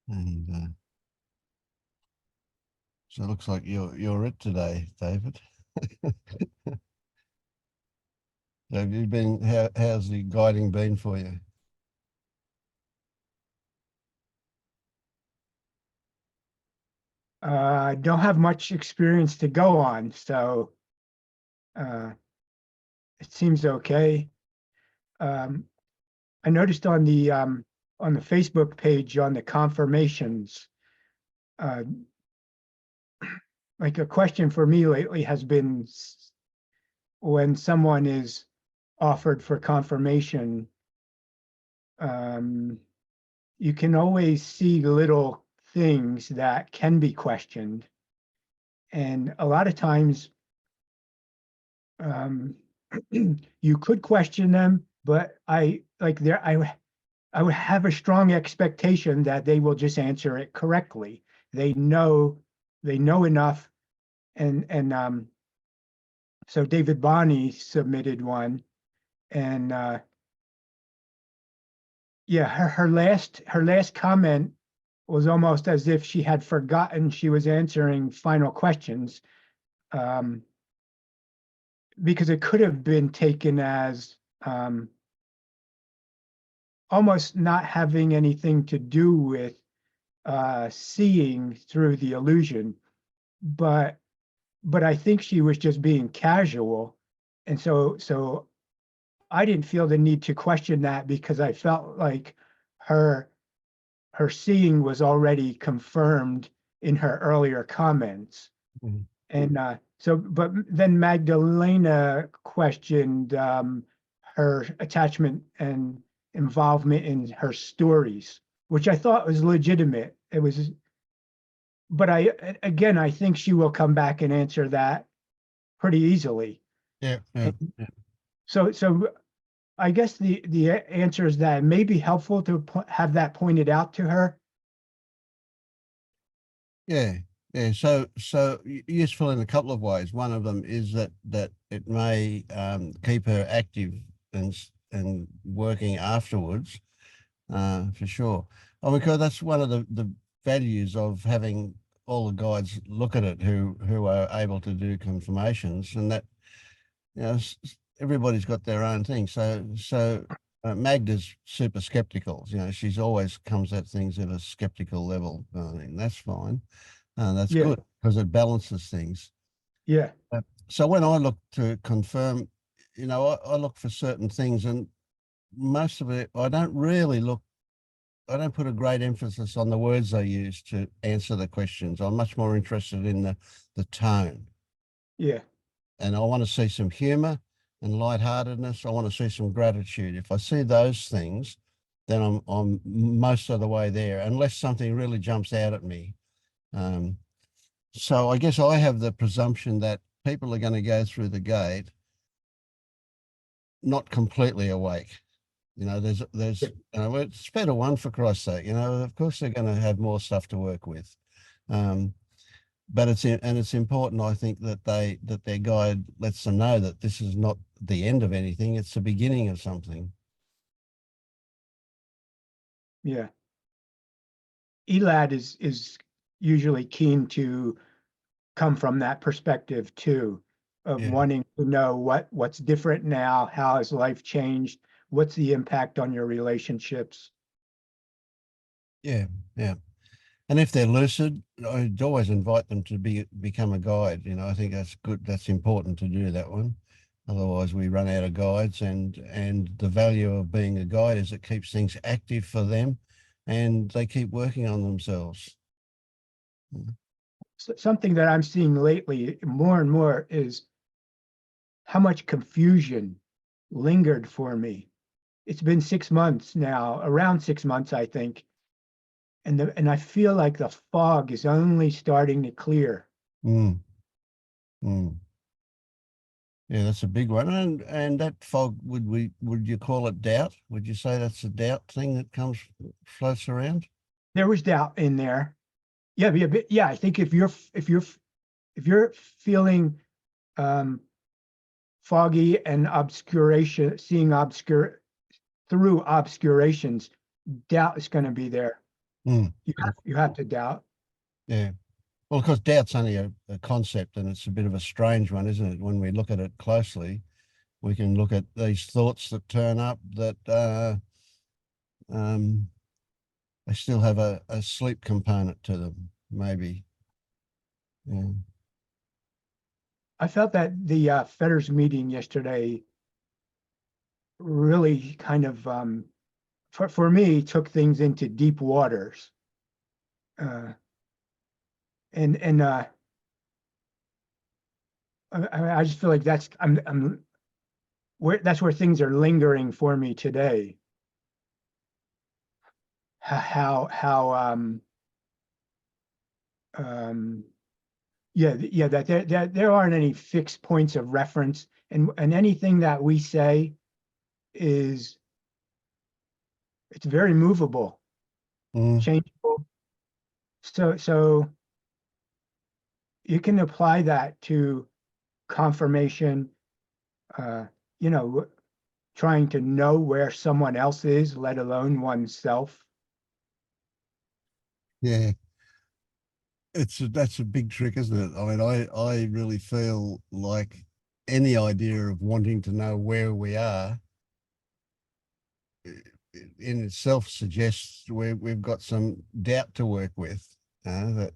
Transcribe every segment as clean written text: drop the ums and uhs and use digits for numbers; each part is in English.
And so it looks like you're it today, David. Have you been? How's the guiding been for you? I don't have much experience to go on, so it seems okay. I noticed on the Facebook page on the confirmations, like a question for me lately has been when someone is offered for confirmation, you can always see little things that can be questioned. And a lot of times, you could question them, but I would have a strong expectation that they will just answer it correctly. They know enough. And so David Bonney submitted one, and yeah, her last comment was almost as if she had forgotten she was answering final questions, because it could have been taken as almost not having anything to do with seeing through the illusion, but I think she was just being casual, and so I didn't feel the need to question that because I felt like her seeing was already confirmed in her earlier comments. Mhm. And so, but then Magdalena questioned her attachment and involvement in her stories, which I thought was legitimate. It was, but I think she will come back and answer that pretty easily. Yeah. So I guess the answer is that it may be helpful to have that pointed out to her. Yeah. So useful in a couple of ways. One of them is that it may keep her active and working afterwards, for sure. Oh, because that's one of the values of having all the guides look at it who are able to do confirmations, and that, you know, everybody's got their own thing. So Magda's super skeptical. You know, she's always comes at things at a skeptical level. I mean, that's fine. That's Yeah, good because it balances things. yeah, So when I look to confirm, you know, I look for certain things, and most of it, I don't put a great emphasis on the words I use to answer the questions. I'm much more interested in the tone. yeah, And I want to see some humor and lightheartedness. I want to see some gratitude. If I see those things, then I'm most of the way there, unless something really jumps out at me. So I guess I have the presumption that people are going to go through the gate not completely awake. You know, there's yeah, you know, it's better one, for Christ's sake. You know, of course they're going to have more stuff to work with. But it's important, I think, that their guide lets them know that this is not the end of anything; it's the beginning of something. yeah. Elad is usually keen to come from that perspective too, of Yeah, wanting to know what's different now, how has life changed, what's the impact on your relationships. yeah, yeah. And if they're lucid, I'd always invite them to become a guide. You know, I think that's good. That's important to do that one. Otherwise, we run out of guides, and the value of being a guide is it keeps things active for them, and they keep working on themselves. Something that I'm seeing lately more and more is how much confusion lingered for me. It's been 6 months now, around 6 months, I think, and I feel like the fog is only starting to clear. Mm, mm. Yeah, that's a big one. And that fog, would you call it doubt? Would you say that's a doubt thing that floats around? There was doubt in there. Yeah, yeah. I think if you're feeling foggy and obscuration, seeing through obscurations, doubt is going to be there. Mm. You have to doubt. Yeah. Well, of course, doubt's only a concept, and it's a bit of a strange one, isn't it? When we look at it closely, we can look at these thoughts that turn up that um, they still have a sleep component to them, maybe. Yeah. I felt that the Fedders meeting yesterday really kind of, for me, took things into deep waters. Uh, and I just feel like I'm where that's where things are lingering for me today. How um yeah, that there aren't any fixed points of reference, and anything that we say is, it's very movable, Mm. changeable. So you can apply that to confirmation, uh, you know, trying to know where someone else is, let alone oneself. Yeah. That's a big trick, isn't it? I mean, I really feel like any idea of wanting to know where we are in itself suggests we've got some doubt to work with. That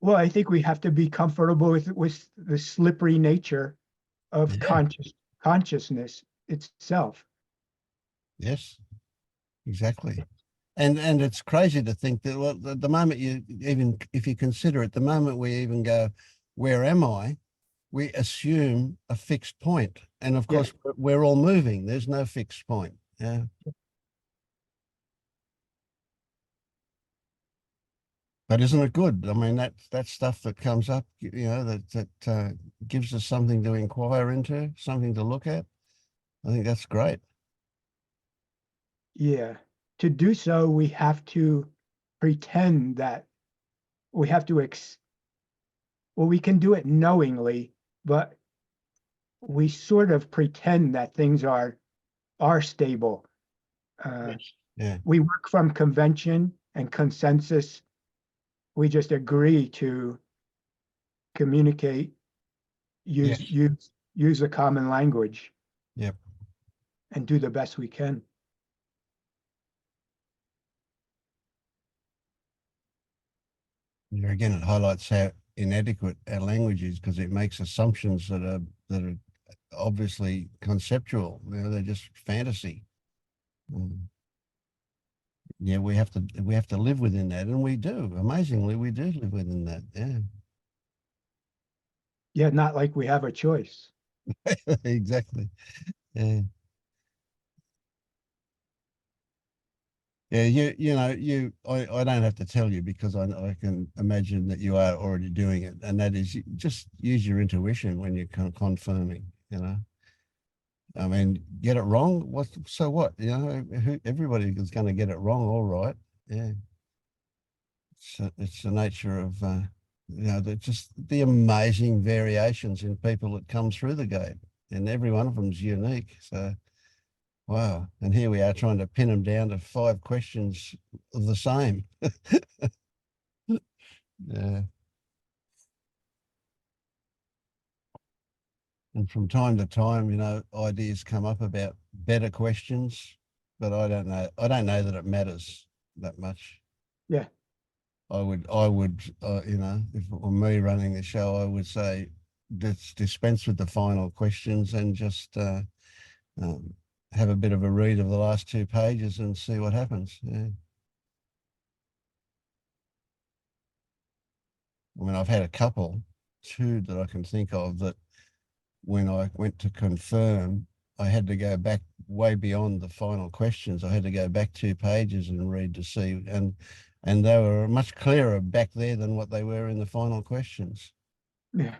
Well, I think we have to be comfortable with the slippery nature of Yeah. consciousness itself. Yes, exactly. And it's crazy to think that, well, the moment you, even if you consider it, the moment we even go, where am I? We assume a fixed point, and of Yeah, course we're all moving. There's no fixed point. Yeah. But isn't it good? I mean, that's stuff that comes up, that gives us something to inquire into, something to look at. I think that's great. yeah. To do so, we have to pretend that we have to well, we can do it knowingly, but we sort of pretend that things are stable. Uh, Yes. Yeah. we work from convention and consensus. We just agree to communicate, use Yes. use use a common language, Yep. and do the best we can. Here again, it highlights how inadequate our language is because it makes assumptions that are obviously conceptual. They're just fantasy. Mm. Yeah, we have to live within that, and we do. Amazingly, we do live within that. Yeah. Yeah, not like we have a choice. Exactly. Yeah. Yeah, I don't have to tell you because I can imagine that you are already doing it, and that is just use your intuition when you're confirming. I mean, get it wrong. So what? Everybody is going to get it wrong. All right. Yeah. It's the nature of just the amazing variations in people that come through the gate, and every one of them is unique. So wow. And here we are trying to pin them down to 5 questions of the same. Yeah. And from time to time, ideas come up about better questions, but I don't know. I don't know that it matters that much. Yeah, If it were me running the show, I would say let's dispense with the final questions and just um, have a bit of a read of the last 2 pages and see what happens. Yeah. I mean, I've had a couple, 2 that I can think of that when I went to confirm, I had to go back way beyond the final questions. I had to go back 2 pages and read to see, and they were much clearer back there than what they were in the final questions. yeah,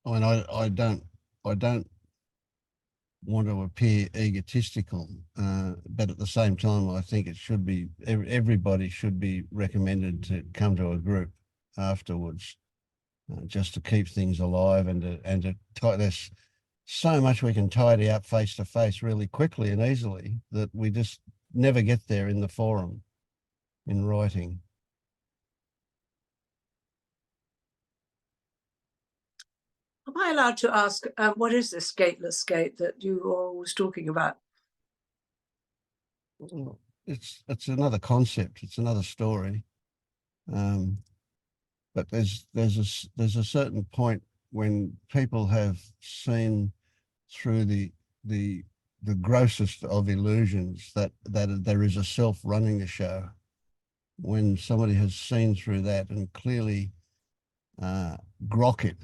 I mean, I don't want to appear egotistical, but at the same time, I think it should be everybody should be recommended to come to a group afterwards. just to keep things alive and to there's so much we can tidy up face to face really quickly and easily that we just never get there in the forum, in writing. Am I allowed to ask, what is this gateless gate that you were always talking about? Well, it's another concept. It's another story. But there's a certain point when people have seen through the grossest of illusions that there is a self running the show. When somebody has seen through that and clearly grok it,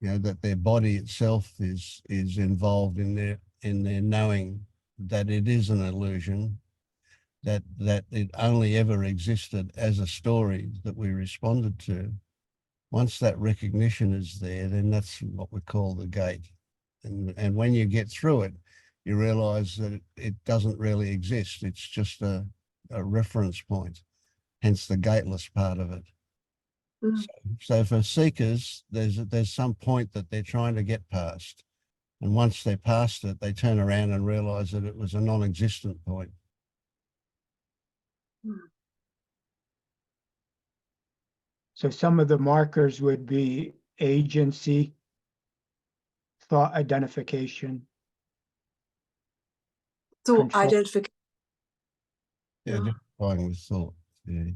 you know, that their body itself is involved in their knowing that it is an illusion, that it only ever existed as a story that we responded to. Once that recognition is there, then that's what we call the gate. And when you get through it, you realize that it doesn't really exist. It's just a reference point, hence the gateless part of it. Mm. So for seekers, there's some point that they're trying to get past. And once they're past it, they turn around and realize that it was a non-existent point. Mm. So some of the markers would be agency, thought identification, Thought control. identification. Yeah, Yeah. identifying with thought. Yeah.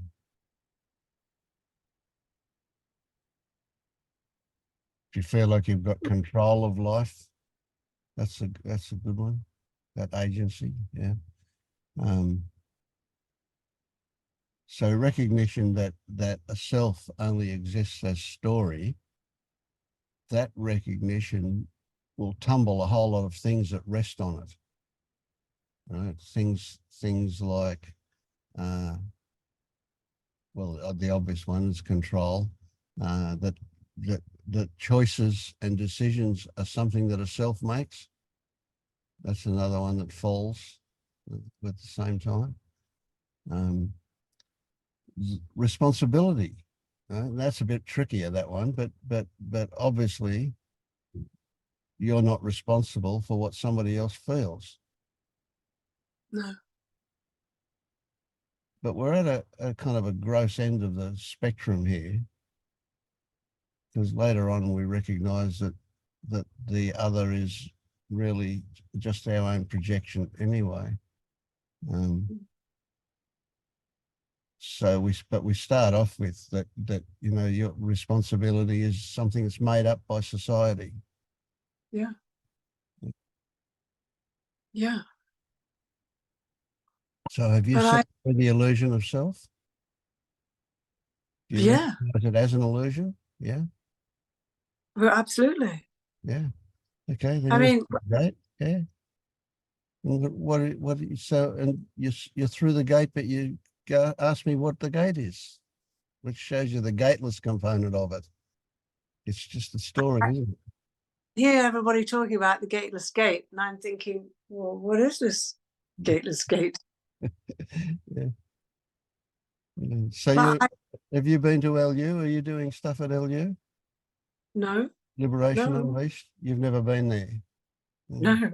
If you feel like you've got control of life, that's a good one. That agency, yeah. So recognition that a self only exists as story, that recognition will tumble a whole lot of things that rest on it. Right? Things like, well, the obvious one is control. That choices and decisions are something that a self makes. That's another one that falls at the same time. Responsibility. That's a bit trickier, that one, but obviously you're not responsible for what somebody else feels. No. But we're at a kind of a gross end of the spectrum here, because later on we recognize that the other is really just our own projection anyway. So we start off with that you know, your responsibility is something that's made up by society. Yeah. Yeah. So have you But seen the illusion of self? Do you yeah, recognize it as an illusion? Yeah. well, absolutely. Yeah. Okay. Then I mean, gate. Yeah. What so, and you're through the gate, but you ask me what the gate is, which shows you the gateless component of it. It's just a story, isn't it? hear everybody talking about the gateless gate, and I'm thinking, well, what is this gateless gate? Yeah. So But have you been to LU? Are you doing stuff at LU? no, Liberation no, Unleashed? You've never been there? no.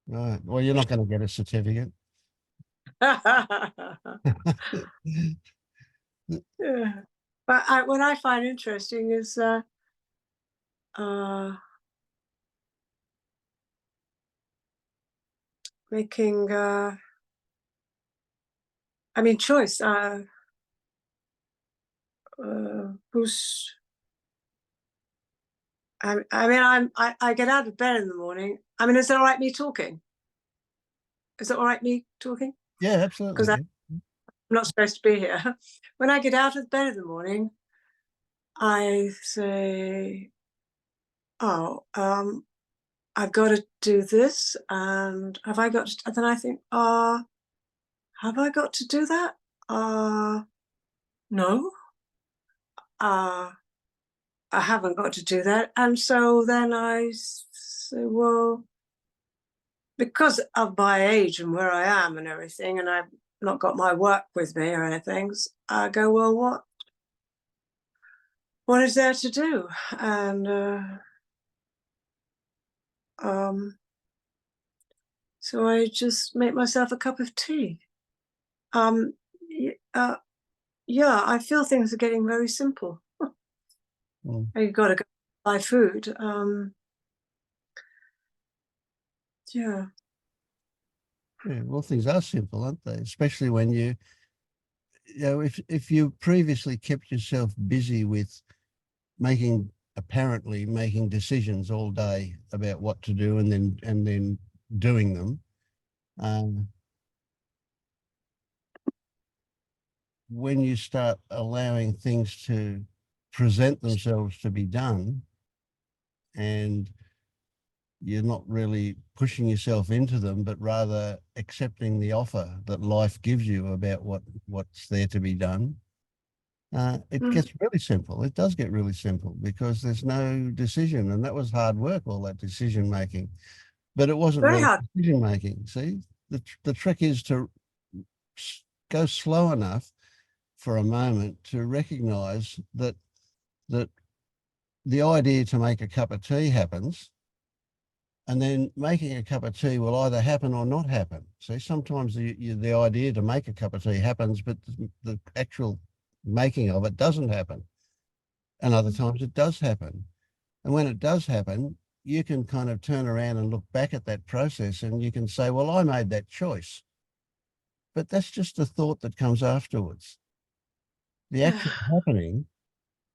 Right. Well, you're not going to get a certificate. Yeah. But what I find interesting is making, I mean, choice. Who's? I mean, I get out of bed in the morning. I mean, is it all right me talking? Is it all right me talking? Yeah, absolutely. Because I'm not supposed to be here. When I get out of bed in the morning, I say, oh, I've got to do this, and have I got to, and then I think, have I got to do that? No. I haven't got to do that. And so then I say, well, because of my age and where I am and everything, and I've not got my work with me or anything, I go, well, what is there to do? And so I just make myself a cup of tea. Yeah, I feel things are getting very simple. Mm. You've got to go buy food. Yeah. Yeah, well, things are simple, aren't they? Especially when you know, if you previously kept yourself busy with apparently making decisions all day about what to do and then doing them, when you start allowing things to present themselves to be done, and you're not really pushing yourself into them, but rather accepting the offer that life gives you about what's there to be done, it Mm. gets really simple. It does get really simple because there's no decision, and that was hard work, all that decision making. But it wasn't Very really hard. decision making. See, the trick is to go slow enough for a moment to recognize that the idea to make a cup of tea happens, and then making a cup of tea will either happen or not happen. See, sometimes the idea to make a cup of tea happens, but the actual making of it doesn't happen. And other times it does happen. And when it does happen, you can kind of turn around and look back at that process and you can say, well, I made that choice. But that's just a thought that comes afterwards. The actual happening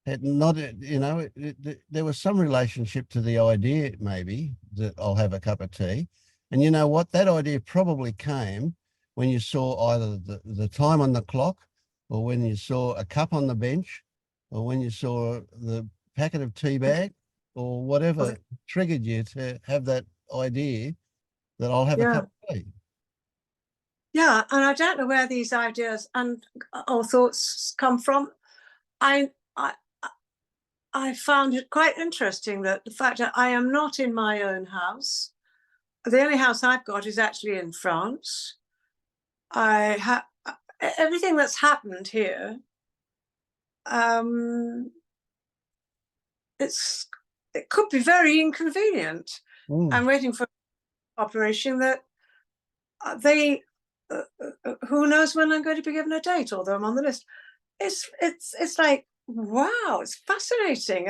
had not, there was some relationship to the idea, maybe, that I'll have a cup of tea. And you know what? That idea probably came when you saw either the time on the clock, or when you saw a cup on the bench, or when you saw the packet of tea bag, or whatever triggered you to have that idea that I'll have a Yeah. cup of tea. Yeah, and I don't know where these ideas and or thoughts come from. I found it quite interesting that the fact that I am not in my own house. The only house I've got is actually in France. I have everything that's happened here. It could be very inconvenient. I'm waiting for operation that they. Who knows when I'm going to be given a date? Although I'm on the list. It's like, wow, it's fascinating.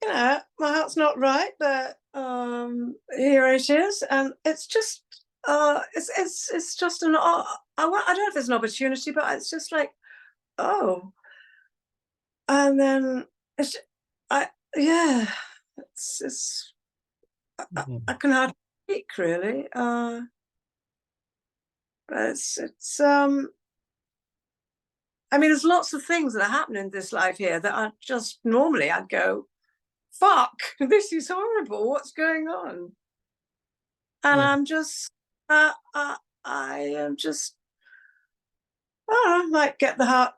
My heart's not right, but here it is, and it's just it's just an I don't know if there's an opportunity, but it's just like, oh, and then it's I yeah, it's I can hardly speak really, but it's I mean, there's lots of things that are happening in this life here that are just normally I'd go, fuck, this is horrible. What's going on? And I'm just, I am just, I might get the heart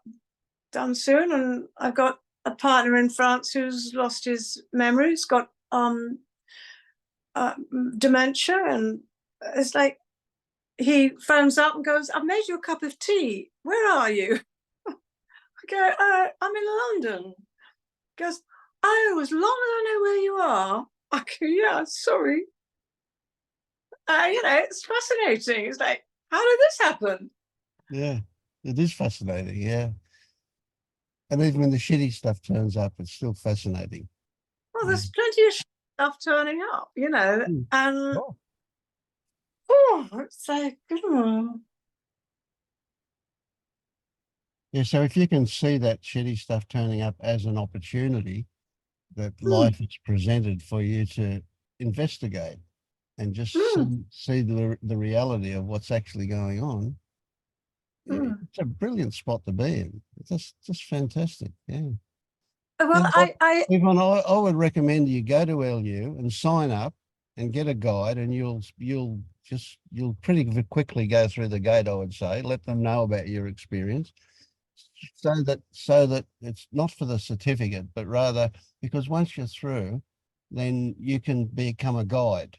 done soon. And I've got a partner in France who's lost his memory. He's got dementia, and it's like he phones up and goes, "I've made you a cup of tea. Where are you?" I go, "I'm in London." He goes, "Oh, as long as I know where you are." I go, "Yeah, sorry." It's fascinating. It's like, how did this happen? Yeah, it is fascinating. Yeah. And even when the shitty stuff turns up, it's still fascinating. Well, there's plenty of stuff turning up, Mm. and it's like, Yeah, so if you can see that shitty stuff turning up as an opportunity that life is presented for you to investigate and just see the reality of what's actually going on, it's a brilliant spot to be in. It's just fantastic. Yeah. well, Yvonne, I would recommend you go to LU and sign up and get a guide, and you'll pretty quickly go through the gate, I would say. Let them know about your experience, so that it's not for the certificate, but rather because once you're through, then you can become a guide.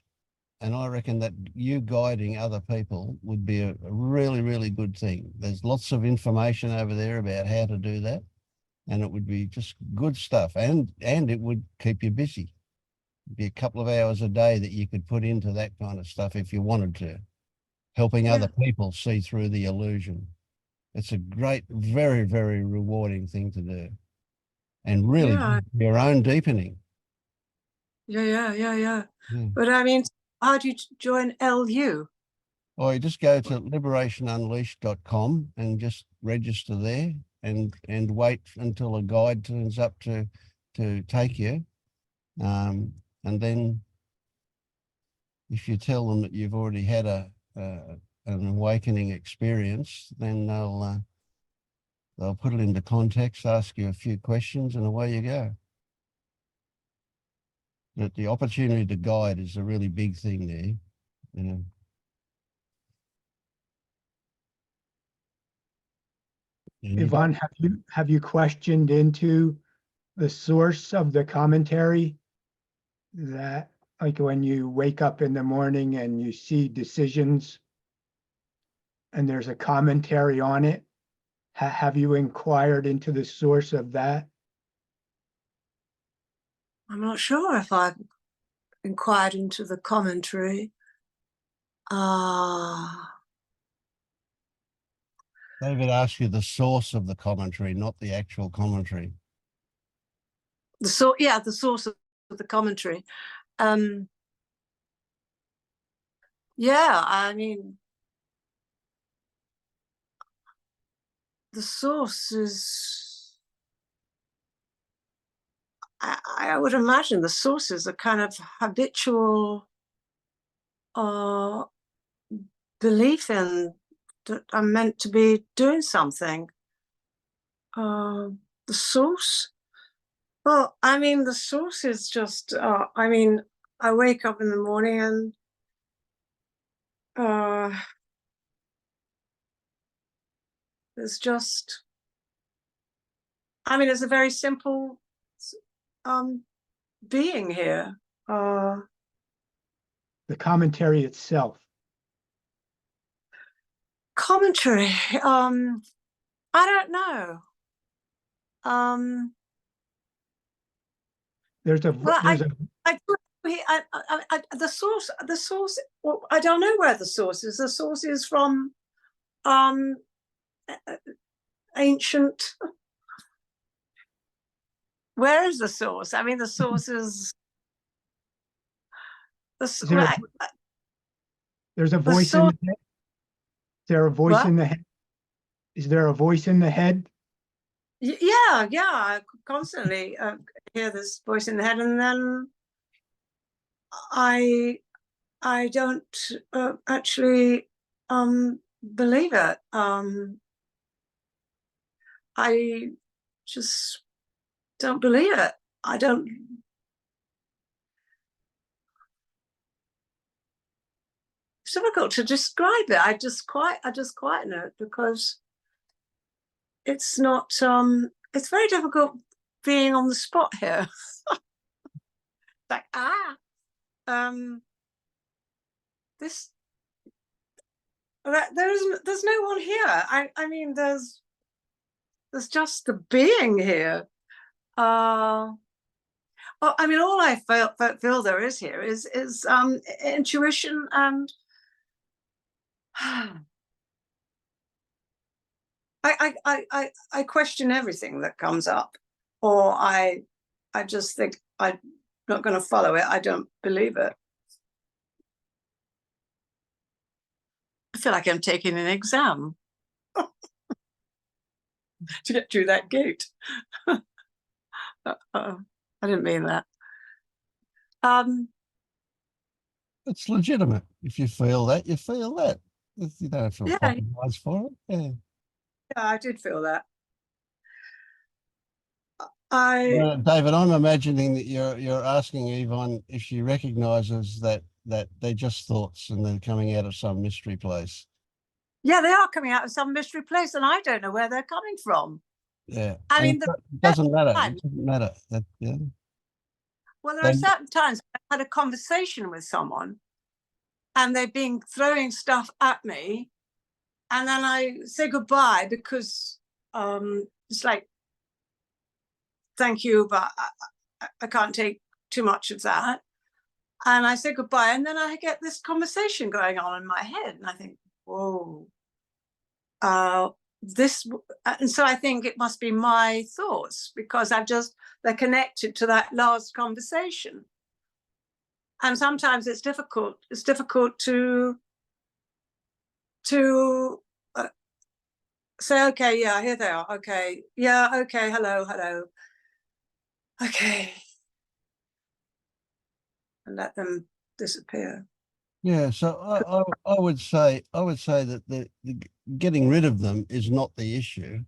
And I reckon that you guiding other people would be a really, really good thing. There's lots of information over there about how to do that. and it would be just good stuff, and it would keep you busy. It'd be a couple of hours a day that you could put into that kind of stuff if you wanted to, helping Yeah. other people see through the illusion. It's a great, very, very rewarding thing to do, and really Yeah. your own deepening. Yeah. Yeah. But I mean, how do you join LU? Or you just go to liberationunleashed.com and just register there, and wait until a guide turns up to take you. And then if you tell them that you've already had an awakening experience, then they'll put it into context, ask you a few questions, and away you go. But the opportunity to guide is a really big thing there, you know. And you don't- Yvonne, have you questioned into the source of the commentary that, like, when you wake up in the morning and you see decisions and there's a commentary on it, have you inquired into the source of that? I'm not sure if I've inquired into the commentary. David asked you the source of the commentary, not the actual commentary. The source of the commentary. Yeah, I mean, the source is, I would imagine the sources are kind of habitual belief in that I'm meant to be doing something. The source, well, I mean, the source is just, I mean, I wake up in the morning and there's just, I mean, it's a very simple being here. The commentary itself. Commentary, I don't know. There's a Well, the source. Well, I don't know where the source is. The source is from ancient. Where is the source? I mean, the source is. There's a voice in the head. Is there a voice What? in the head? Is there a voice in the head? Yeah. I constantly hear this voice in the head, and then I don't actually believe it. I just don't believe it. I don't. It's difficult to describe it. I just quieten it because it's not. It's very difficult being on the spot here. Like this. There's no one here. I mean, there's just the being here. Well, I mean, all I feel there is here is intuition and I question everything that comes up, or I just think I'm not going to follow it. I don't believe it. I feel like I'm taking an exam to get through that gate. I didn't mean that. It's legitimate. If you feel that, you feel that. You don't have to apologize for it. Yeah, I did feel that. David, I'm imagining that you're asking Yvonne if she recognises that they're just thoughts and they're coming out of some mystery place. Yeah, they are coming out of some mystery place, and I don't know where they're coming from. Yeah, I mean, it doesn't matter. Time, it doesn't matter. Yeah. Well, there are certain times I had a conversation with someone, and they've been throwing stuff at me, and then I say goodbye because it's like thank you, but I can't take too much of that. And I say goodbye, and then I get this conversation going on in my head, and I think, whoa, and so I think it must be my thoughts, because they're connected to that last conversation. And sometimes it's difficult to say, okay, yeah, here they are, okay, yeah, okay, hello, okay, and let them disappear. Yeah, so I would say that the getting rid of them is not the issue.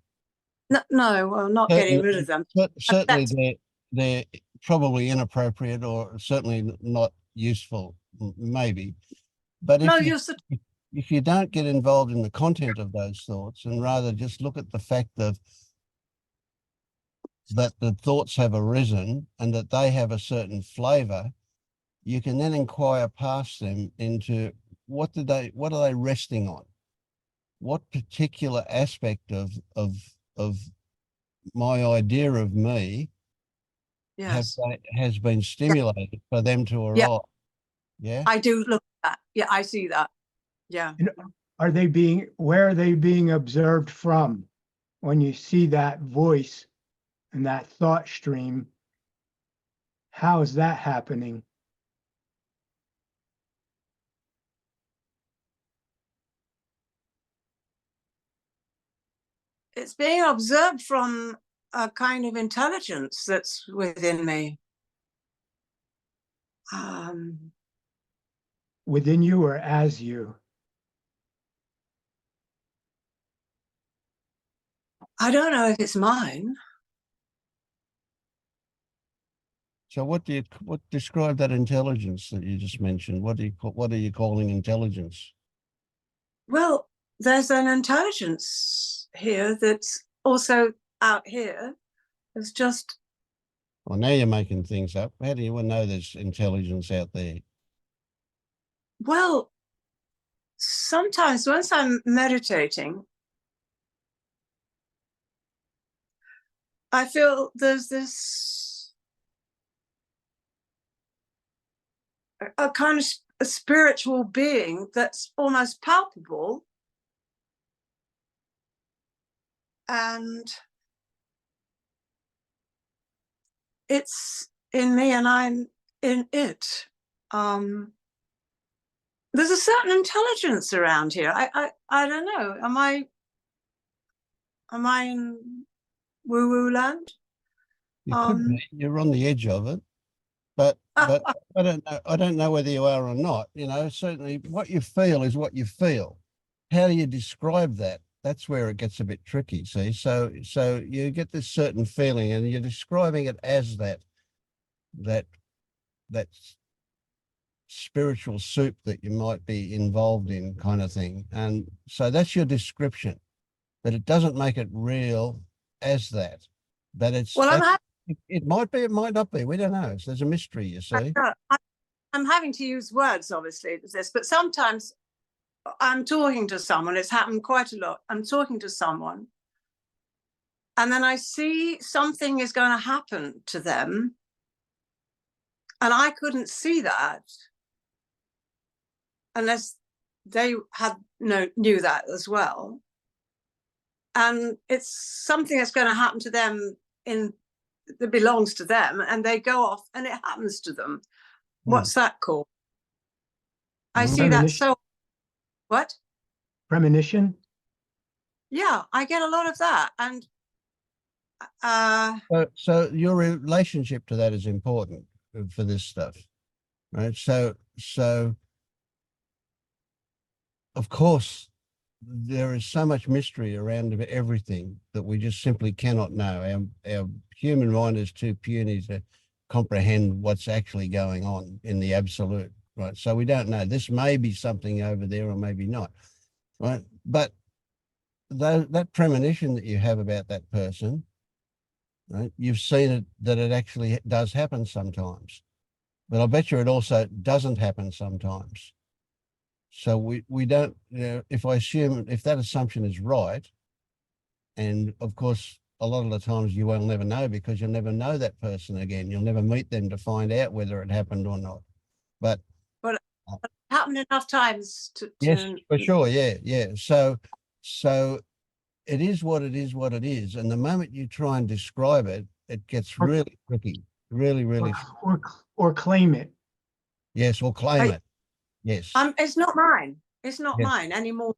No, well, not getting rid of them. Certainly, they're probably inappropriate, or certainly not useful, maybe. But if you don't get involved in the content of those thoughts, and rather just look at the fact that the thoughts have arisen and that they have a certain flavour, you can then inquire past them into what are they resting on? What particular aspect of my idea of me Yes. has been stimulated for them to arrive? Yeah. Yeah. I do look at that. Yeah, I see that. Yeah. Where are they being observed from? When you see that voice and that thought stream, how is that happening? It's being observed from a kind of intelligence that's within me. Within you or as you? I don't know if it's mine. So what describe that intelligence that you just mentioned? What are you calling intelligence? Well, there's an intelligence here that's also out here. It's just. Well, now you're making things up. How do you know there's intelligence out there? Well, sometimes once I'm meditating, I feel there's this a kind of a spiritual being that's almost palpable, and it's in me and I'm in it. There's a certain intelligence around here. I don't know. Am I in woo-woo land? You could be. You're on the edge of it, but I don't know whether you are or not. You know, certainly what you feel is what you feel. How do you describe that? That's where it gets a bit tricky. See, so you get this certain feeling, and you're describing it as that spiritual soup that you might be involved in, kind of thing. And so that's your description, but it doesn't make it real as that. But it might be, it might not be. We don't know. So there's a mystery, you see. I'm having to use words, obviously, to this, but sometimes I'm talking to someone. It's happened quite a lot. I'm talking to someone, and then I see something is going to happen to them, and I couldn't see that unless they knew that as well. And it's something that's going to happen to them that belongs to them, and they go off and it happens to them. What's that called? I see that. So what? Premonition? Yeah, I get a lot of that. And so your relationship to that is important for this stuff, right? So of course there is so much mystery around everything that we just simply cannot know. Our human mind is too puny to comprehend what's actually going on in the absolute, right? So we don't know. This may be something over there or maybe not, right? But that premonition that you have about that person, right? You've seen it, that it actually does happen sometimes, but I bet you it also doesn't happen sometimes. So we don't, you know, if that assumption is right, and of course a lot of the times you will never know, because you'll never know that person again. You'll never meet them to find out whether it happened or not. But Well, it happened enough times yes, to for sure. Yeah, yeah. So it is what it is, what it is. And the moment you try and describe it, it gets Or- really tricky, really, really. or claim it. Yes, or claim it. Yes. it's not mine. It's not Yes. mine anymore.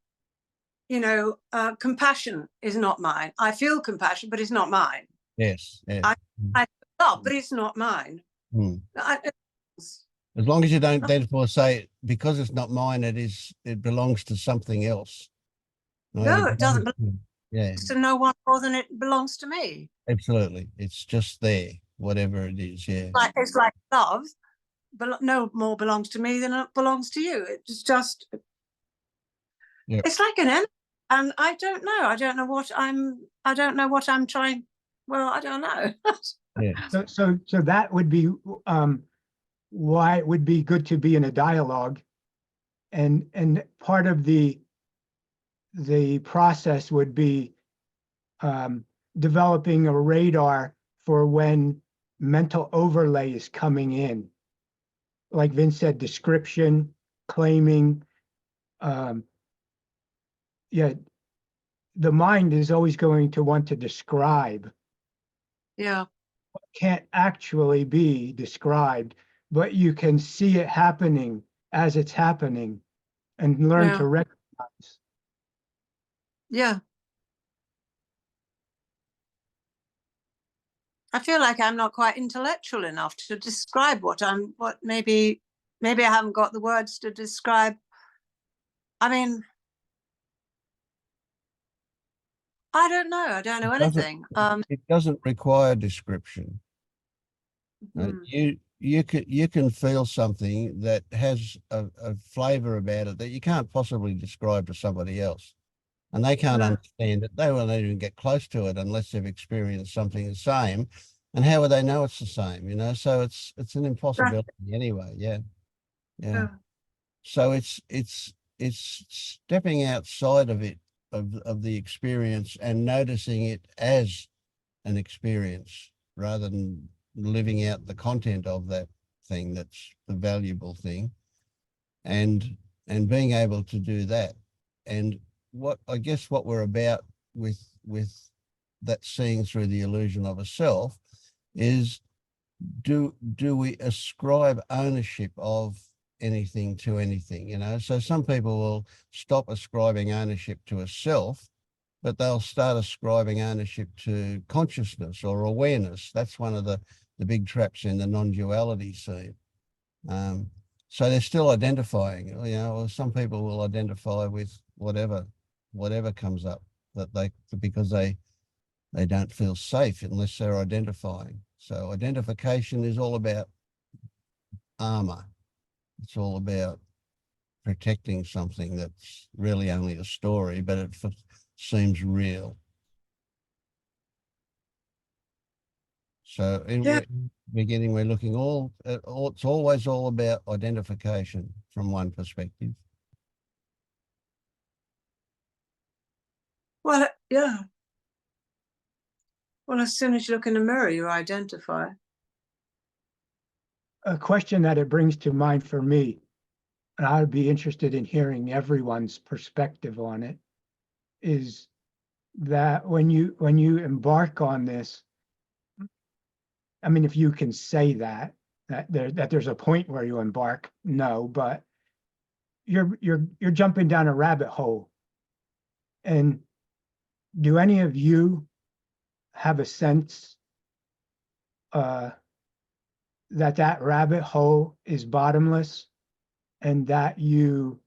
You know, compassion is not mine. I feel compassion, but it's not mine. Yes. Yeah. I love, but it's not mine. Mm. As long as you don't therefore say, because it's not mine, it belongs to something else. No, it doesn't belong Yeah, to no one more than it belongs to me. absolutely. It's just there, whatever it is. Yeah. Like it's like love, but no more belongs to me than it belongs to you. It's just, Yep. it's like an energy, and I don't know. I don't know what I'm trying. Well, I don't know. Yeah. So that would be why it would be good to be in a dialogue, and part of the process would be developing a radar for when mental overlay is coming in. Like Vince said, description, claiming. Yeah, the mind is always going to want to describe. Yeah. Can't actually be described, but you can see it happening as it's happening and learn Yeah. to recognize. Yeah. I feel like I'm not quite intellectual enough to describe what maybe I haven't got the words to describe. I mean, I don't know. I don't know anything. It doesn't require description. You can feel something that has a flavor about it that you can't possibly describe to somebody else, and they can't No. understand it. They won't even get close to it unless they've experienced something the same. And how would they know it's the same? You know, so it's an impossibility anyway. Yeah, yeah. Yeah. So it's stepping outside of it, of the experience, and noticing it as an experience rather than living out the content of that thing. That's the valuable thing, and being able to do that. And what I guess what we're about with that seeing through the illusion of a self is, do we ascribe ownership of anything to anything? You know, so some people will stop ascribing ownership to a self, but they'll start ascribing ownership to consciousness or awareness. That's one of the big traps in the non-duality scene. So they're still identifying, you know, or some people will identify with whatever comes up, because they don't feel safe unless they're identifying. So identification is all about armor. It's all about protecting something that's really only a story, but it seems real. So in the beginning, we're looking it's always all about identification from one perspective. Well, yeah. Well, as soon as you look in the mirror, you identify. A question that it brings to mind for me, and I'd be interested in hearing everyone's perspective on it, is that when you embark on this, I mean, if you can say that there's a point where you embark, no, but you're jumping down a rabbit hole. And do any of you have a sense that rabbit hole is bottomless, and that you're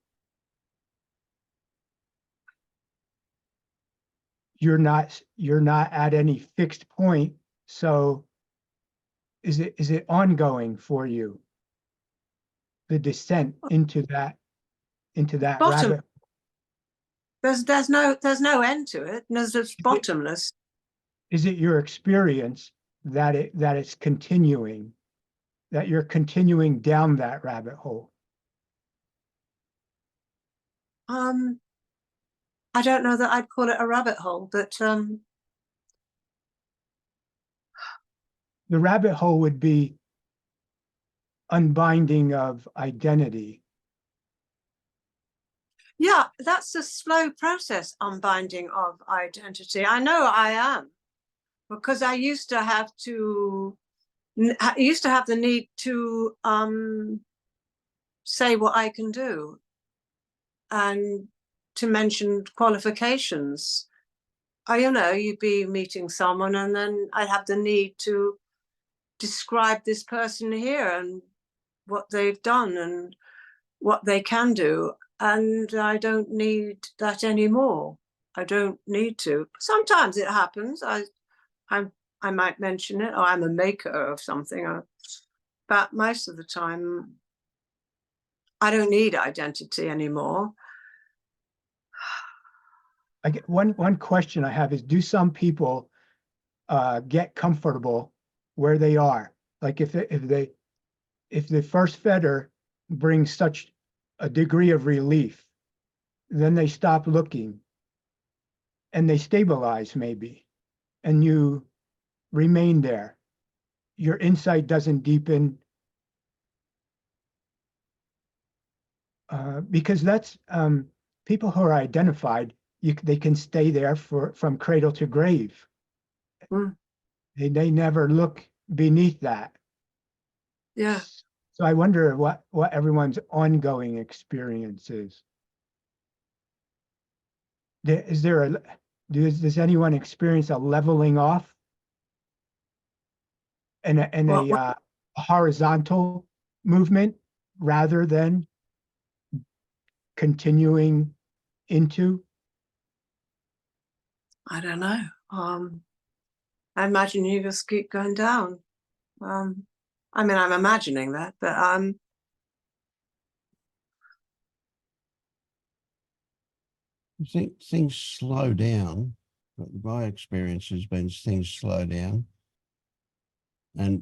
not at any fixed point? So is it ongoing for you, the descent into that Bottom. rabbit? There's no end to it. It's bottomless. Is it your experience that it's continuing, that you're continuing down that rabbit hole? I don't know that I'd call it a rabbit hole, but the rabbit hole would be unbinding of identity. Yeah, that's a slow process, unbinding of identity. I know I am, because I used to have the need to say what I can do and to mention qualifications. You'd be meeting someone and then I'd have the need to describe this person here and what they've done and what they can do. And I don't need that anymore. I don't need to. Sometimes it happens. I might mention it, or I'm a maker of something. But most of the time, I don't need identity anymore. I get one question I have is, do some people get comfortable where they are? Like if the first fetter brings such a degree of relief, then they stop looking and they stabilize maybe, and you remain there. Your insight doesn't deepen, because that's people who are identified, they can stay there from cradle to grave. Mm. They never look beneath that. Yeah. So I wonder what everyone's ongoing experience is. Does anyone experience a leveling off and a horizontal movement rather than continuing into? I don't know. I imagine you just keep going down. I'm imagining that, but I think things slow down. My experience has been things slow down. And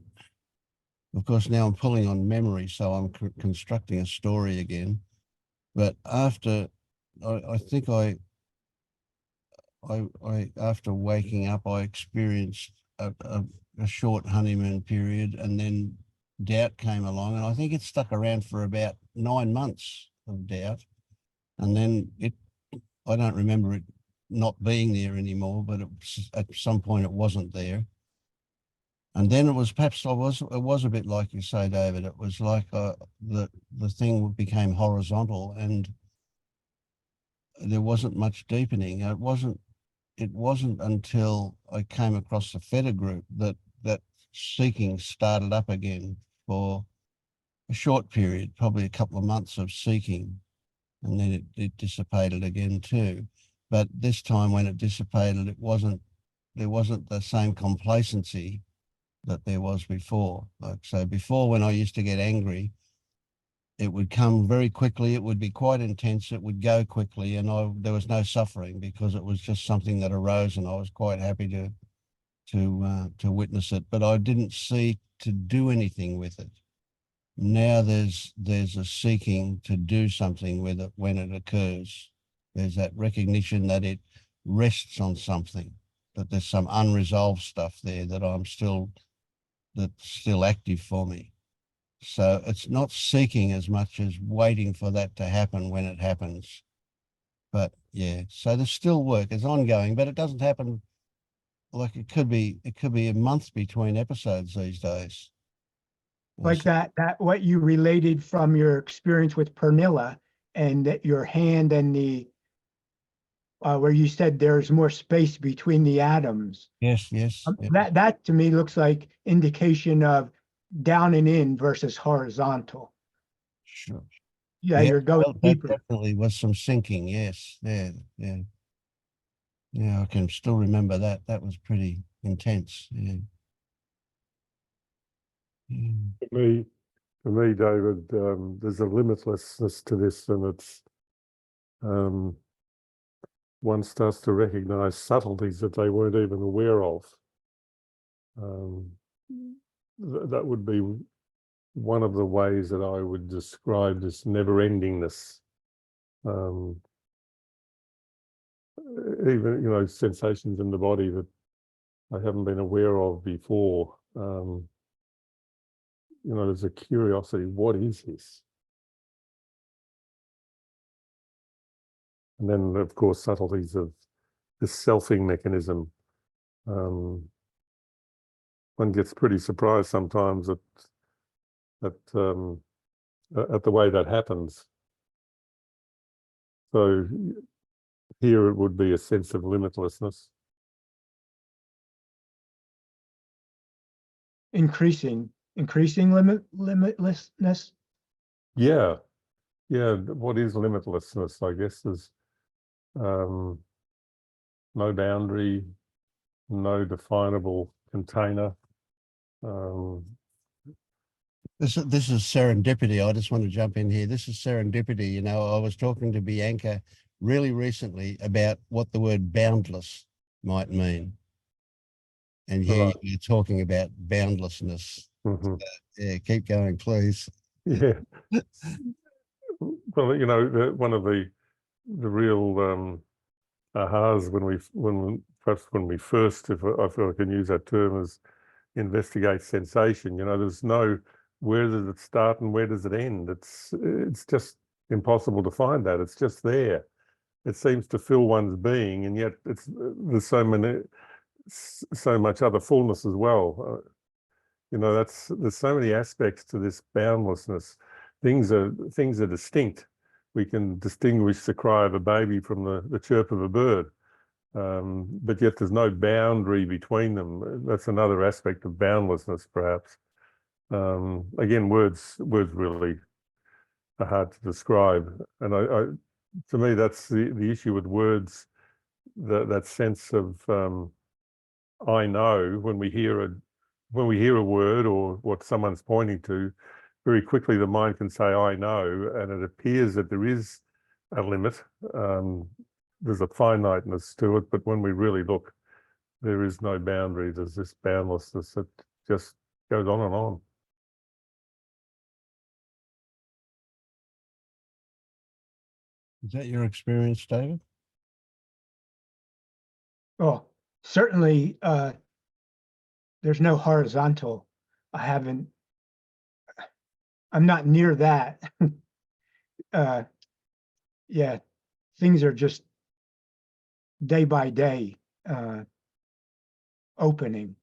of course, now I'm pulling on memory, so I'm constructing a story again. But after, I think I after waking up, I experienced a short honeymoon period, and then doubt came along, and I think it stuck around for about 9 months of doubt. And then I don't remember it not being there anymore, but at some point it wasn't there. And then it was a bit like you say, David. It was like the thing became horizontal, and there wasn't much deepening. It wasn't until I came across the Feta group that seeking started up again for a short period, probably a couple of months of seeking, and then it dissipated again too. But this time when it dissipated, there wasn't the same complacency that there was before. Like, so before, when I used to get angry, it would come very quickly. It would be quite intense. It would go quickly, and there was no suffering because it was just something that arose, and I was quite happy to witness it. But I didn't seek to do anything with it. Now there's a seeking to do something with it when it occurs. There's that recognition that it rests on something, that there's some unresolved stuff there that's still active for me. So it's not seeking as much as waiting for that to happen when it happens. But yeah, so there's still work. It's ongoing, but it doesn't happen. Like it could be a month between episodes these days. Like that what you related from your experience with Pernilla, and that your hand and the where you said there's more space between the atoms. Yes. That to me looks like indication of down and in versus horizontal. Sure. Yeah, you're going that deeper. definitely was some sinking. Yes. Yeah. I can still remember that. That was pretty intense. Yeah. For me, David, there's a limitlessness to this, and it's one starts to recognize subtleties that they weren't even aware of. That would be one of the ways that I would describe this never-endingness. Even sensations in the body that I haven't been aware of before. There's a curiosity. What is this? And then, of course, subtleties of this selfing mechanism. One gets pretty surprised sometimes at the way that happens. So here it would be a sense of limitlessness. Increasing limitlessness. Yeah. What is limitlessness? I guess is no boundary, no definable container. This is serendipity. I just want to jump in here. This is serendipity. You know, I was talking to Bianca really recently about what the word boundless might mean. And here Right. you're talking about boundlessness. Mhm. Yeah, keep going, please. Yeah. Well, one of the real ahas when we first, if I feel I can use that term, is investigate sensation. There's no where does it start and where does it end. It's just impossible to find that. It's just there. It seems to fill one's being, and yet there's so much other fullness as well. There's so many aspects to this boundlessness. Things are distinct. We can distinguish the cry of a baby from the chirp of a bird, but yet there's no boundary between them. That's another aspect of boundlessness, perhaps. Again, words really are hard to describe, and to me, that's the issue with words. That sense of I know when we hear a word or what someone's pointing to, very quickly the mind can say I know, and it appears that there is a limit. There's a finiteness to it, but when we really look, there is no boundary. There's this boundlessness that just goes on and on. Is that your experience, David? Oh, certainly there's no horizontal. I'm not near that. Yeah, things are just day by day opening.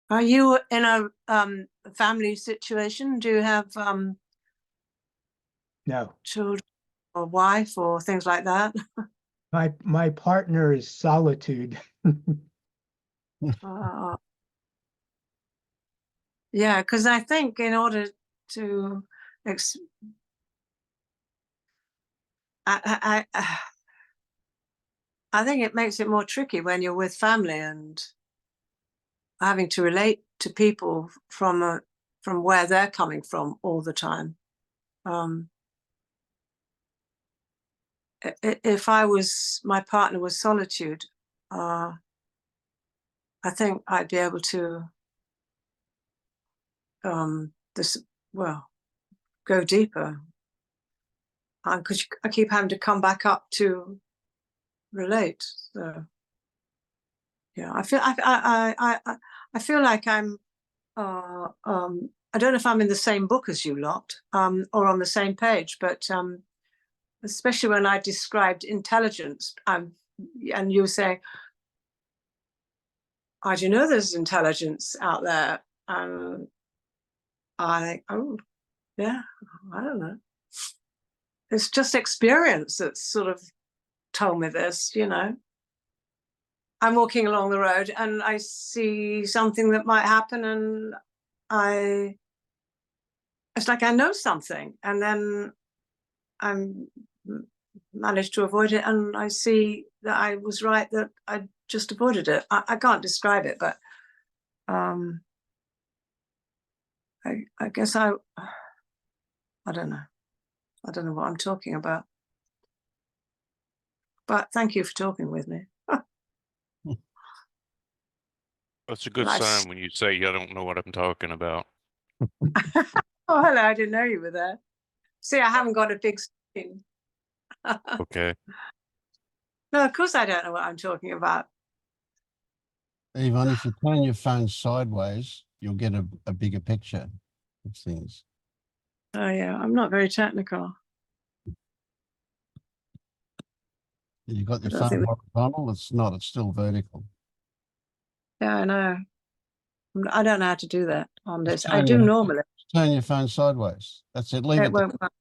Are you in a family situation? Do you have No, children or wife or things like that? my partner is solitude. Yeah, because I think in order to I think it makes it more tricky when you're with family and having to relate to people from where they're coming from all the time. If my partner was solitude, I think I'd be able to go deeper, because I keep having to come back up to relate. So yeah, I feel like I'm I don't know if I'm in the same book as you lot, or on the same page, but especially when I described intelligence, and you were saying, I do know there's intelligence out there. I think, oh, yeah, I don't know. It's just experience that's sort of told me this, I'm walking along the road and I see something that might happen, and it's like I know something, and then I managed to avoid it, and I see that I was right, that I just avoided it. I can't describe it, but I guess I don't know. I don't know what I'm talking about. But thank you for talking with me. That's a good sign when you say you don't know what I'm talking about. Oh, hello, I didn't know you were there. See, I haven't got a big screen. Okay. No, of course I don't know what I'm talking about. Yvonne, if you turn your phone sideways, you'll get a bigger picture of things. Oh yeah, I'm not very technical. You've got I your don't phone think. horizontal. It's not. It's still vertical. Yeah, I know. I don't know how to do that on this. I Turn do your- normally. Turn your phone sideways. That's it. Leave It it. there. won't work.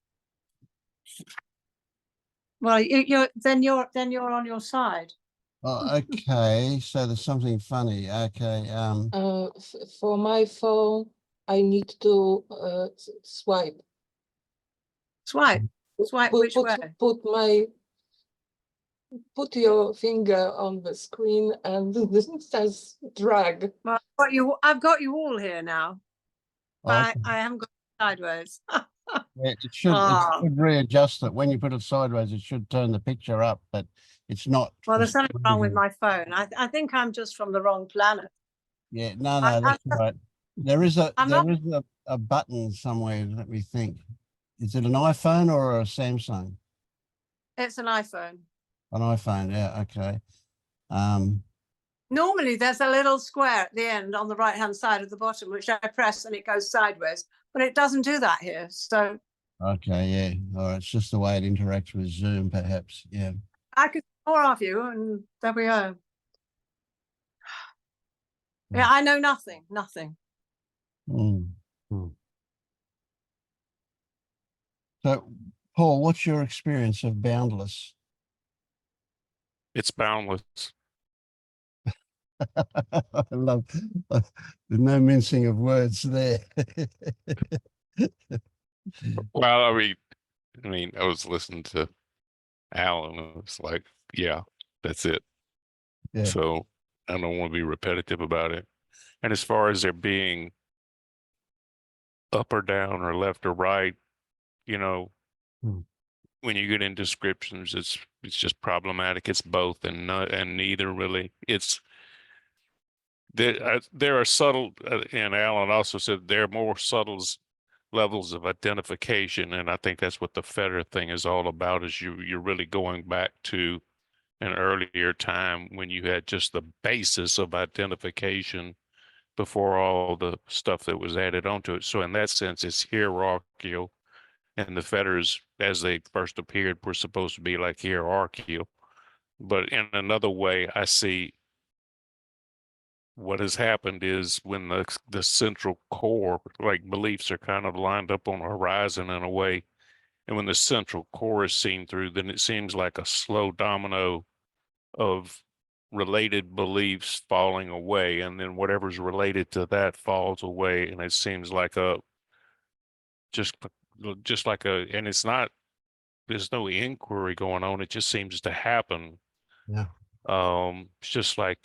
Well, you're on your side. Oh, okay. So there's something funny. Okay. For my phone, I need to swipe. Swipe. Swipe which way? Put your finger on the screen and this says drag. Well, I've got you all here now. But Okay. I haven't got it sideways. Yeah, it should readjust it. When you put it sideways, it should turn the picture up, but it's not. Well, for there's some something wrong with reason. my phone. I think I'm just from the wrong planet. Yeah, no, I'm that's right. There is I'm not- a button somewhere. Let me think. Is it an iPhone or a Samsung? It's an iPhone. An iPhone, yeah, okay. Normally, there's a little square at the end on the right-hand side of the bottom, which I press and it goes sideways, but it doesn't do that here. So Okay, yeah. All right, it's just the way it interacts with Zoom, perhaps. Yeah. I could see more of you, and there we go. Yeah, I know nothing. Mm. Mm. So, Paul, what's your experience of Boundless? It's boundless. I love there's no mincing of words there. Well, I mean, I was listening to Alan, and it's like, yeah, that's it. Yeah. So I don't want to be repetitive about it. And as far as there being up or down or left or right, you know, Hmm. when you get in descriptions, it's just problematic. It's both and neither really. It's there are subtle, and Alan also said there are more subtle levels of identification, and I think that's what the Feder thing is all about. Is you're really going back to an earlier time when you had just the basis of identification before all the stuff that was added onto it. So in that sense, it's hierarchical, and the Feders, as they first appeared, were supposed to be like hierarchical. But in another way, I see what has happened is when the central core, like beliefs, are kind of lined up on the horizon in a way, and when the central core is seen through, then it seems like a slow domino of related beliefs falling away, and then whatever's related to that falls away, and it seems like just like and it's not, there's no inquiry going on, it just seems to happen. Yeah. It's just like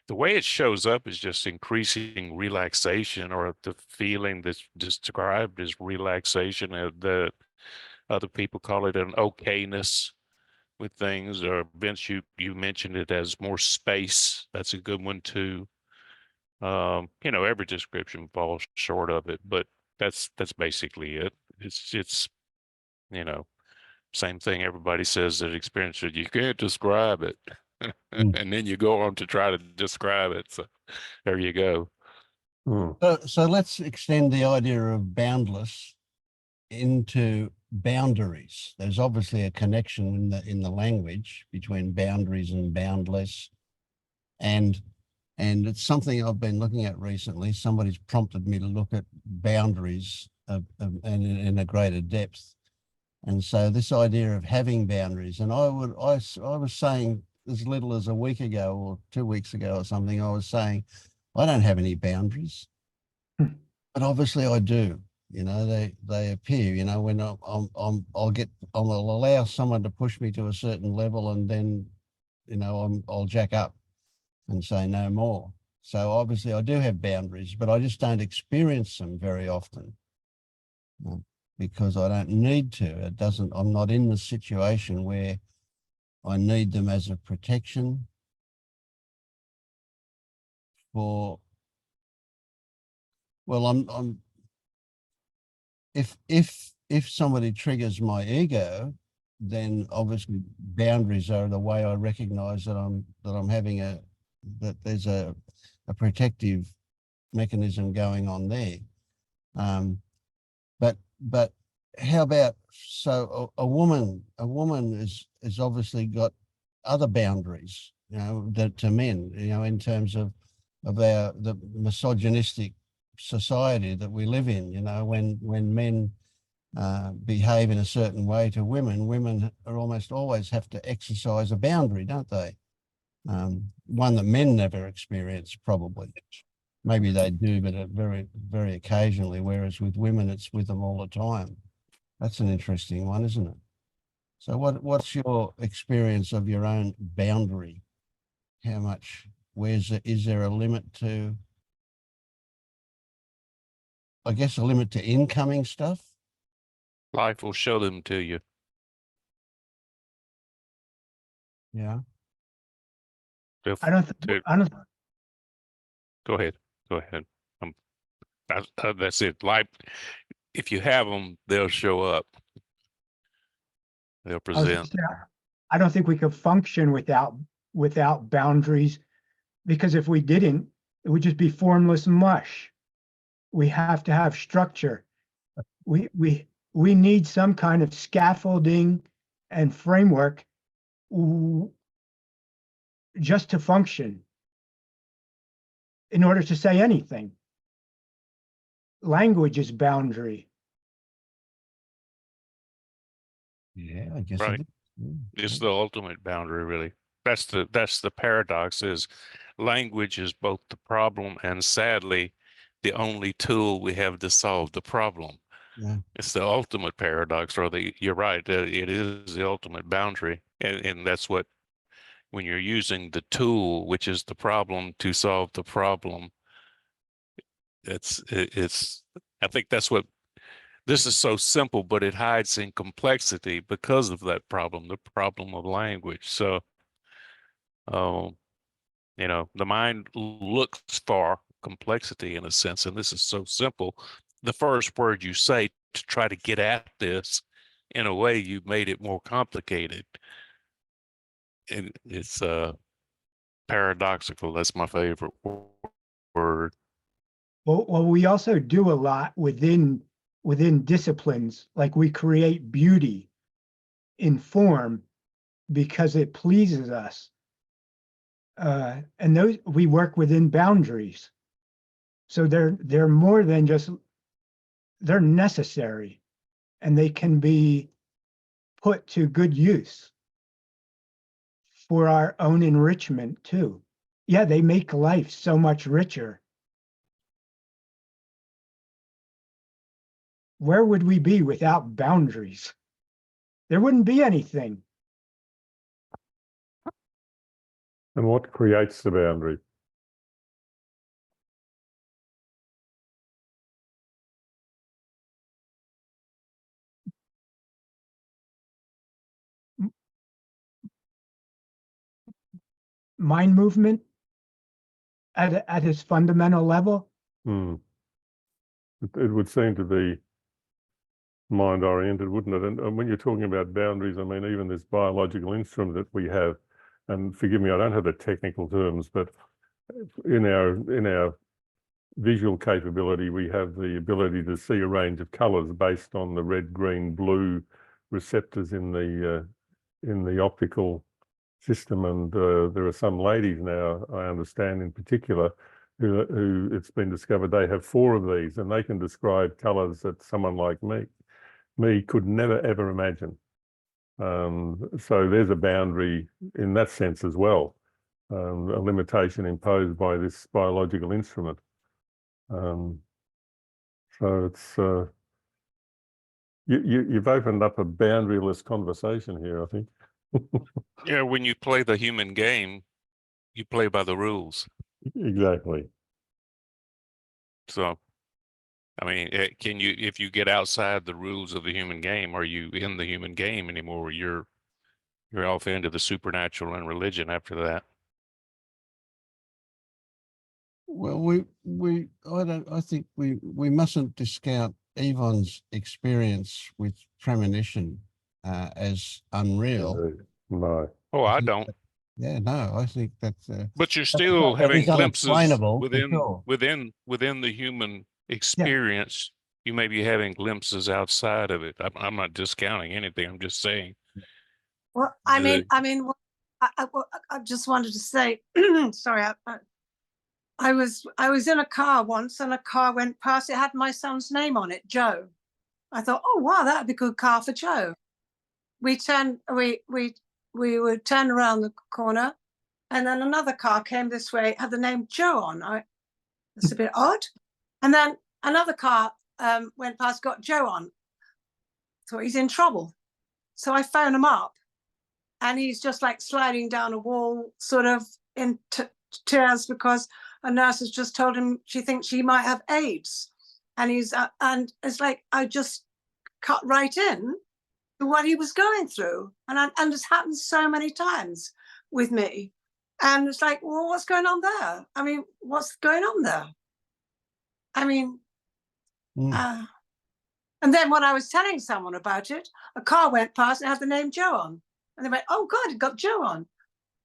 the way it shows up is just increasing relaxation, or the feeling that's described as relaxation. The other people call it an okayness with things, or Vince, you mentioned it as more space. That's a good one too. Every description falls short of it, but that's basically it. It's same thing everybody says that experience it. You can't describe it. And then you go on to try to describe it. So there you go. So let's extend the idea of boundless into boundaries. There's obviously a connection in the language between boundaries and boundless, and it's something I've been looking at recently. Somebody's prompted me to look at boundaries and in a greater depth. And so this idea of having boundaries, and I was saying as little as a week ago or 2 weeks ago or something, I was saying, I don't have any boundaries, but obviously I do. They appear. When I'll allow someone to push me to a certain level, and then, I'll jack up and say no more. So obviously I do have boundaries, but I just don't experience them very often. Because I don't need to. I'm not in the situation where I need them as a protection for, if somebody triggers my ego, then obviously boundaries are the way I recognize that I'm having that there's a protective mechanism going on there. But how about, so a woman is obviously got other boundaries, you know, that to men, you know, in terms of the misogynistic society that we live in, you know, when men behave in a certain way to women, women are almost always have to exercise a boundary, don't they? One that men never experience, probably. Maybe they do, but very, very occasionally, whereas with women, it's with them all the time. That's an interesting one, isn't it? So what's your experience of your own boundary? How much, is there a limit to, I guess, a limit to incoming stuff? Life will show them to you. Yeah. If- I don't, to- I don't, Go ahead. Go ahead. That's it. Life, if you have them, they'll show up. They'll I was gonna present. say, I don't think we could function without boundaries, because if we didn't, it would just be formless mush. We have to have structure. We need some kind of scaffolding and framework just to function in order to say anything. Language is boundary. Yeah, I guess. Right. It is. It's the ultimate boundary, really. That's the paradox, is language is both the problem and, sadly, the only tool we have to solve the problem. Yeah. It's the ultimate paradox, or you're right, it is the ultimate boundary. And that's what, when you're using the tool, which is the problem, to solve the problem, I think that's what, this is so simple, but it hides in complexity because of that problem, the problem of language. So, you know, the mind looks for complexity in a sense, and this is so simple. The first word you say to try to get at this, in a way, you've made it more complicated. And it's paradoxical. That's my favorite word. Well, we also do a lot within disciplines, like we create beauty in form because it pleases us. And those, we work within boundaries. So they're more than just, they're necessary, and they can be put to good use for our own enrichment too. Yeah, they make life so much richer. Where would we be without boundaries? There wouldn't be anything. And what creates the boundary? Mind movement at its fundamental level. Hmm. It would seem to be mind oriented, wouldn't it? And when you're talking about boundaries, I mean, even this biological instrument that we have, and forgive me, I don't have the technical terms, but in our visual capability, we have the ability to see a range of colors based on the red, green, blue receptors in the optical system. And there are some ladies now, I understand in particular, who it's been discovered they have 4 of these, and they can describe colors that someone like me could never ever imagine. So there's a boundary in that sense as well, a limitation imposed by this biological instrument. So it's you've opened up a boundaryless conversation here, I think. Yeah, when you play the human game, you play by the rules. Exactly. So, I mean, can you, if you get outside the rules of the human game, are you in the human game anymore? You're off into the supernatural and religion after that. Well, I think we mustn't discount Yvonne's experience with premonition. as unreal. No. Oh, I I think don't. Yeah, no, I think that's But you're that still having is glimpses unexplainable for within sure. within the human experience. You may be having glimpses outside of it. I'm not discounting anything. I'm just saying. Well, the- I just wanted to say, sorry, I was in a car once, and a car went past. It had my son's name on it, Joe. I thought, oh wow, that'd be a good car for Joe. We would turn around the corner, and then another car came this way, had the name Joe on. It's a bit odd. And then another car went past, got Joe on. Thought he's in trouble. So I phone him up, and he's just like sliding down a wall, sort of in tears, because a nurse has just told him she thinks he might have AIDS. And and it's like, I just cut right in to what he was going through. And this happens so many times with me. And it's like, well, what's going on there? I mean, what's going on there? I mean, and then when I was telling someone about it, a car went past and had the name Joe on. And they went, oh God, it got Joe on.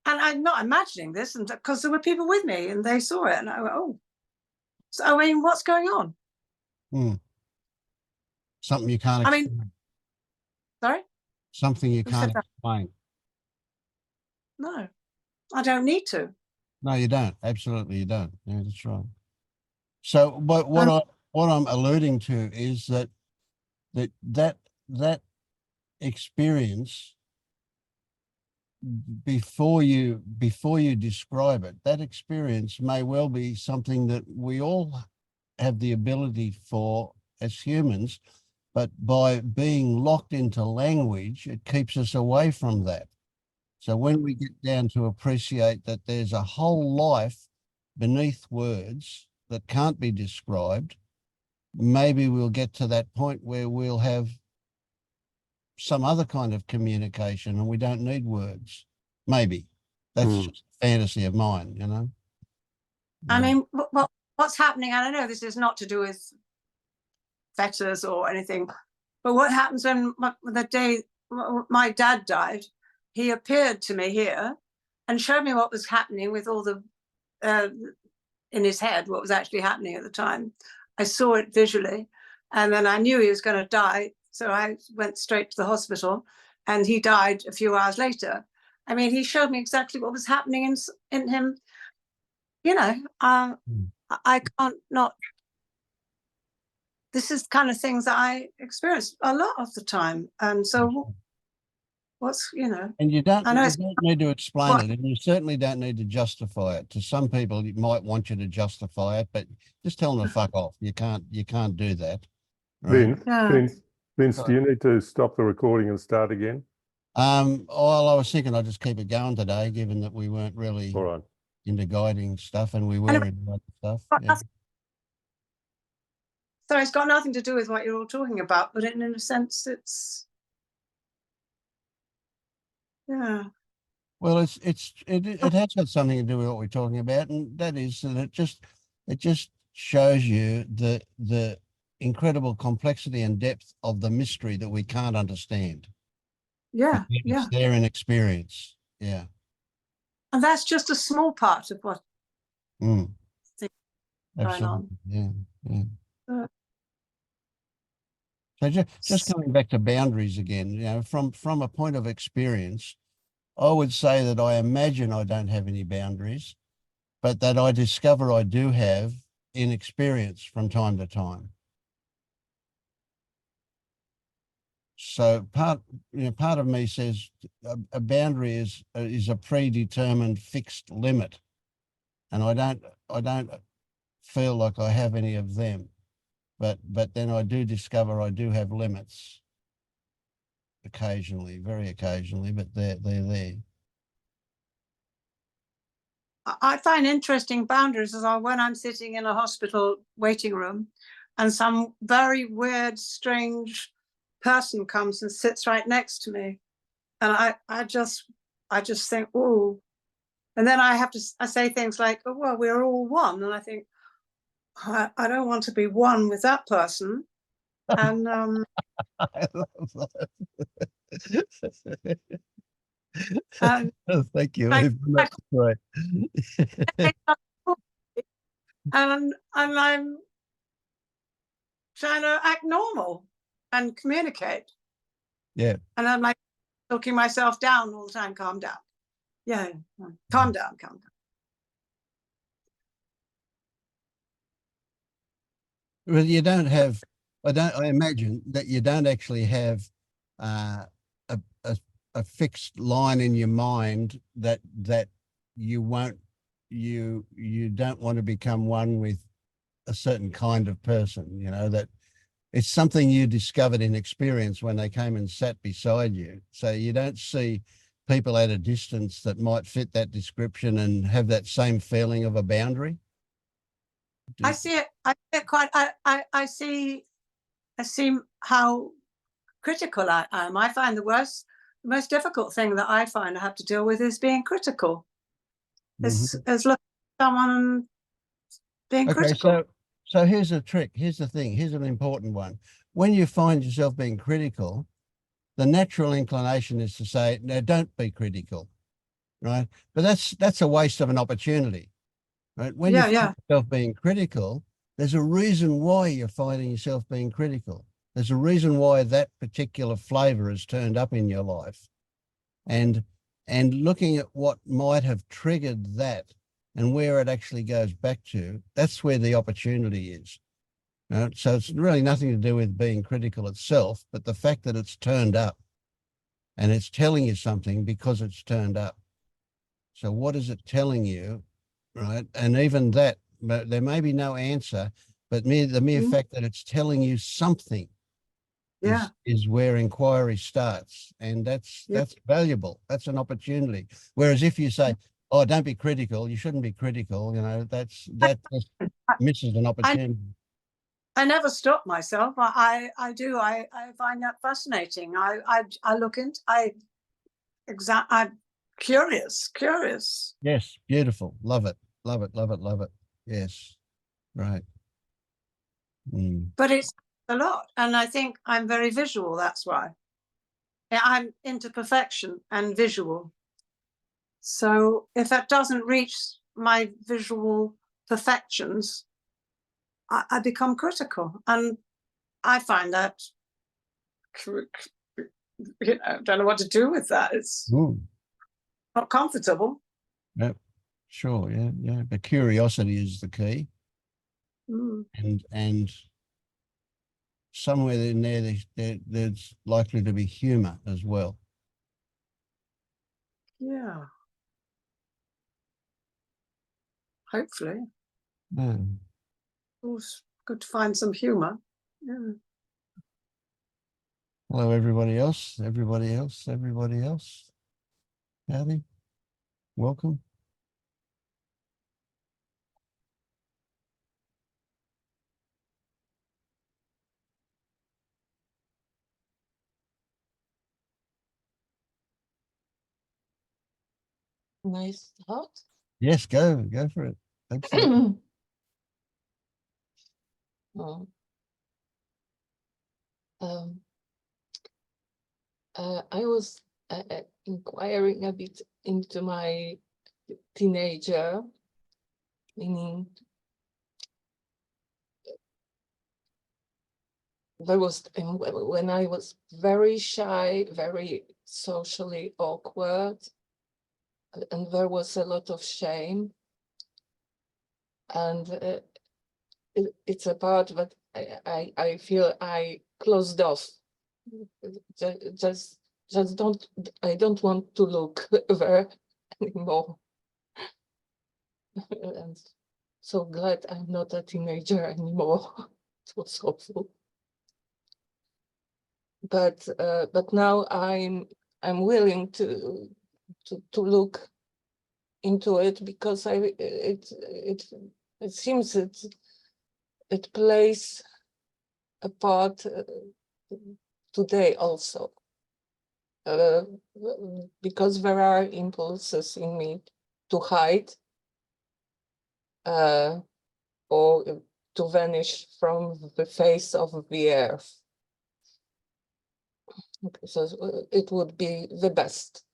And I'm not imagining this, and because there were people with me and they saw it. And I went, oh. So, I mean, what's going on? Something you can't explain. Sorry? Something you Who said can't that? explain. No, I don't need to. No, you don't. Absolutely, you don't. Yeah, that's right. So, what I'm alluding to is that experience, before you describe it, that experience may well be something that we all have the ability for as humans, but by being locked into language, it keeps us away from that. So when we get down to appreciate that there's a whole life beneath words that can't be described, maybe we'll get to that point where we'll have some other kind of communication and we don't need words. Maybe. That's just a fantasy of mine, you know? I mean, what's happening, and I know this is not to do with fetters or anything, but what happens when the day my dad died, he appeared to me here and showed me what was happening with all the, in his head, what was actually happening at the time. I saw it visually, and then I knew he was going to die. So I went straight to the hospital, and he died a few hours later. I mean, he showed me exactly what was happening in him. You know, I can't not. This is kind of things that I experience a lot of the time. And so what's, you know. And you don't I know need to explain it, and you certainly don't need to justify it. To some people, it might want you to justify it, but just tell them to fuck off. You can't do that. Right? Vince, do you need to stop the recording and start again? Well, I was thinking I'd just keep it going today, given that we weren't really All right. into guiding stuff, and we were Anyway, into other stuff. Yeah. So it's got nothing to do with what you're all talking about, but in a sense, it's, yeah. Well, it has got something to do with what we're talking about, and that is that it just shows you the incredible complexity and depth of the mystery that we can't understand. Yeah, It's there in experience. Yeah. And that's just a small part of what Mm. things Absolutely. going on. Yeah. Yeah. Uh, So just coming back to boundaries again, you know, from a point of experience, I would say that I imagine I don't have any boundaries, but that I discover I do have in experience from time to time. So part of me says a boundary is a predetermined fixed limit, and I don't feel like I have any of them, but then I do discover I do have limits occasionally, very occasionally, but they're there. I find interesting boundaries as when I'm sitting in a hospital waiting room and some very weird, strange person comes and sits right next to me. And I just think, oh, and then I say things like, oh, well, we're all one. And I think, I don't want to be one with that person. And I love that. and Thank you, I- Eve. That's great. and I'm trying to act normal and communicate. Yeah. And I'm like talking myself down all the time. Calm down. Yeah, calm down, calm down. Well, you don't have, I imagine that you don't actually have a, a fixed line in your mind that you won't, you don't want to become one with a certain kind of person, you know, that it's something you discovered in experience when they came and sat beside you. So you don't see people at a distance that might fit that description and have that same feeling of a boundary. I see it. I see it quite. I see. I see how critical I am. I find the most difficult thing that I find I have to deal with is being critical. Is looking at someone and being critical. So here's a trick. Here's the thing. Here's an important one. When you find yourself being critical, the natural inclination is to say, no, don't be critical, right? But that's a waste of an opportunity, right? When you find yourself being critical, there's a reason why you're finding yourself being critical. There's a reason why that particular flavor has turned up in your life. And looking at what might have triggered that and where it actually goes back to, that's where the opportunity is. So it's really nothing to do with being critical itself, but the fact that it's turned up and it's telling you something because it's turned up. So what is it telling you, right? And even that, there may be no answer, but the mere fact that it's telling you something is where inquiry starts. And that's valuable. That's an opportunity. Whereas if you say, oh, don't be critical, you shouldn't be critical, you know, that just misses an opportunity. I never stop myself. I do. I find that fascinating. I look into. I'm curious. Yes, beautiful. Love it. Love it. Love it. Love it. Yes, right. But it's a lot, and I think I'm very visual. That's why I'm into perfection and visual. So if that doesn't reach my visual perfections, I become critical, and I find that, don't know what to do with that. It's not comfortable. Yep, sure, yeah. But curiosity is the key, and somewhere in there's likely to be humor as well. Yeah. Hopefully. It's good to find some humor. Yeah. Hello, everybody else. Howdy. Welcome. Nice thought. Yes, go for it. Absolutely. I was inquiring a bit into my teenager, meaning there was when I was very shy, very socially awkward, and there was a lot of shame, and it's a part that I feel I closed off. Just I don't want to look there anymore. And so glad I'm not a teenager anymore. It was awful. But now I'm willing to look into it, because it seems it plays a part today also, because there are impulses in me to hide, or to vanish from the face of the earth. Okay, so it would be the best.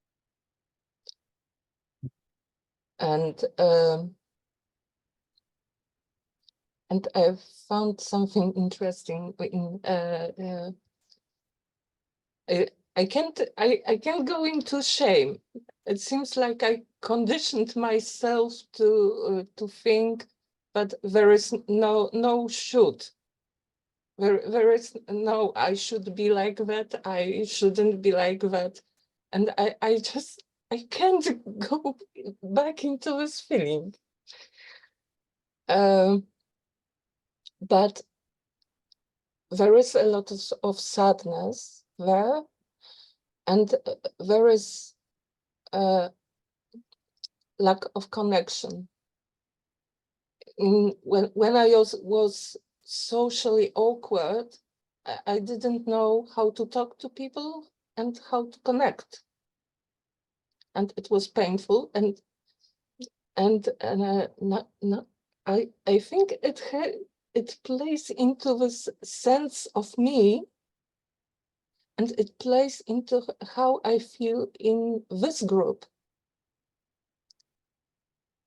And I found something interesting in I can't go into shame. It seems like I conditioned myself to think that there is no should. There is no I should be like that. I shouldn't be like that, and I can't go back into this feeling. But there is a lot of sadness there, and there is a lack of connection. When I was socially awkward, I didn't know how to talk to people and how to connect, and it was painful. And I think it plays into this sense of me, and it plays into how I feel in this group.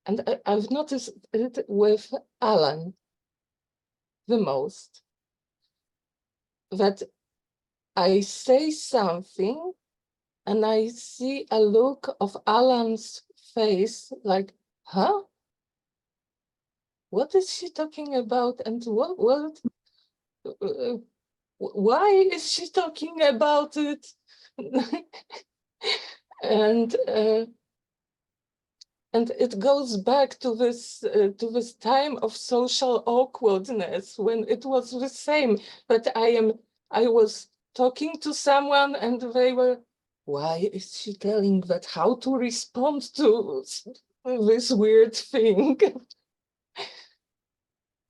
And I've noticed it with Alan the most, that I say something and I see a look of Alan's face like, huh? What is she talking about? And why is she talking about it? And it goes back to this time of social awkwardness, when it was the same. But I was talking to someone and they were, why is she telling that? How to respond to this weird thing?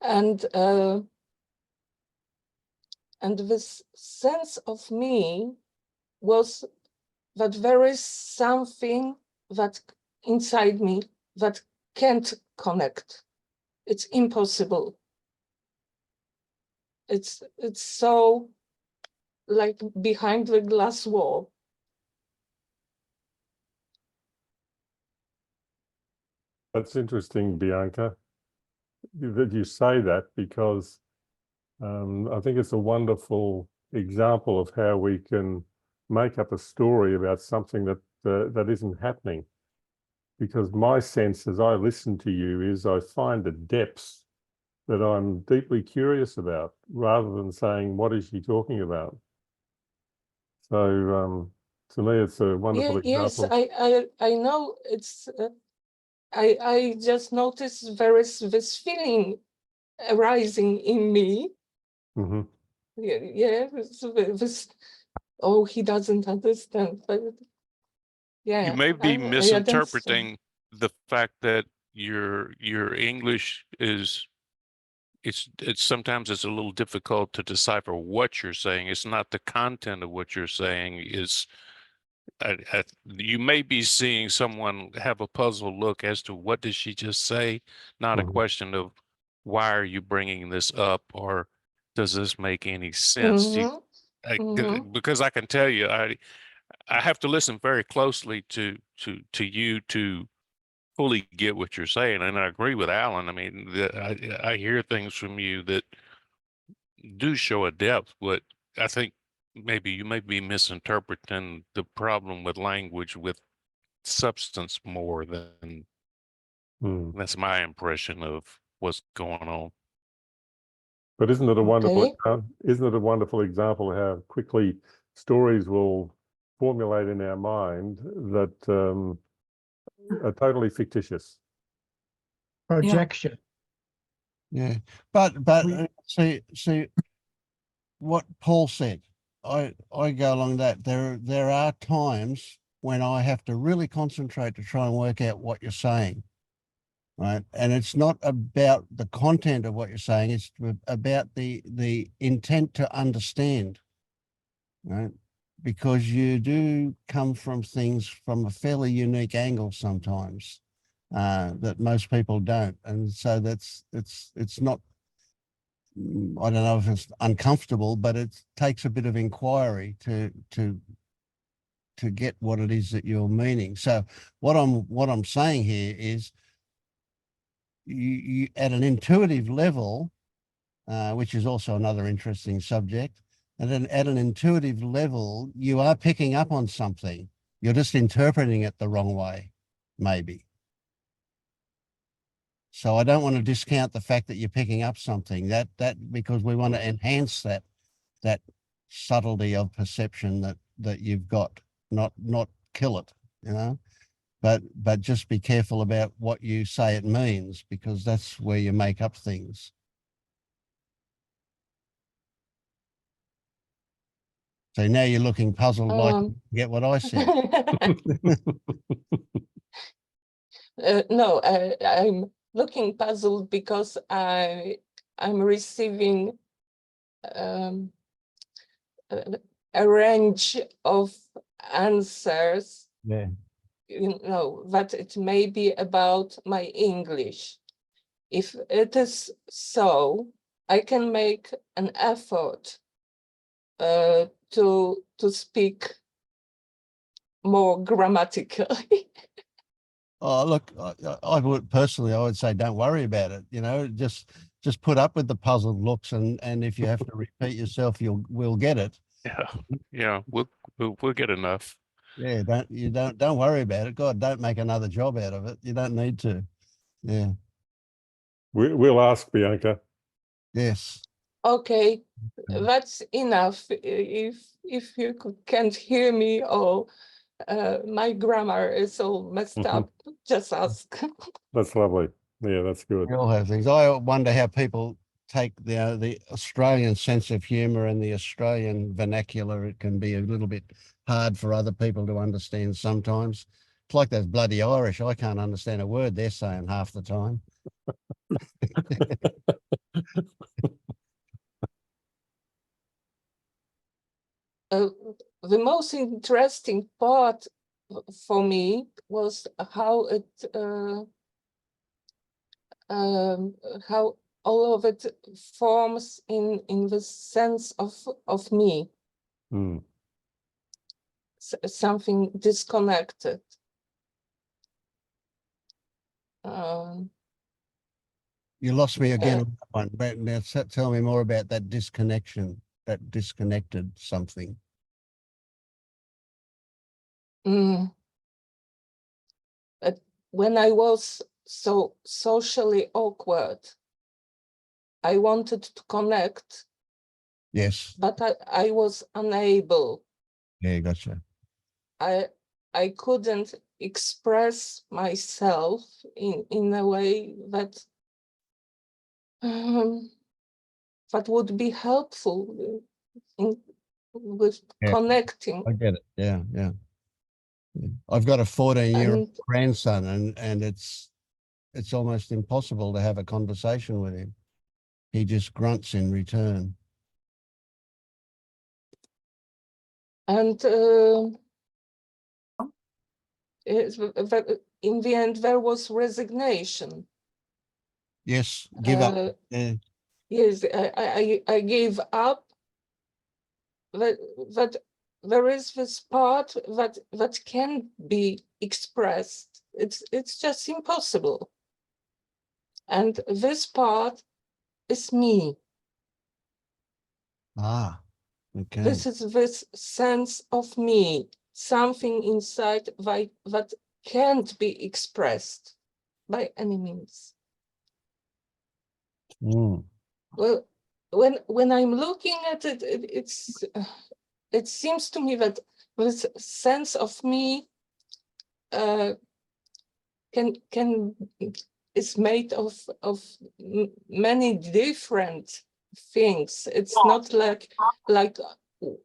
And this sense of me was that there is something that inside me that can't connect. It's impossible. It's so like behind the glass wall. That's interesting, Bianca, that you say that, because I think it's a wonderful example of how we can make up a story about something that isn't happening. Because my sense as I listen to you is I find the depths that I'm deeply curious about, rather than saying, what is she talking about? So to me, it's a wonderful example. Yes, I know it's, I just noticed there is this feeling arising in me. Mm-hmm. Yeah, this, oh, he doesn't understand, but yeah. You may be I understand. misinterpreting the fact that your English is, it's sometimes it's a little difficult to decipher what you're saying. It's not the content of what you're saying. Is you may be seeing someone have a puzzled look as to what did she just say, not a question of why are you bringing this up, or does this make any sense? Because I can tell you, I have to listen very closely to you to fully get what you're saying, and I agree with Alan. I mean, I hear things from you that do show a depth, but I think maybe you may be misinterpreting the problem with language with substance more than that's my impression of what's going on. But isn't it a wonderful example of how quickly stories will formulate in our mind that are totally fictitious? Projection. Yeah, but see what Paul said. I go along that. There are times when I have to really concentrate to try and work out what you're saying, right? And it's not about the content of what you're saying. It's about the intent to understand, right? Because you do come from things from a fairly unique angle sometimes that most people don't, and so it's not I don't know if it's uncomfortable, but it takes a bit of inquiry to get what it is that you're meaning. So what I'm saying here is you at an intuitive level, which is also another interesting subject, and at an intuitive level, you are picking up on something. You're just interpreting it the wrong way, maybe. So I don't want to discount the fact that you're picking up something that because we want to enhance that subtlety of perception that you've got, not kill it, you know. But just be careful about what you say it means, because that's where you make up things. So now you're looking puzzled, like you get what I said. No, I'm looking puzzled because I'm receiving a range of answers, Yeah. you know, that it may be about my English. If it is so, I can make an effort to speak more grammatically. Oh, look, I would personally, I would say, don't worry about it. You know, just put up with the puzzled looks, and if you have to repeat yourself, we'll get it. Yeah, we'll get enough. Yeah, don't worry about it. God, don't make another job out of it. You don't need to. Yeah. We'll ask, Bianca. Yes. Okay, that's enough. If you can't hear me, or my grammar is all messed up, just ask. That's lovely. Yeah, that's good. We all have things. I wonder how people take the Australian sense of humour and the Australian vernacular. It can be a little bit hard for other people to understand sometimes. It's like those bloody Irish. I can't understand a word they're saying half the time. The most interesting part for me was how how all of it forms in the sense of me, something disconnected. You lost me again on that one. But now tell me more about that disconnection, that disconnected something. When I was so socially awkward, I wanted to connect. Yes. But I was unable. Yeah, gotcha. I couldn't express myself in a way that that would be helpful with connecting. I get it. Yeah, yeah. I've got a 14-year-old grandson, and it's almost impossible to have a conversation with him. He just grunts in return. And in the end, there was resignation. Yes, give up. Yeah. Yes, I gave up. That there is this part that can be expressed. It's just impossible. And this part is me. Ah, okay. This is this sense of me, something inside that can't be expressed by any means. Well, when I'm looking at it, it seems to me that this sense of me is made of many different things. It's not like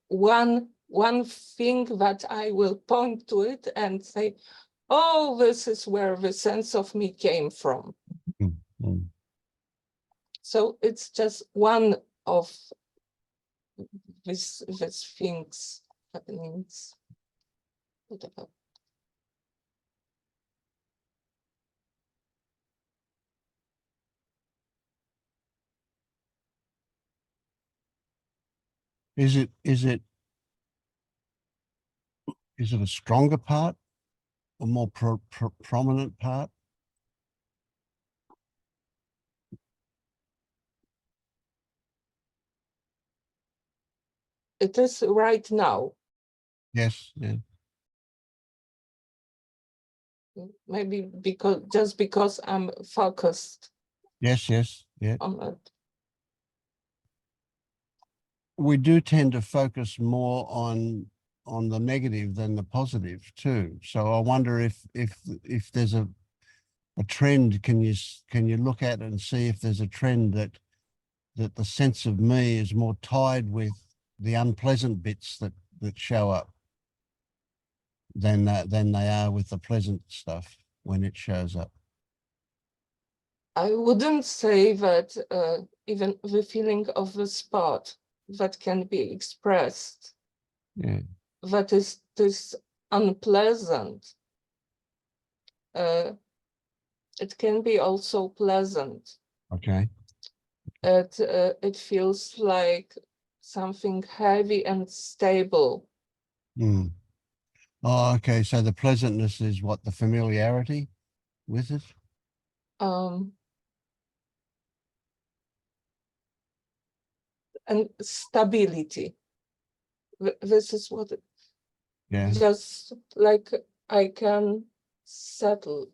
one thing that I will point to it and say, oh, this is where the sense of me came from. So it's just one of these things happenings. Whatever. Is it a stronger part, a more prominent part? It is right now. Yes, yeah. Maybe because I'm focused Yes, yeah. on it. We do tend to focus more on the negative than the positive too. So I wonder if there's a trend, can you look at and see if there's a trend that the sense of me is more tied with the unpleasant bits that show up than they are with the pleasant stuff when it shows up. I wouldn't say that even the feeling of the spot that can be expressed, Yeah. that is this unpleasant. It can be also pleasant. Okay. It feels like something heavy and stable. Mm. Oh, okay. So the pleasantness is what, the familiarity with it? And stability. This is what it, Yeah. just like I can settle.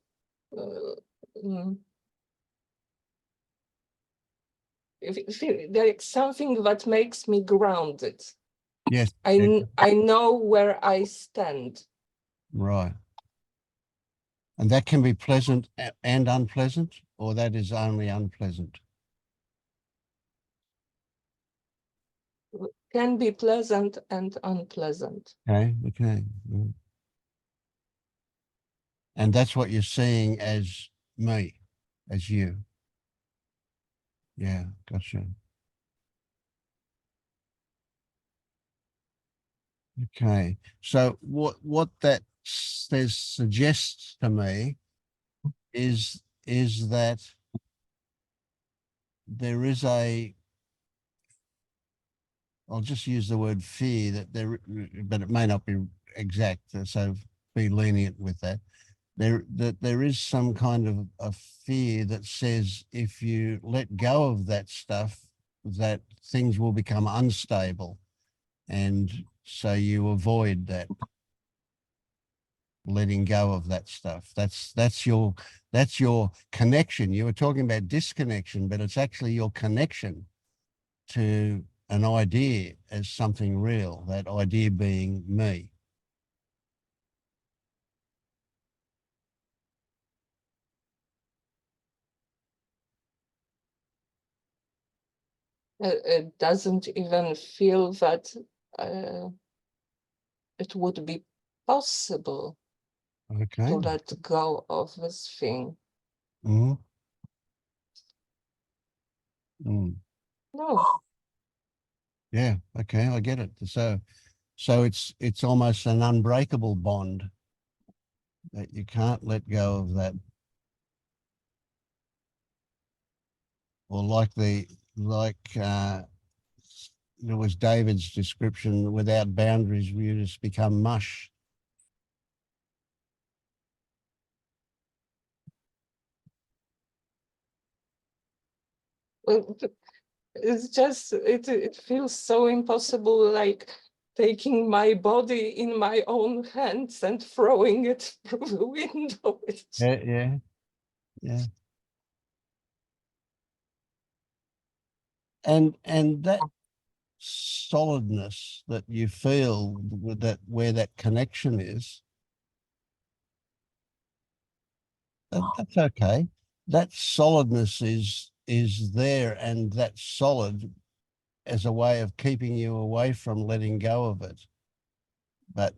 Like something that makes me grounded. Yes. I know where I stand. Right. And that can be pleasant and unpleasant, or that is only unpleasant? Can be pleasant and unpleasant. Okay. Mm. And that's what you're seeing as me, as you. Yeah, gotcha. Okay. So what that suggests to me is that there is I'll just use the word fear, that there, but it may not be exact, so be lenient with that. There is some kind of a fear that says if you let go of that stuff, that things will become unstable, and so you avoid that, letting go of that stuff. That's your connection. You were talking about disconnection, but it's actually your connection to an idea as something real, that idea being me. It doesn't even feel that it would be possible Okay. to let go of this thing. Mm-hmm. Mm. No. Yeah. Okay. I get it. So it's almost an unbreakable bond, that you can't let go of that. Or like there was David's description, without boundaries, we just become mush. It's just, it feels so impossible, like taking my body in my own hands and throwing it through the window. Yeah. And that solidness that you feel with that, where that connection is, that's okay. That solidness is there, and that's solid as a way of keeping you away from letting go of it. But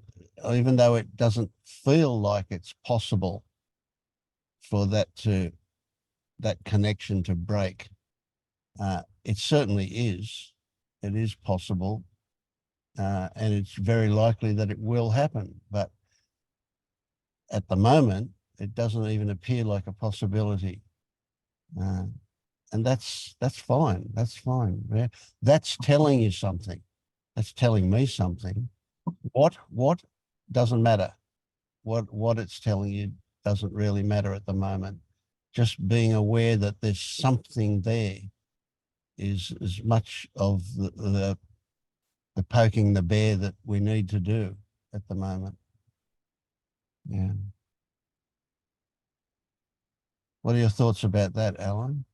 even though it doesn't feel like it's possible for that connection to break, it certainly is. It is possible, and it's very likely that it will happen. But at the moment, it doesn't even appear like a possibility. And that's fine. That's fine. Yeah? That's telling you something. That's telling me something. What doesn't matter. What it's telling you doesn't really matter at the moment. Just being aware that there's something there is as much of the poking the bear that we need to do at the moment. Yeah. What are your thoughts about that, Alan?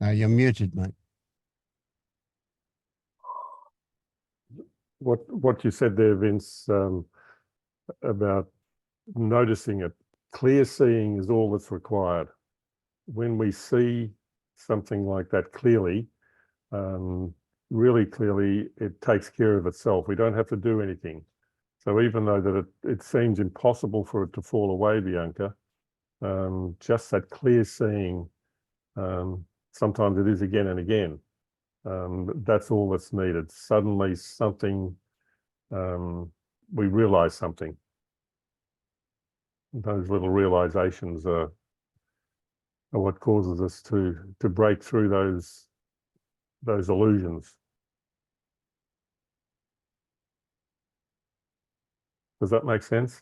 No, you're muted, mate. What you said there, Vince, about noticing it. Clear seeing is all that's required. When we see something like that clearly, really clearly, it takes care of itself. We don't have to do anything. So even though that it seems impossible for it to fall away, Bianca, just that clear seeing, sometimes it is again and again. That's all that's needed. Suddenly something, we realize something. Those little realizations are what causes us to break through those illusions. Does that make sense?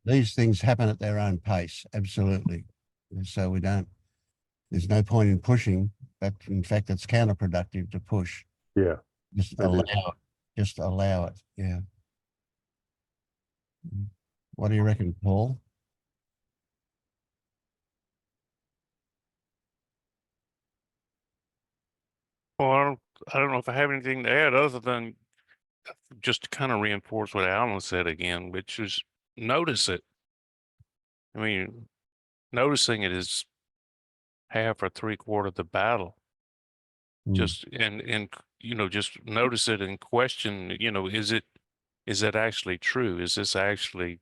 These things happen at their own pace, absolutely. So there's no point in pushing, but in fact, it's counterproductive to push. Yeah. Just allow it. Just allow it. Yeah. What do you reckon, Paul? Well, I don't know if I have anything to add other than just to kind of reinforce what Alan said again, which is notice it. I mean, noticing it is half or three-quarter of the battle. Just and just notice it and question, is it actually true? Is this actually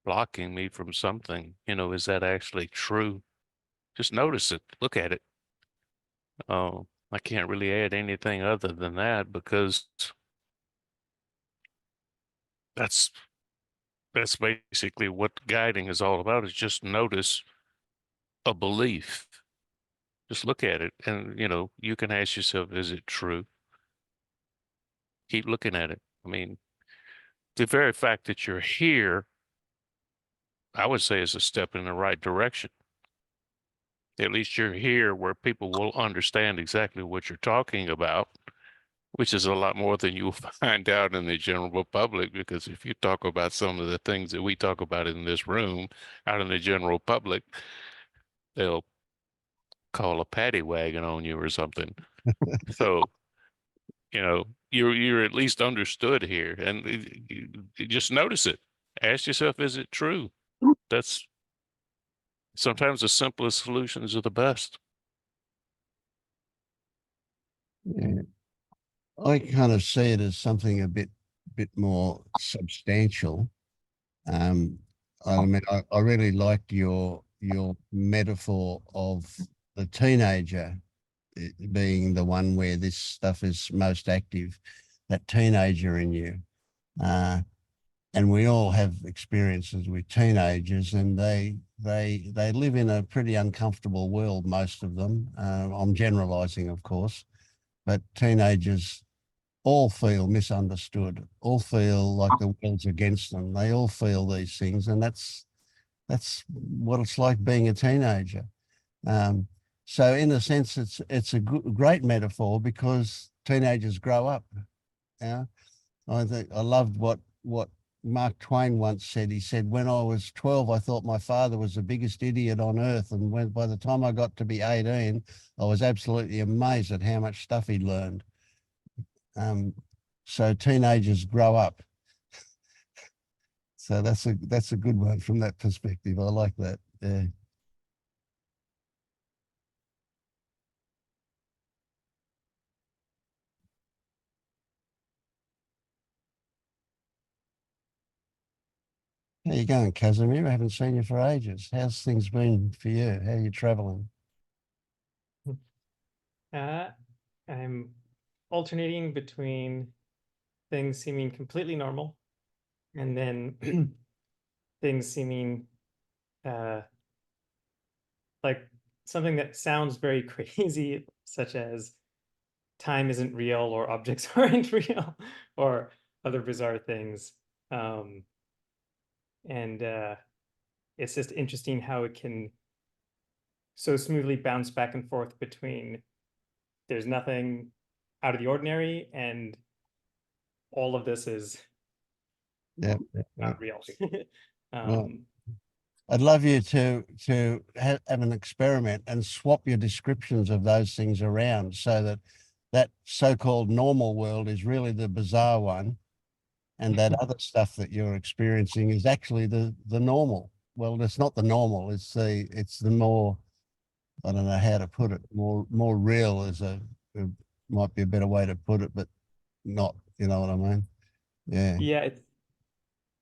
blocking me from something? Is that actually true? Just notice it, look at it. I can't really add anything other than that, because that's basically what guiding is all about, is just notice a belief. Just look at it, and you can ask yourself, is it true? Keep looking at it. I mean, the very fact that you're here, I would say, is a step in the right direction. At least you're here where people will understand exactly what you're talking about, which is a lot more than you'll find out in the general public, because if you talk about some of the things that we talk about in this room out in the general public, they'll call a paddy wagon on you or something. So, you're at least understood here, and you just notice it. Ask yourself, is it true? That's sometimes the simplest solutions are the best. Yeah. I kind of see it as something a bit more substantial. I mean, I really liked your metaphor of the teenager being the one where this stuff is most active, that teenager in you. And we all have experiences with teenagers, and they live in a pretty uncomfortable world, most of them. I'm generalizing, of course, but teenagers all feel misunderstood, all feel like the world's against them. They all feel these things, and that's what it's like being a teenager. So in a sense, it's a great metaphor, because teenagers grow up. Yeah, I think I loved what Mark Twain once said. He said, "When I was 12, I thought my father was the biggest idiot on earth, and by the time I got to be 18, I was absolutely amazed at how much stuff he'd learned." So teenagers grow up. So that's a good one from that perspective. I like that. Yeah. How you going, Casimir? I haven't seen you for ages. How's things been for you? How are you traveling? I'm alternating between things seeming completely normal, and then things seeming like something that sounds very crazy, such as time isn't real or objects aren't real or other bizarre things. And it's just interesting how it can so smoothly bounce back and forth between there's nothing out of the ordinary and all of this is Yeah. not real. Well, I'd love you to have an experiment and swap your descriptions of those things around so that that so-called normal world is really the bizarre one, and that other stuff that you're experiencing is actually the normal. Well, it's not the normal. It's the more, I don't know how to put it. More real is might be a better way to put it, but not. You know what I mean? Yeah. Yeah,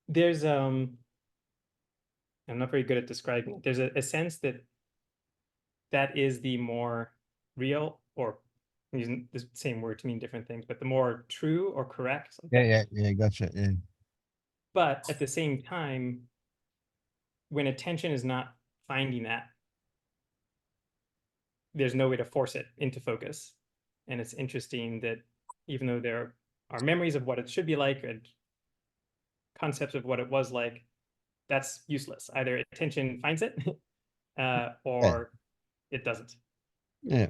there's I'm not very good at describing it. There's a sense that that is the more real, or I'm using the same word to mean different things, but the more true or correct. Yeah. Gotcha. Yeah. But at the same time, when attention is not finding that, there's no way to force it into focus. And it's interesting that even though there are memories of what it should be like and concepts of what it was like, that's useless. Either attention finds it or it doesn't. Yeah.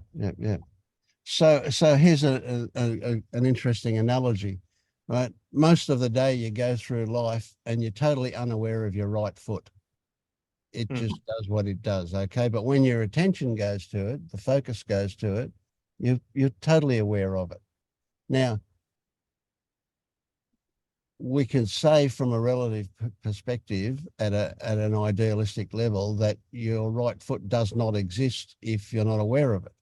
So here's an interesting analogy, right? Most of the day you go through life and you're totally unaware of your right foot. It just does what it does, okay? But when your attention goes to it, the focus goes to it, you're totally aware of it. Now, we can say from a relative perspective at an idealistic level that your right foot does not exist if you're not aware of it.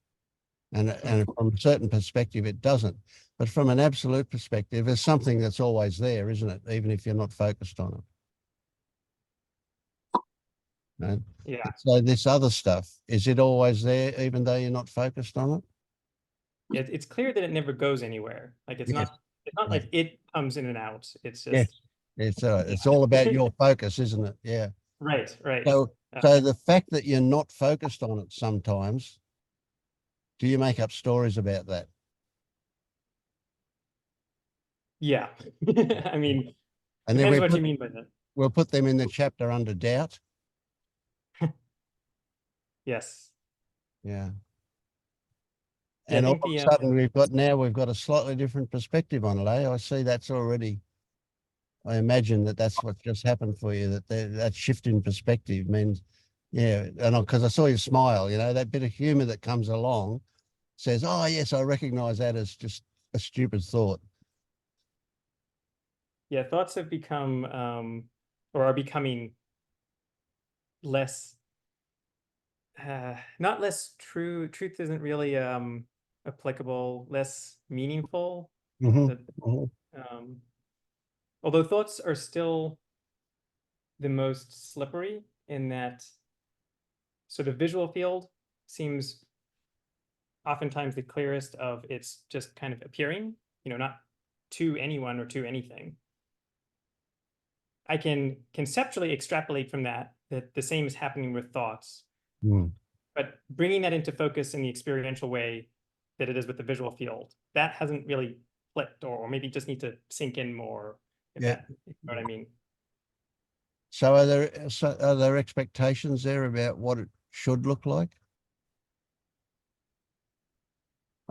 And from a certain perspective, it doesn't. But from an absolute perspective, there's something that's always there, isn't it? Even if you're not focused on it. Right? Yeah. So this other stuff, is it always there, even though you're not focused on it? Yeah, it's clear that it never goes anywhere. Like it's not like it comes in and out. It's just it's all about your focus, isn't it? Yeah. right. So the fact that you're not focused on it sometimes, do you make up stories about that? Yeah. I mean, And depends then what you mean by that. We'll put them in the chapter under doubt. Yes. Yeah. Yeah, And I all think of a sudden we've got a slightly different perspective on it, eh? I see that's already, I imagine that's what just happened for you, that shift in perspective means, yeah, and because I saw you smile, you know, that bit of humor that comes along says, oh yes, I recognize that as just a stupid thought. Yeah, thoughts have become or are becoming less not less true. Truth isn't really applicable, less meaningful. Although thoughts are still the most slippery in that sort of visual field seems oftentimes the clearest of it's just kind of appearing, you know, not to anyone or to anything. I can conceptually extrapolate from that the same is happening with thoughts, but bringing that into focus in the experiential way that it is with the visual field, that hasn't really clicked, or maybe just need to sink in more. If you know what I mean. So are there expectations there about what it should look like?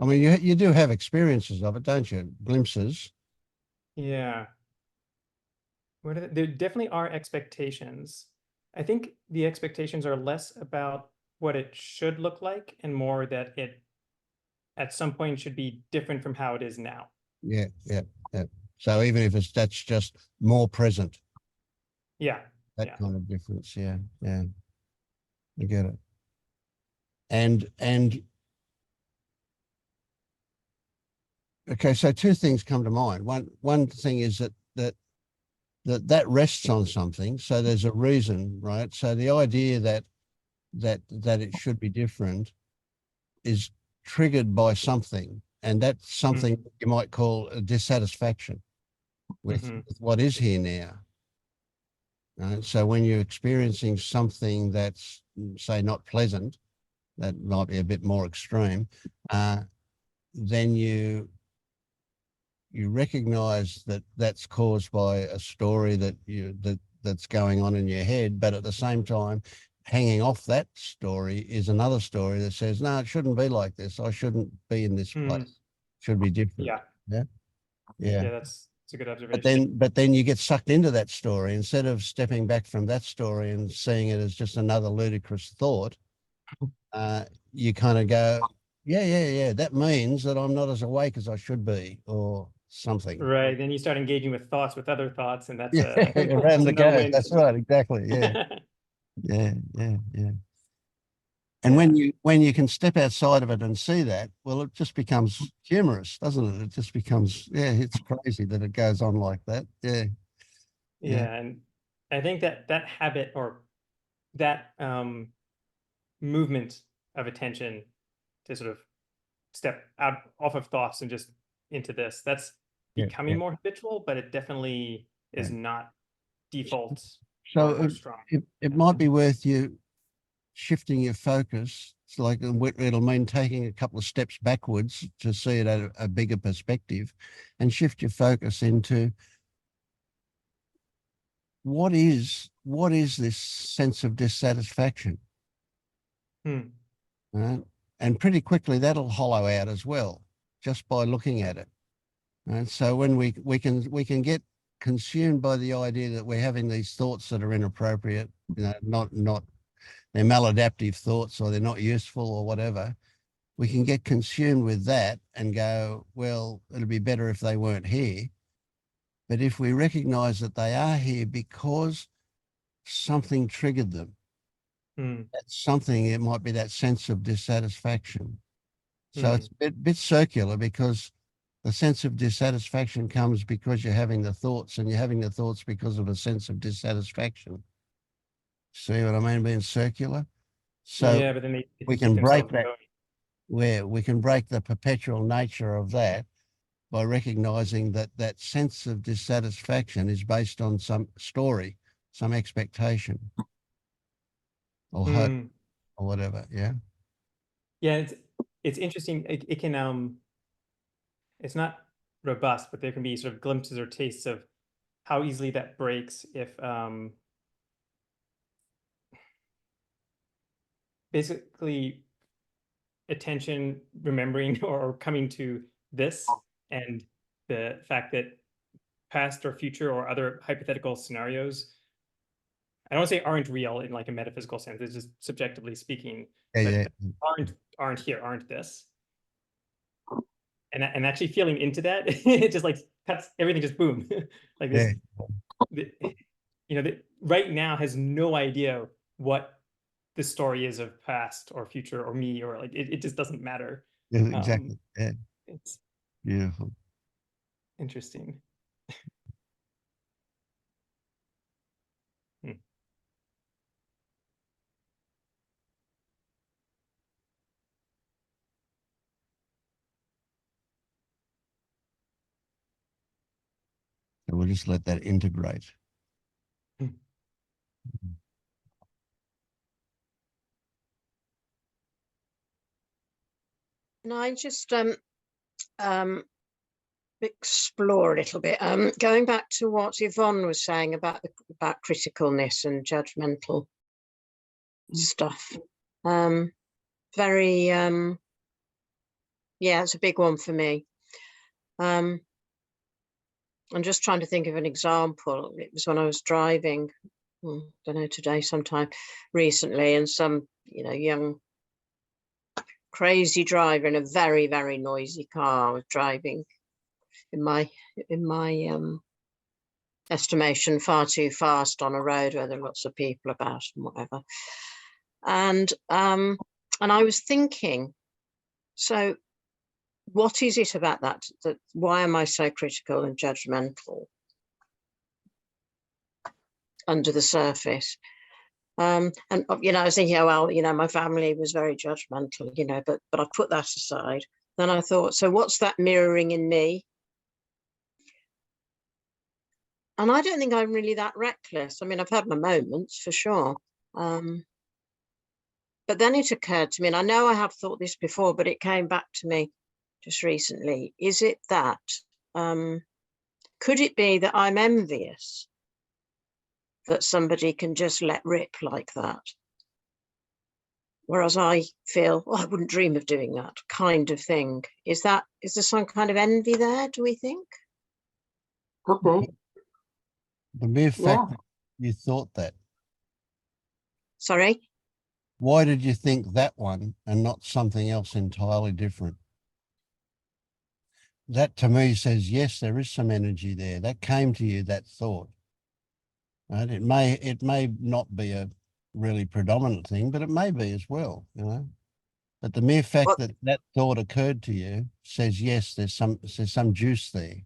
I mean, you do have experiences of it, don't you? Glimpses. Yeah. There definitely are expectations. I think the expectations are less about what it should look like and more that it at some point should be different from how it is now. Yeah. So even if that's just more present. Yeah. That kind of difference. Yeah. I get it. And okay, so two things come to mind. One thing is that rests on something, so there's a reason, right? So the idea that it should be different is triggered by something, and that's something you might call a dissatisfaction. with, Mhm. with what is here now. Right? So when you're experiencing something that's, say, not pleasant, that might be a bit more extreme, then you recognize that that's caused by a story that's going on in your head, but at the same time, hanging off that story is another story that says, no, it shouldn't be like this. I shouldn't be in this place. It should be different. Yeah. Yeah. Yeah. Yeah, that's a good observation. But then you get sucked into that story instead of stepping back from that story and seeing it as just another ludicrous thought. You kind of go, yeah. That means that I'm not as awake as I should be, or something. Right. Then you start engaging with thoughts with other thoughts, and that's Yeah, a around the go. no-win. That's right. Exactly. Yeah. Yeah. And Yeah. when you can step outside of it and see that, well, it just becomes humorous, doesn't it? It just becomes, it's crazy that it goes on like that. Yeah. Yeah, and I think that that habit or that movement of attention to sort of step out off of thoughts and just into this, that's becoming more habitual, but it definitely is not default So or strong. it might be worth you shifting your focus. It's like it'll mean taking a couple of steps backwards to see it at a bigger perspective, and shift your focus into what is this sense of dissatisfaction. Right? And pretty quickly that'll hollow out as well, just by looking at it. Right? So when we can get consumed by the idea that we're having these thoughts that are inappropriate, not they're maladaptive thoughts, or they're not useful, or whatever, we can get consumed with that and go, well, it'd be better if they weren't here. But if we recognize that they are here because something triggered them, that's something, it might be that sense of dissatisfaction. So it's a bit circular, because the sense of dissatisfaction comes because you're having the thoughts, and you're having the thoughts because of a sense of dissatisfaction. See what I mean, being circular? So Yeah, but then they we keep can break themselves that, going. where we can break the perpetual nature of that by recognizing that that sense of dissatisfaction is based on some story, some expectation, or hope, or whatever. Yeah. Yeah, it's interesting. It can it's not robust, but there can be sort of glimpses or tastes of how easily that breaks if basically attention, remembering or coming to this, and the fact that past or future or other hypothetical scenarios, I don't want to say aren't real in like a metaphysical sense, it's just subjectively speaking, but aren't here, aren't this. And actually feeling into that, it just like cuts everything, just boom. Like this, right now has no idea what the story is of past or future or me, or like it just doesn't matter. Exactly. Yeah. It's Beautiful. interesting. So we'll just let that integrate. And I just explore a little bit, going back to what Yvonne was saying about criticalness and judgmental stuff. Very yeah, it's a big one for me. I'm just trying to think of an example. It was when I was driving, I don't know, today, sometime recently, and some young crazy driver in a very, very noisy car was driving, in my estimation, far too fast on a road where there are lots of people about and whatever. And I was thinking, so what is it about that why am I so critical and judgmental under the surface? And I was thinking, oh, well, my family was very judgmental, but I put that aside. Then I thought, so what's that mirroring in me? And I don't think I'm really that reckless. I mean, I've had my moments for sure. But then it occurred to me, and I know I have thought this before, but it came back to me just recently. Is it that, could it be that I'm envious that somebody can just let rip like that? Whereas I feel, I wouldn't dream of doing that kind of thing. Is there some kind of envy there, do we think? Could be. The mere Yeah. fact that you thought that. Sorry? Why did you think that one and not something else entirely different? That to me says, yes, there is some energy there. That came to you, that thought. Right? It may not be a really predominant thing, but it may be as well, you know. But the mere fact that that thought occurred to you says, yes, there's some juice there.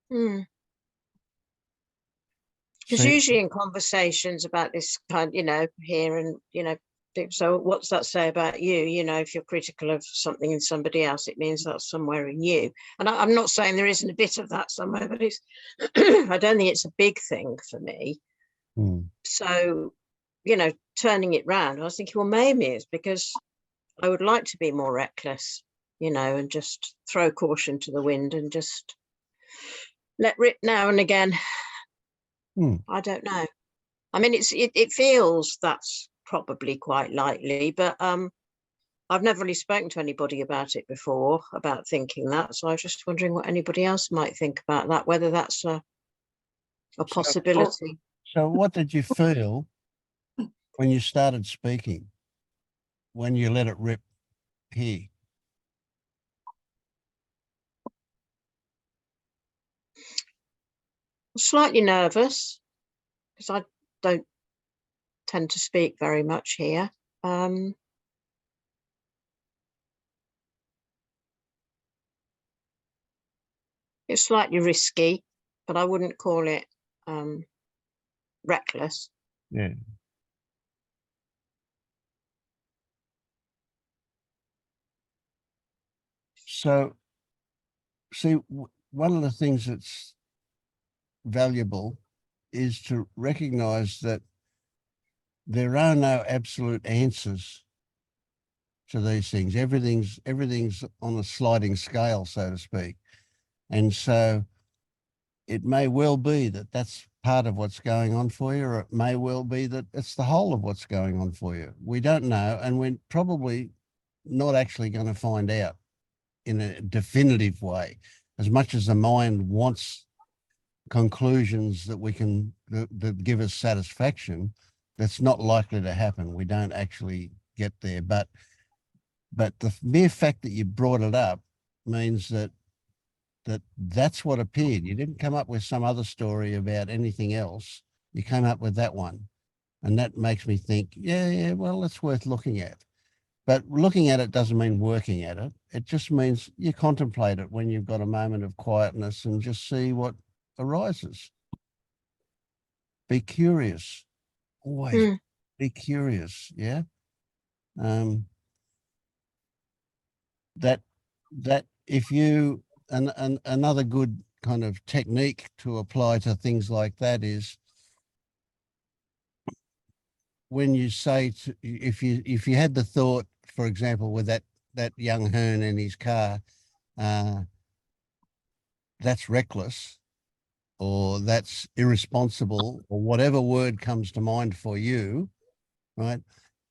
Because So- usually in conversations about this kind, you know, here and, you know, so what's that say about you? You know, if you're critical of something in somebody else, it means that's somewhere in you. And I'm not saying there isn't a bit of that somewhere, but it's, I don't think it's a big thing for me. So, you know, turning it round, I was thinking, well, maybe it's because I would like to be more reckless, you know, and just throw caution to the wind and just let rip now and again. I don't know. I mean, it feels that's probably quite likely, but I've never really spoken to anybody about it before, about thinking that. So I was just wondering what anybody else might think about that, whether that's a possibility. So what did you feel when you started speaking, when you let it rip here? Slightly nervous, because I don't tend to speak very much here. It's slightly risky, but I wouldn't call it reckless. Yeah. So, see, one of the things that's valuable is to recognize that there are no absolute answers to these things. Everything's on a sliding scale, so to speak. And so it may well be that that's part of what's going on for you, or it may well be that it's the whole of what's going on for you. We don't know, and we're probably not actually going to find out in a definitive way. As much as the mind wants conclusions that we can that give us satisfaction, that's not likely to happen. We don't actually get there. But the mere fact that you brought it up means that's what appeared. You didn't come up with some other story about anything else. You came up with that one. And that makes me think, yeah, well, it's worth looking at. But looking at it doesn't mean working at it. It just means you contemplate it when you've got a moment of quietness and just see what arises. Be curious. Always be curious, yeah? That if you, and another good kind of technique to apply to things like that is when you say, if you had the thought, for example, with that young Hearn in his car, that's reckless, or that's irresponsible, or whatever word comes to mind for you, right?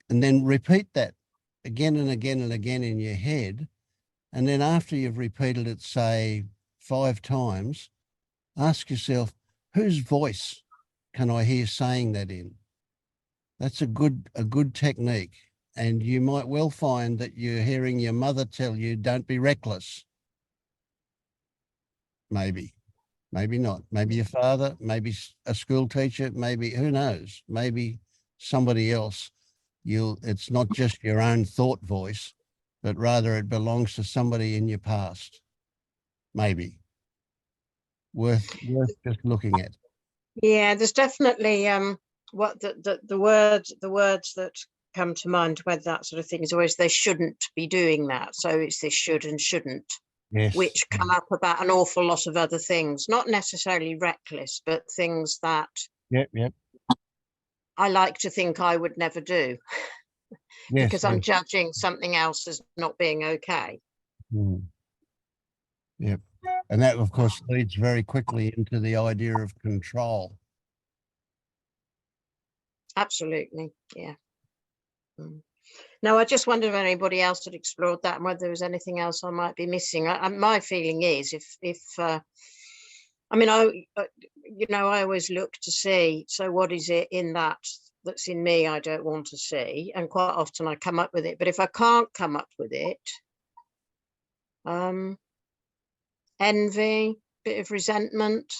And then repeat that again and again and again in your head. And then after you've repeated it, say 5 times, ask yourself, whose voice can I hear saying that in? That's a good technique. And you might well find that you're hearing your mother tell you, don't be reckless. Maybe not. Maybe your father, maybe a school teacher, maybe, who knows? Maybe somebody else. It's not just your own thought voice, but rather it belongs to somebody in your past. Maybe. Worth just looking at. Yeah, there's definitely what the words that come to mind with that sort of thing is always they shouldn't be doing that. So it's this should and shouldn't. Yes. which come up about an awful lot of other things, not necessarily reckless, but things that Yep. I like to think I would never do Yes. because I'm judging something else as not being okay. Yep. And that, of course, leads very quickly into the idea of control. Absolutely. Yeah. No, I just wondered if anybody else had explored that and whether there was anything else I might be missing. My feeling is I mean, I always look to see, so what is it in that's in me I don't want to see? And quite often I come up with it. But if I can't come up with it, envy, bit of resentment.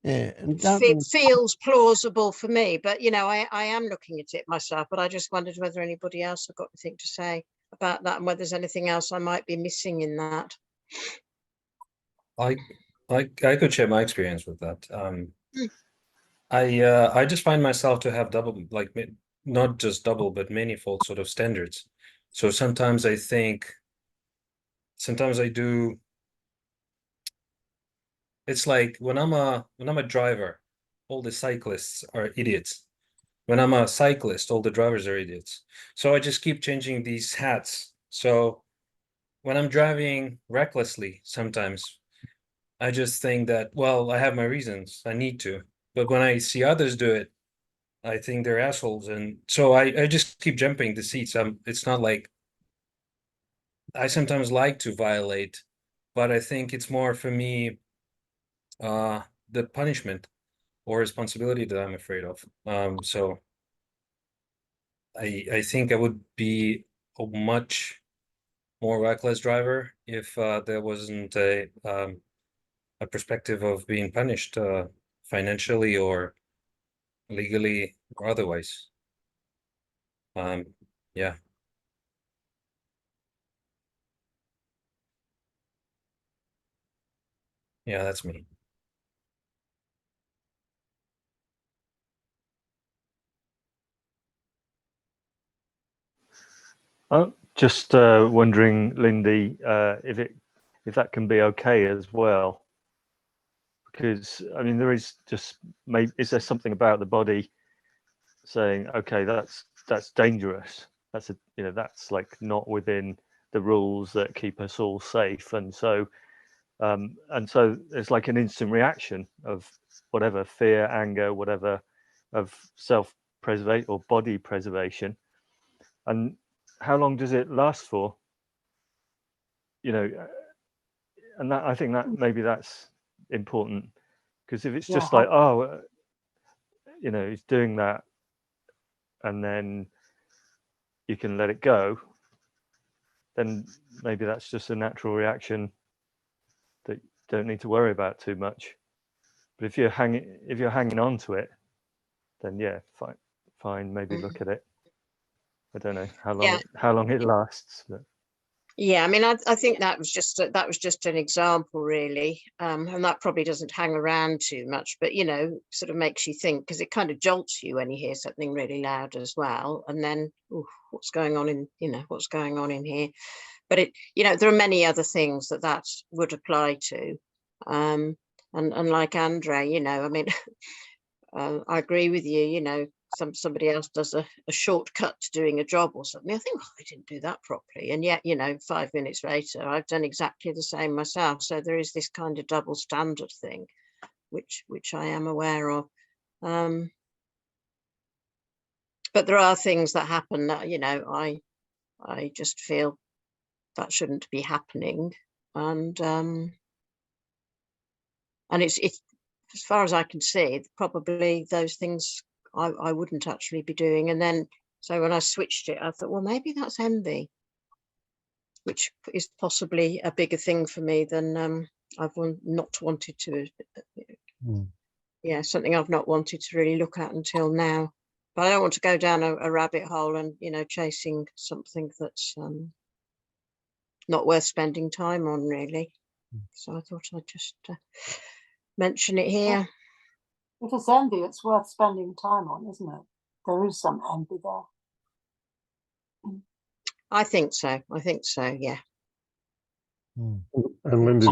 Yeah. And It feels plausible for me, but I am looking at it myself, but I just wondered whether anybody else had got anything to say about that and whether there's anything else I might be missing in that. I could share my experience with that. I just find myself to have double, like not just double, but manifold sort of standards. So sometimes I do. It's like when I'm a driver, all the cyclists are idiots. When I'm a cyclist, all the drivers are idiots. So I just keep changing these hats. So when I'm driving recklessly, sometimes I just think that, well, I have my reasons, I need to. But when I see others do it, I think they're assholes. And so I just keep jumping the seats. It's not like I sometimes like to violate, but I think it's more for me the punishment or responsibility that I'm afraid of. So I think I would be a much more reckless driver if there wasn't a perspective of being punished financially or legally or otherwise. Yeah. Yeah, that's me. Just wondering, Lindy, if that can be okay as well, because I mean there is just maybe is there something about the body saying, okay, that's dangerous, that's that's like not within the rules that keep us all safe, and so it's like an instant reaction of whatever fear, anger, whatever, of self-preservation or body preservation. And how long does it last for? And that I think that maybe that's important, because if it's just like, oh, he's doing that, and then you can let it go, then maybe that's just a natural reaction that you don't need to worry about too much. But if you're hanging on to it, then yeah, fine, maybe look at it. I don't know how long it lasts, but yeah, I mean, I think that was just an example, really, and that probably doesn't hang around too much, but sort of makes you think, because it kind of jolts you when you hear something really loud as well, and then what's going on in here? But there are many other things that would apply to, and like Andre, I mean, I agree with you. Somebody else does a shortcut to doing a job or something, I think, I didn't do that properly, and yet 5 minutes later I've done exactly the same myself. So there is this kind of double standard thing, which I am aware of, but there are things that happen that I just feel that shouldn't be happening, and it's as far as I can see, probably those things I wouldn't actually be doing. And then, so when I switched it, I thought, well, maybe that's envy, which is possibly a bigger thing for me than I've not wanted to. Yeah, something I've not wanted to really look at until now. But I don't want to go down a rabbit hole and, chasing something that's not worth spending time on, really. So I thought I'd just mention it here. If it's envy, it's worth spending time on, isn't it? There is some envy there. I think so. Yeah. Mm. And Lindy,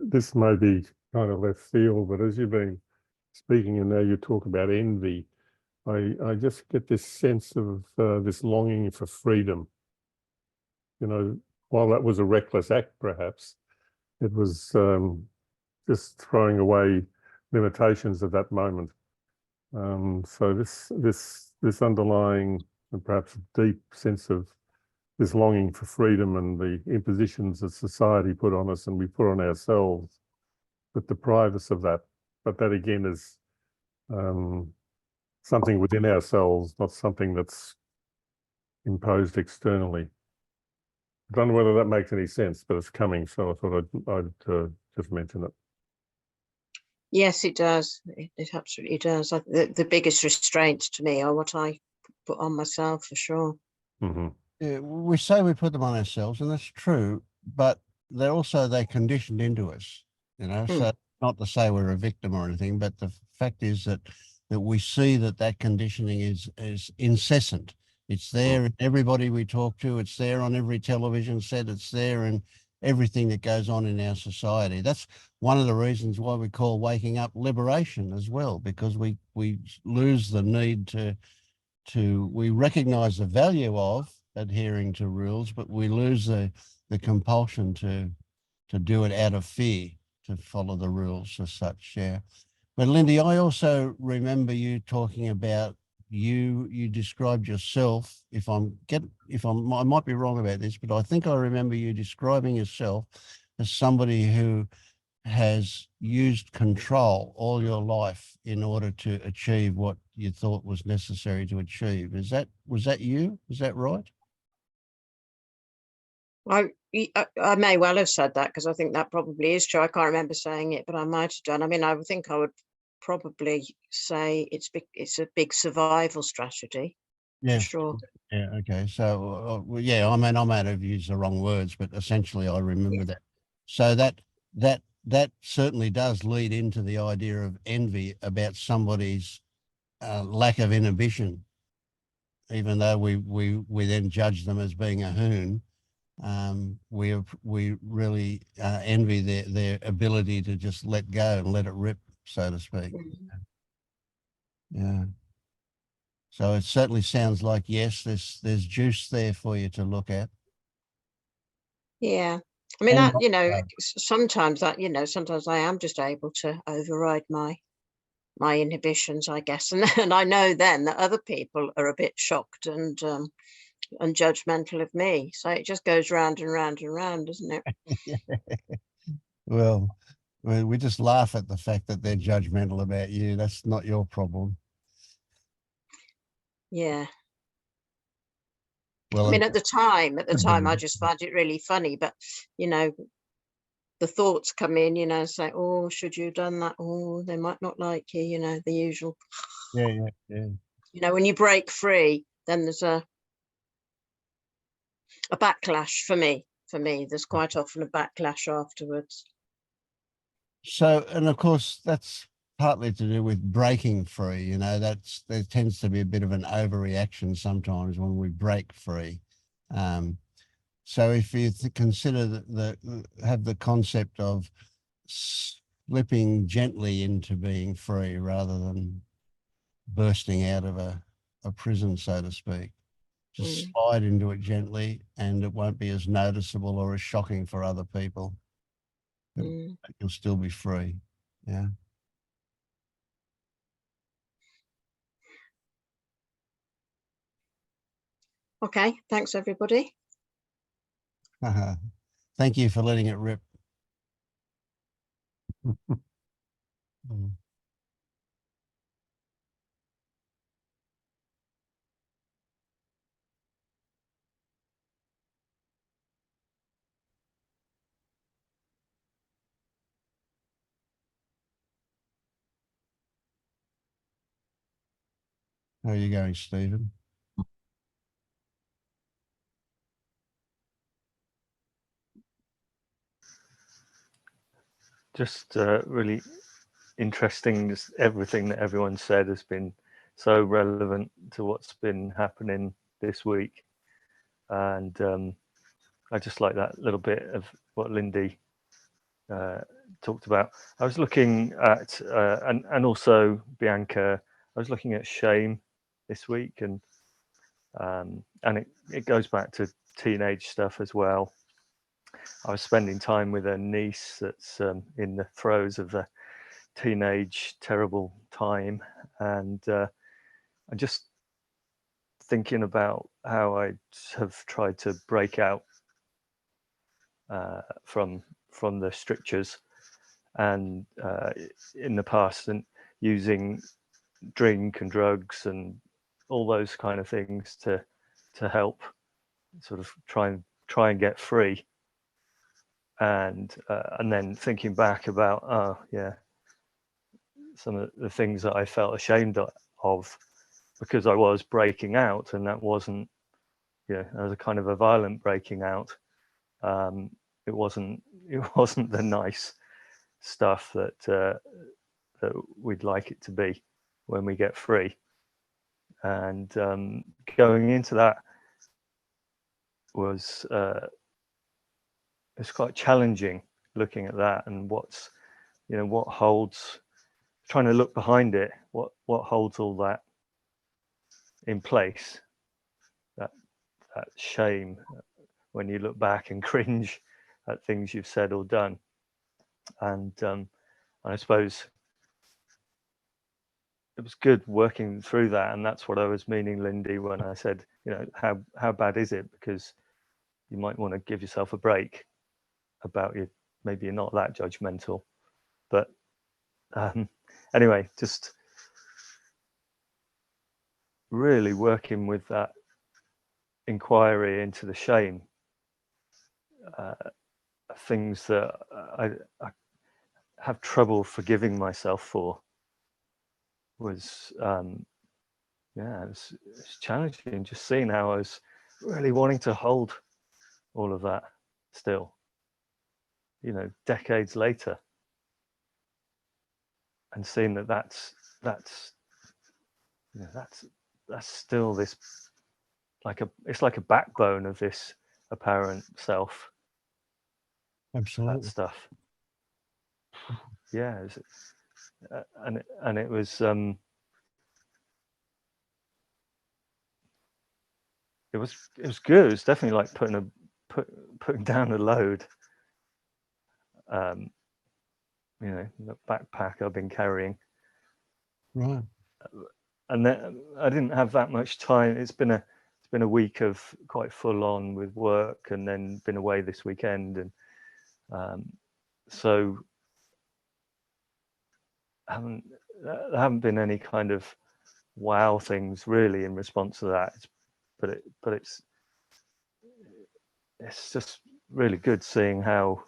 this may be kind of left field, but as you've been speaking and now you talk about envy, I just get this sense of this longing for freedom. You know, while that was a reckless act, perhaps, it was just throwing away limitations of that moment. So this underlying and perhaps deep sense of this longing for freedom and the impositions that society put on us and we put on ourselves that deprive us of that. But that again is something within ourselves, not something that's imposed externally. I don't know whether that makes any sense, but it's coming, so I thought I'd just mention it. Yes, it does. It absolutely does. The biggest restraints to me are what I put on myself, for sure. Mm-hmm. Yeah, we say we put them on ourselves, and that's true, but they're conditioned into us, you know. So not to say we're a victim or anything, but the fact is that we see that conditioning is incessant. It's there in everybody we talk to. It's there on every television set. It's there in everything that goes on in our society. That's one of the reasons why we call waking up liberation as well, because we lose the need we recognize the value of adhering to rules, but we lose the compulsion to do it out of fear, to follow the rules as such. Yeah. But Lindy, I also remember you talking about you described yourself, I might be wrong about this, but I think I remember you describing yourself as somebody who has used control all your life in order to achieve what you thought was necessary to achieve. Was that you? Is that right? I may well have said that, because I think that probably is true. I can't remember saying it, but I might have done. I mean, I would think I would probably say it's a big survival strategy. Yeah, for sure. Yeah. Okay. So, well, yeah, I mean, I might have used the wrong words, but essentially, I remember that. So that certainly does lead into the idea of envy about somebody's lack of inhibition, even though we then judge them as being a hoon. We really envy their ability to just let go and let it rip, so to speak. Yeah. So it certainly sounds like, yes, there's juice there for you to look at. Yeah. I mean, And that, you know, sometimes sometimes I am just able to override my inhibitions, I guess. And I know then that other people are a bit shocked and judgmental of me. So it just goes round and round and round, doesn't it? Well, we just laugh at the fact that they're judgmental about you. That's not your problem. Yeah. Well, I mean, at the time, I just find it really funny, but, you know, the thoughts come in, you know, say, oh, should you have done that? Oh, they might not like you, you know, the usual. Yeah. You know, when you break free, then there's a backlash for me. There's quite often a backlash afterwards. So, and of course, that's partly to do with breaking free. You know, there tends to be a bit of an overreaction sometimes when we break free. So if you consider have the concept of slipping gently into being free rather than bursting out of a prison, so to speak, just slide into it gently, and it won't be as noticeable or as shocking for other people. But you'll still be free. Yeah. Okay, thanks everybody. Thank you for letting it rip. How are you going, Stephen? Just really interesting. Just everything that everyone said has been so relevant to what's been happening this week, and I just like that little bit of what Lindy talked about. I was looking at, and also Bianca, I was looking at shame this week, and it goes back to teenage stuff as well. I was spending time with a niece that's in the throes of the teenage terrible time, and I'm just thinking about how I have tried to break out from the strictures, and in the past, and using drink and drugs and all those kind of things to help sort of try and get free, and then thinking back about, oh yeah, some of the things that I felt ashamed of because I was breaking out, and that wasn't, that was a kind of a violent breaking out. It wasn't the nice stuff that we'd like it to be when we get free. And going into that was it's quite challenging, looking at that and what's, what holds, trying to look behind it, what holds all that in place, that shame when you look back and cringe at things you've said or done. And I suppose it was good working through that, and that's what I was meaning, Lindy, when I said, how bad is it? Because you might want to give yourself a break about you. Maybe you're not that judgmental, but anyway, just really working with that inquiry into the shame, things that I have trouble forgiving myself for, was it's challenging, just seeing how I was really wanting to hold all of that still, decades later, and seeing that's still this, it's like a backbone of this apparent self. Absolutely. That stuff. Yeah. And it was it was good. It was definitely like putting down a load. The backpack I've been carrying. Right. And then I didn't have that much time. It's been a week of quite full on with work, and then been away this weekend, and so there haven't been any kind of wow things really in response to that. But it's just really good seeing how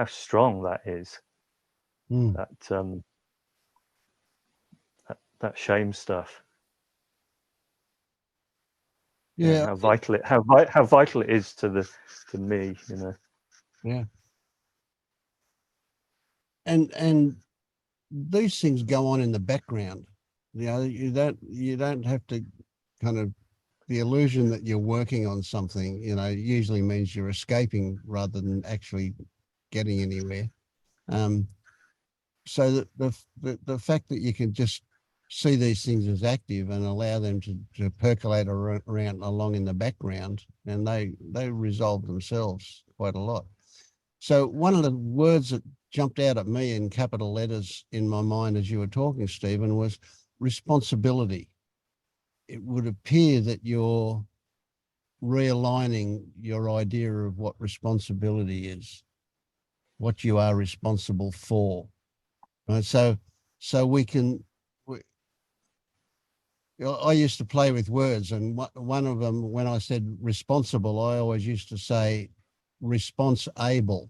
strong that is. That shame stuff. Yeah. How vital it is to me, Yeah. And these things go on in the background. You don't have to kind of, the illusion that you're working on something, usually means you're escaping rather than actually getting anywhere. So the fact that you can just see these things as active and allow them to percolate around along in the background, and they resolve themselves quite a lot. So one of the words that jumped out at me in capital letters in my mind as you were talking, Stephen, was responsibility. It would appear that you're realigning your idea of what responsibility is, what you are responsible for. Right? So I used to play with words, and one of them, when I said responsible, I always used to say response-able,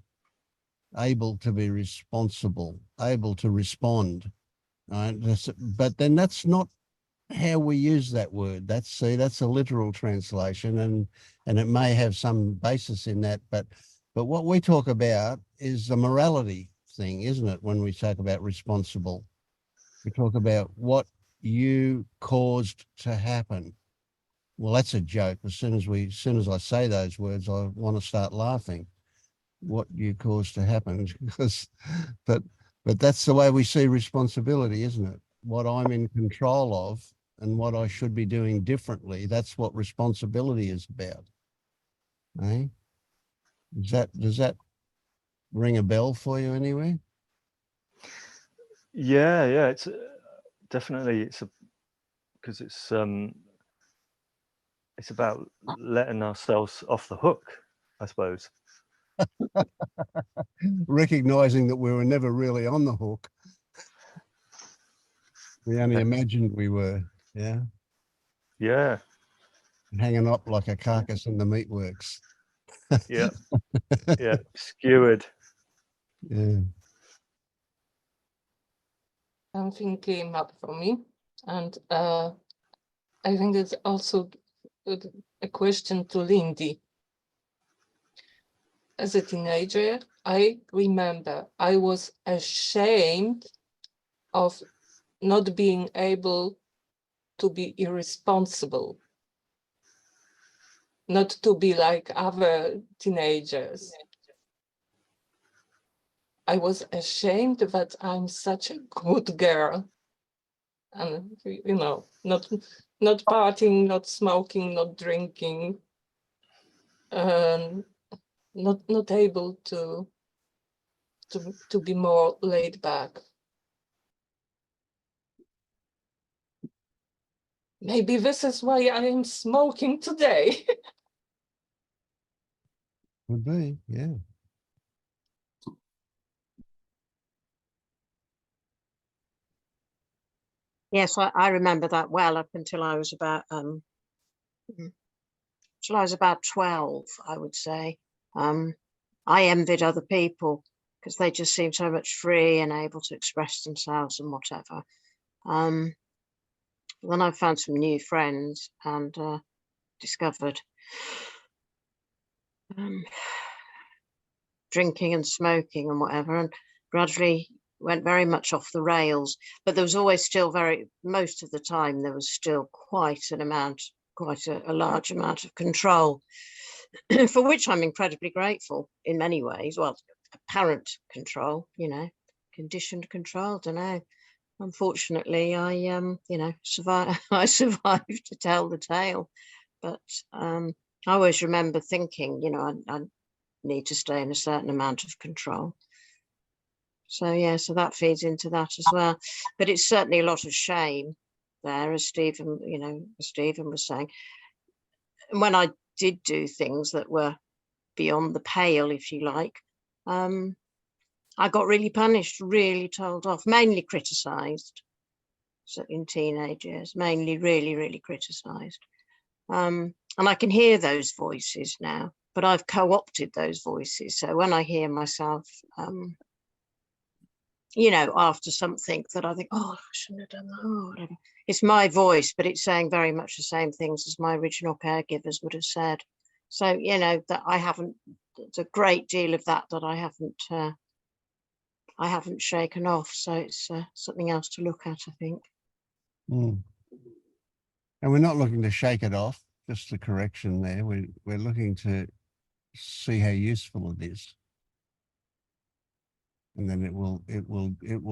able to be responsible, able to respond. Right? But then that's not how we use that word. That's a literal translation, and it may have some basis in that, but what we talk about is the morality thing, isn't it? When we talk about responsible, we talk about what you caused to happen, well, that's a joke. As soon as I say those words, I want to start laughing. What you caused to happen, because, but that's the way we see responsibility, isn't it? What I'm in control of and what I should be doing differently. That's what responsibility is about. Eh? Does that ring a bell for you anywhere? Yeah, it's definitely, because it's about letting ourselves off the hook, I suppose. Recognizing that we were never really on the hook. We only imagined we were, yeah. Yeah. Hanging up like a carcass in the meatworks. Yeah. Yeah. Skewered. Yeah. Something came up for me, and I think it's also a question to Lindy. As a teenager, I remember I was ashamed of not being able to be irresponsible, not to be like other teenagers. I was ashamed that I'm such a good girl, and not partying, not smoking, not drinking, not able to be more laid back. Maybe this is why I am smoking today. Would be, yeah. Yes, I remember that well up until I was about 12, I would say. I envied other people because they just seemed so much free and able to express themselves and whatever. Then I found some new friends and discovered drinking and smoking and whatever, and gradually went very much off the rails. But there was always still most of the time, there was still quite a large amount of control, for which I'm incredibly grateful in many ways. Well, apparent control, conditioned control, don't know. Unfortunately, I survived. I survived to tell the tale. But I always remember thinking, I need to stay in a certain amount of control. So yeah, so that feeds into that as well. But it's certainly a lot of shame there, as Stephen was saying. And when I did do things that were beyond the pale, if you like, I got really punished, really told off, mainly criticised. So in teenage years, mainly really, really criticised. And I can hear those voices now, but I've co-opted those voices. So when I hear myself, after something that I think, oh, I shouldn't have done that, oh, whatever. It's my voice, but it's saying very much the same things as my original caregivers would have said. So, that I haven't, there's a great deal of that I haven't shaken off. So it's something else to look at, I think. Mm. And we're not looking to shake it off, just the correction there. We're looking to see how useful it is. And then it will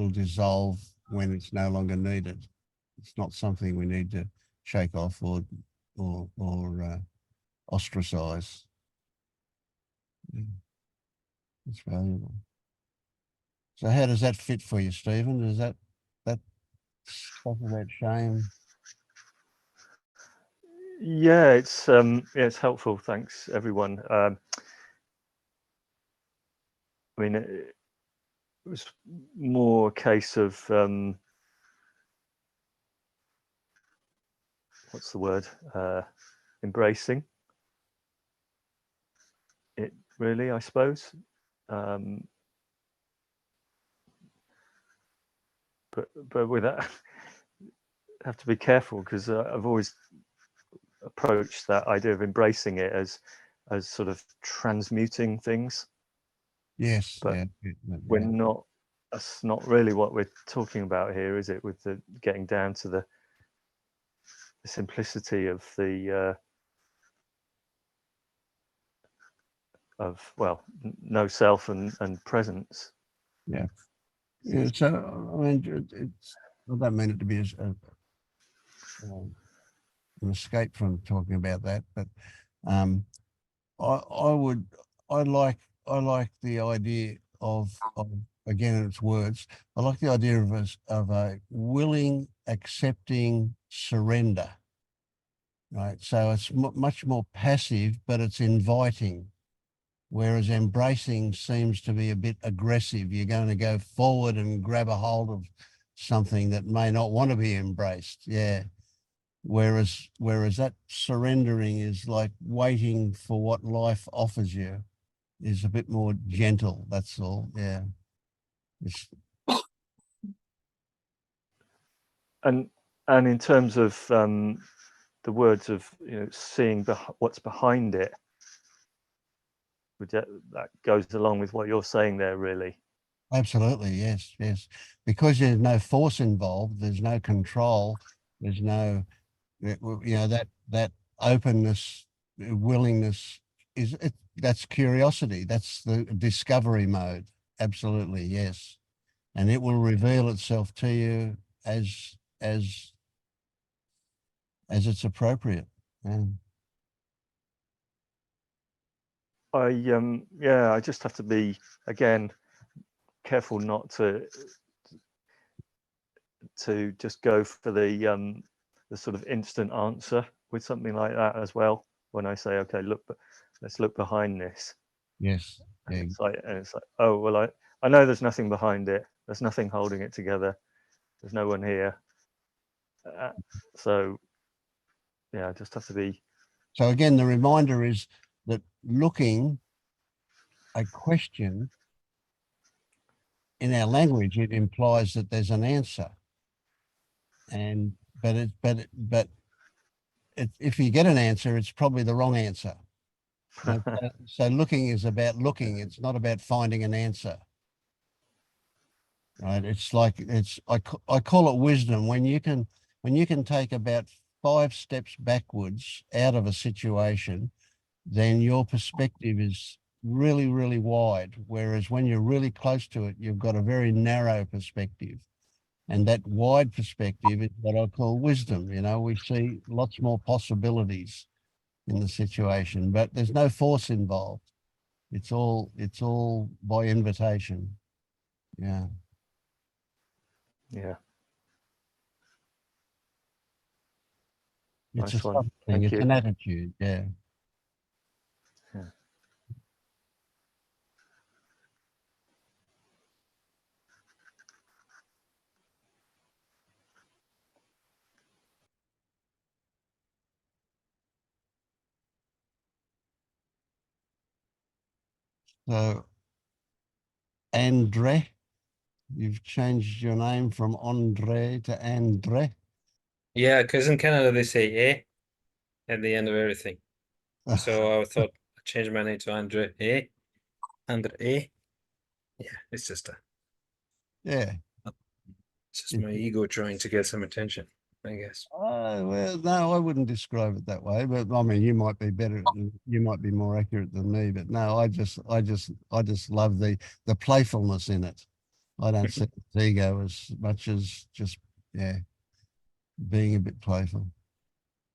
dissolve when it's no longer needed. It's not something we need to shake off or ostracize. Yeah. It's valuable. So how does that fit for you, Stephen? Does that stuff about shame? Yeah, it's helpful. Thanks, everyone. I mean, it was more a case of what's the word? Embracing it, really, I suppose. But with that, I have to be careful because I've always approached that idea of embracing it as sort of transmuting things. Yes, but yeah. we're not. That's not really what we're talking about here, is it? With the getting down to simplicity of the no self and presence. Yeah. So I mean, I don't mean it to be an escape from talking about that, but I like the idea of again, in its words, I like the idea of a willing, accepting surrender. Right. So it's much more passive, but it's inviting. Whereas embracing seems to be a bit aggressive. You're going to go forward and grab a hold of something that may not want to be embraced. Yeah. Whereas that surrendering is like waiting for what life offers you, is a bit more gentle. That's all. Yeah. And in terms of the words of seeing what's behind it, that goes along with what you're saying there, really. Absolutely, yes. Because there's no force involved, there's no control, there's no, that openness, willingness that's curiosity. That's the discovery mode. Absolutely, yes. And it will reveal itself to you as it's appropriate. I just have to be, again, careful not to just go for the sort of instant answer with something like that as well. When I say, okay, let's look behind this. Yes. And it's like, oh well, I know there's nothing behind it. There's nothing holding it together. There's no one here. So yeah, I just have to be. So again, the reminder is that looking, a question in our language, it implies that there's an answer. But if you get an answer, it's probably the wrong answer. So looking is about looking. It's not about finding an answer. Right? It's like I call it wisdom. When you can take about 5 steps backwards out of a situation, then your perspective is really, really wide. Whereas when you're really close to it, you've got a very narrow perspective. And that wide perspective is what I call wisdom. We see lots more possibilities in the situation, but there's no force involved. It's all by invitation. Yeah. Yeah. It's Nice a one. thing. Thank It's you. an attitude. Yeah. So, Andre, you've changed your name from Andre to Andre. Yeah, because in Canada they say "eh" at the end of everything. So I thought I'd change my name to Andre. Andre. Yeah, it's just Yeah. my ego trying to get some attention, I guess. Well, no, I wouldn't describe it that way. But I mean, you might be better. You might be more accurate than me. But no, I just love the playfulness in it. I don't see its ego as much as just being a bit playful.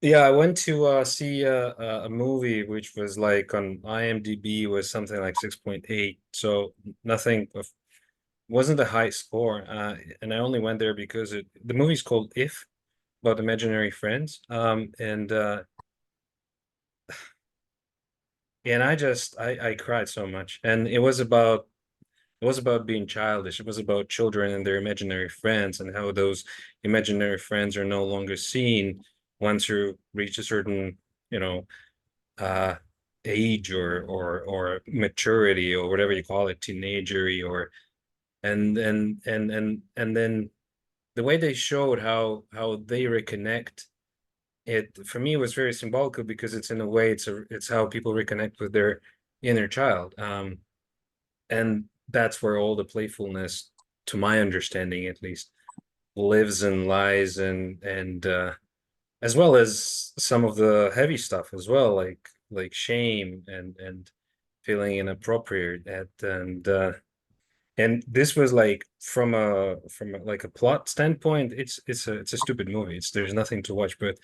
Yeah, I went to see a movie which was like on IMDb was something like 6.8. So nothing of wasn't a high score. And I only went there because the movie's called If, about imaginary friends. And I cried so much. And it was about being childish. It was about children and their imaginary friends and how those imaginary friends are no longer seen once you reach a certain, age or maturity or whatever you call it, teenagery and then the way they showed how they reconnect, it for me was very symbolical because it's in a way it's how people reconnect with their inner child. And that's where all the playfulness, to my understanding at least, lives and lies and as well as some of the heavy stuff as well, like shame and feeling inappropriate and this was like from like a plot standpoint, it's a stupid movie. There's nothing to watch, but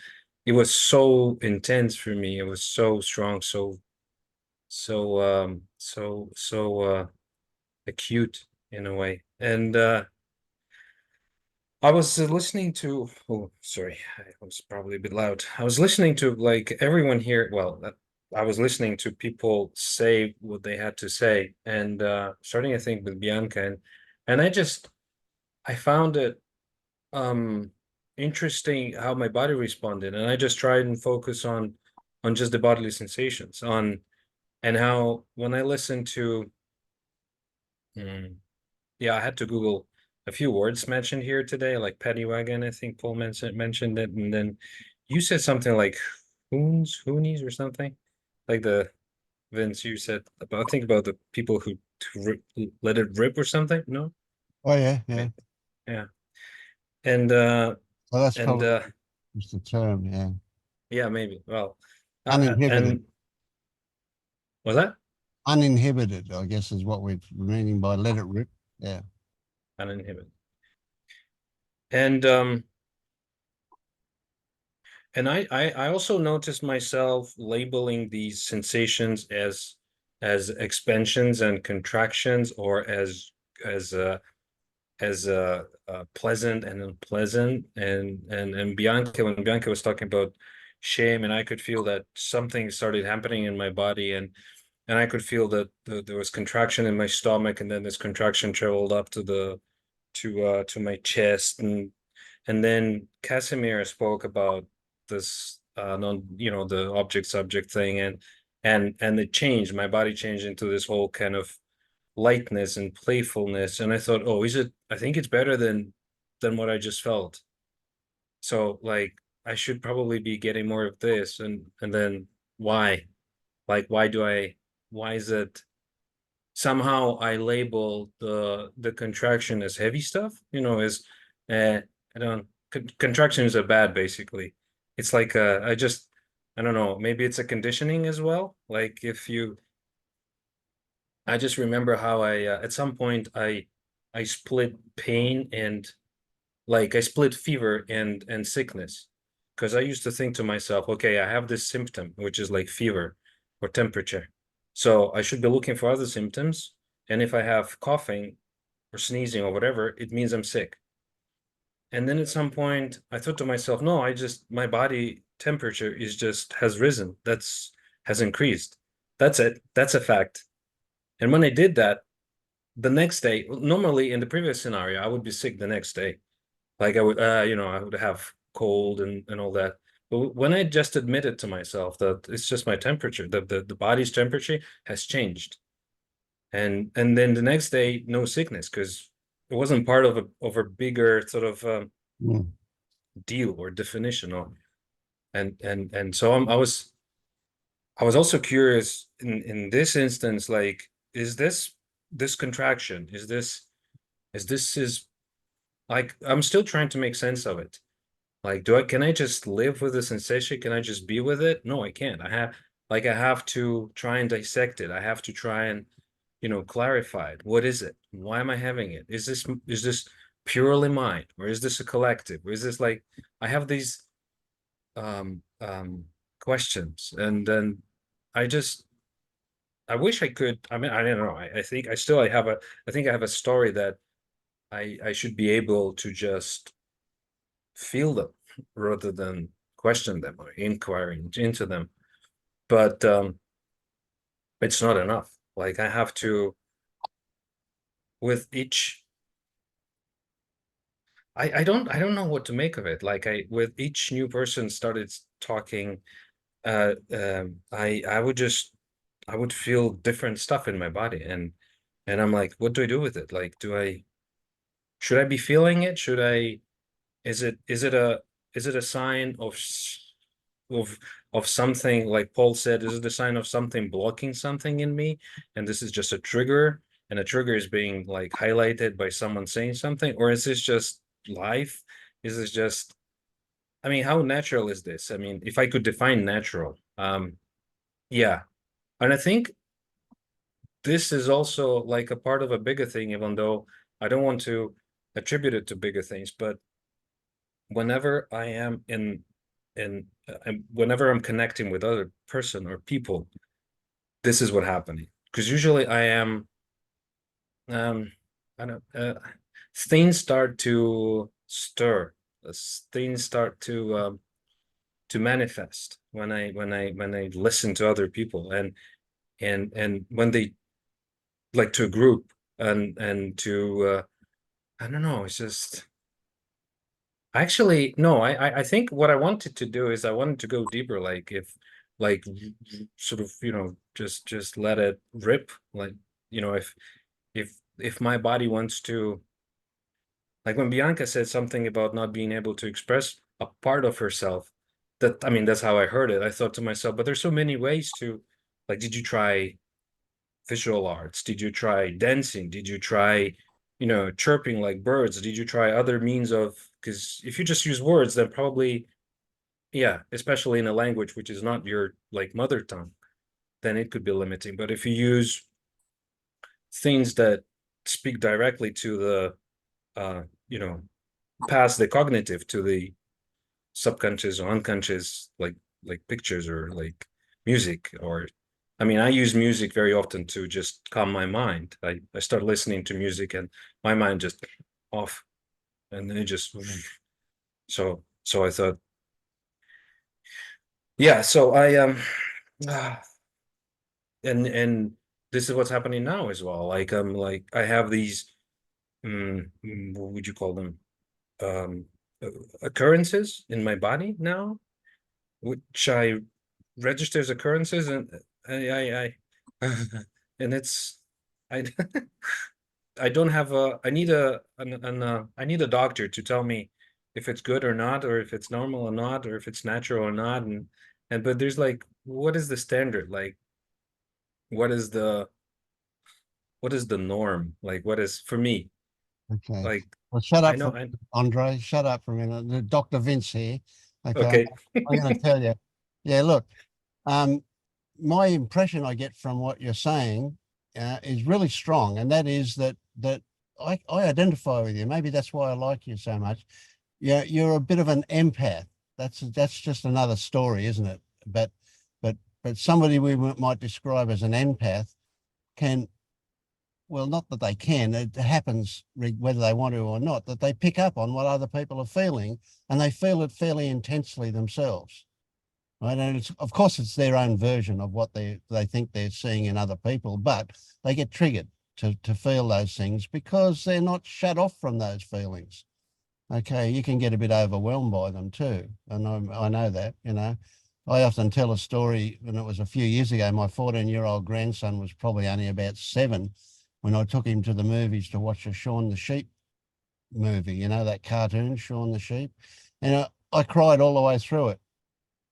it was so intense for me. It was so strong, so acute in a way. And I was listening to, oh, sorry, I was probably a bit loud. I was listening to like everyone here. Well, I was listening to people say what they had to say, and starting, I think, with Bianca, and I found it interesting how my body responded, and I just tried and focus on just the bodily sensations, and how when I listened to, yeah, I had to Google a few words mentioned here today, like paddy wagon. I think Paul mentioned it, and then you said something like hoonies or something, like the Vince. You said about, I think about the people who let it rip or something. No, Oh yeah, yeah. yeah, and Well, that's and probably just the term. Yeah, yeah, maybe. Well, uninhibited. and was that Uninhibited, I guess, is what we're meaning by let it rip. Yeah. uninhibited? And I also noticed myself labeling these sensations as expansions and contractions, or as pleasant and unpleasant. And Bianca, when Bianca was talking about shame, and I could feel that something started happening in my body, and I could feel that there was contraction in my stomach, and then this contraction traveled up to my chest, and then Casimir spoke about this the object subject thing, and it changed. My body changed into this whole kind of lightness and playfulness, and I thought, oh, I think it's better than what I just felt. So like I should probably be getting more of this, and then why? Like why is it somehow I label the contraction as heavy stuff, as I don't contractions are bad, basically. It's like I don't know, maybe it's a conditioning as well. Like I just remember how I at some point I split pain and like I split fever and sickness, because I used to think to myself, okay, I have this symptom, which is like fever or temperature. So I should be looking for other symptoms. And if I have coughing or sneezing or whatever, it means I'm sick. And then at some point I thought to myself, no, my body temperature has risen. Has increased. That's it. That's a fact. And when I did that, the next day, normally in the previous scenario, I would be sick the next day. Like I would, I would have cold and all that. But when I just admitted to myself that it's just my temperature, the body's temperature has changed, and then the next day, no sickness, because it wasn't part of a bigger sort of deal or definition. And so I was also curious in this instance, like, is this contraction? Is this like, I'm still trying to make sense of it. Like, can I just live with the sensation? Can I just be with it? No, I can't. I have to try and dissect it. I have to try and, clarify it. What is it? Why am I having it? Is this purely mine, or is this a collective? Or is this like, I have these questions, and then I wish I could. I mean, I don't know. I think I have a story that I should be able to just feel them rather than question them or inquiring into them. But it's not enough. Like I have to, with each, I don't know what to make of it. Like with each new person started talking, I would feel different stuff in my body, and I'm like, what do I do with it? Like, should I be feeling it? Is it a sign of something, like Paul said, is it a sign of something blocking something in me, and this is just a trigger, and a trigger is being like highlighted by someone saying something? Or is this just life? Is this just I mean, how natural is this? I mean, if I could define natural, yeah. And I think this is also like a part of a bigger thing, even though I don't want to attribute it to bigger things, but whenever I am whenever I'm connecting with other person or people, this is what happening. Because usually I am, I don't, things start to stir, things start to manifest when I listen to other people, and when they, like, to a group, and to I don't know, it's just actually no, I think what I wanted to do is I wanted to go deeper, like if like sort of, you know, just let it rip, like, you know, if my body wants to, like when Bianca said something about not being able to express a part of herself, that, I mean, that's how I heard it. I thought to myself, but there's so many ways to, like, did you try visual arts? Did you try dancing? Did you try, you know, chirping like birds? Did you try other means of, because if you just use words, then probably, yeah, especially in a language which is not your like mother tongue, then it could be limiting. But if you use things that speak directly to the you know, past the cognitive to the subconscious or unconscious, like pictures or like music, or I mean, I use music very often to just calm my mind. I start listening to music and my mind just off, and then it just so I thought, yeah, so I and this is what's happening now as well. Like like I have these what would you call them, occurrences in my body now, which I register as occurrences, and I and it's I I don't have a, I need I need a doctor to tell me if it's good or not, or if it's normal or not, or if it's natural or not, and but there's like, what is the standard, like what is the norm, like what is for me, Okay. like Well, shut I up, know for, I Andre. Shut up for a minute. Dr. Vince here. Okay. okay I'm going to tell you. Yeah, look, my impression I get from what you're saying is really strong, and that is that I identify with you. Maybe that's why I like you so much. Yeah, you're a bit of an empath. That's just another story, isn't it? But somebody we might describe as an empath can, well, not that they can, it happens whether they want to or not, that they pick up on what other people are feeling, and they feel it fairly intensely themselves. Right. And it's, of course, it's their own version of what they think they're seeing in other people, but they get triggered to feel those things because they're not shut off from those feelings. Okay, you can get a bit overwhelmed by them too. And I know that, you know. I often tell a story, and it was a few years ago. My 14-year-old grandson was probably only about 7 when I took him to the movies to watch a Shaun the Sheep movie, you know, that cartoon, Shaun the Sheep. And I cried all the way through it.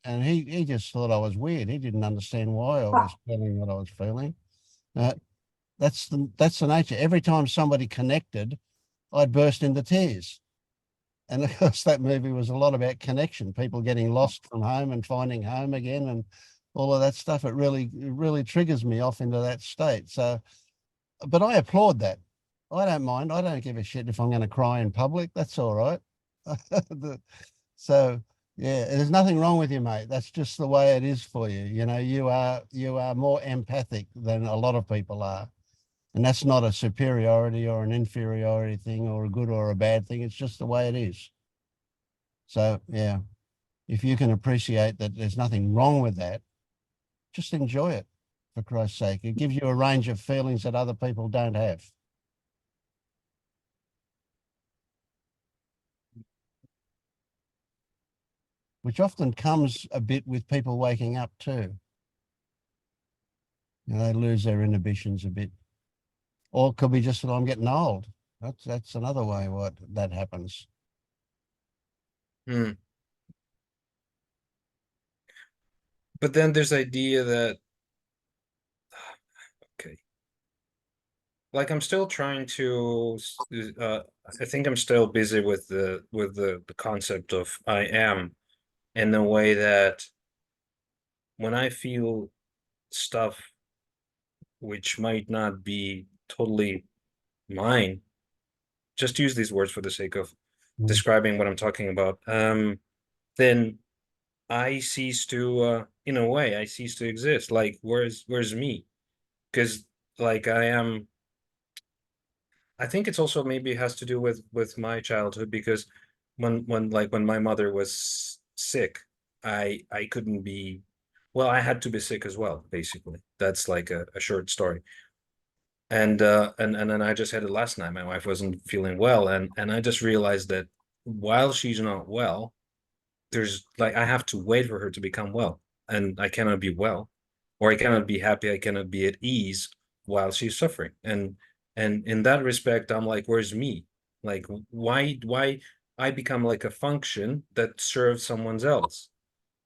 And he just thought I was weird. He didn't understand why I was feeling what I was feeling. That's the nature. Every time somebody connected, I'd burst into tears. And of course, that movie was a lot about connection, people getting lost from home and finding home again, and all of that stuff. It really triggers me off into that state. So, but I applaud that. I don't mind. I don't give a shit if I'm going to cry in public. That's all right. So, yeah, there's nothing wrong with you, mate. That's just the way it is for you. You know, you are more empathic than a lot of people are. And that's not a superiority or an inferiority thing or a good or a bad thing. It's just the way it is. So, yeah, if you can appreciate that there's nothing wrong with that, just enjoy it, for Christ's sake. It gives you a range of feelings that other people don't have. Which often comes a bit with people waking up too. You know, they lose their inhibitions a bit. Or it could be just that I'm getting old. That's another way what that happens. But then there's the idea that, okay, like I'm still trying to I think I'm still busy with the concept of I am, in the way that when I feel stuff which might not be totally mine, just use these words for the sake of describing what I'm talking about, then I cease to, in a way, I cease to exist. Like, where's me? Because like I think it's also maybe has to do with my childhood, because when my mother was sick, I couldn't be, well, I had to be sick as well, basically. That's like a short story. And then I just had it last night. My wife wasn't feeling well, and I just realized that while she's not well, there's like I have to wait for her to become well, and I cannot be well, or I cannot be happy, I cannot be at ease while she's suffering. And in that respect, I'm like, where's me? Like, why I become like a function that serves someone else,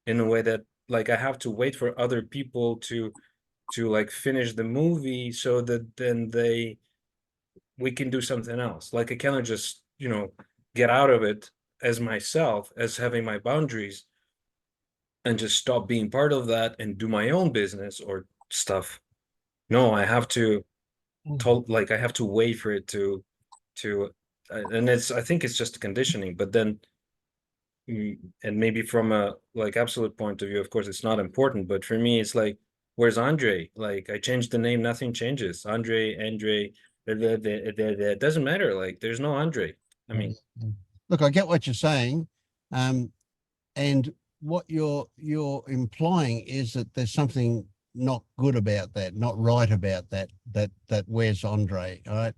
in a way that like I have to wait for other people to like finish the movie so that then we can do something else. Like I cannot just, get out of it as myself, as having my boundaries, and just stop being part of that and do my own business or stuff. No, I have to like I have to wait for it to and I think it's just conditioning. But then and maybe from a like absolute point of view, of course it's not important, but for me it's like, where's Andre? Like I changed the name, nothing changes. Andre, it doesn't matter. Like there's no Andre. I mean, look, I get what you're saying, and what you're implying is that there's something not good about that, not right about that. Where's Andre? All right.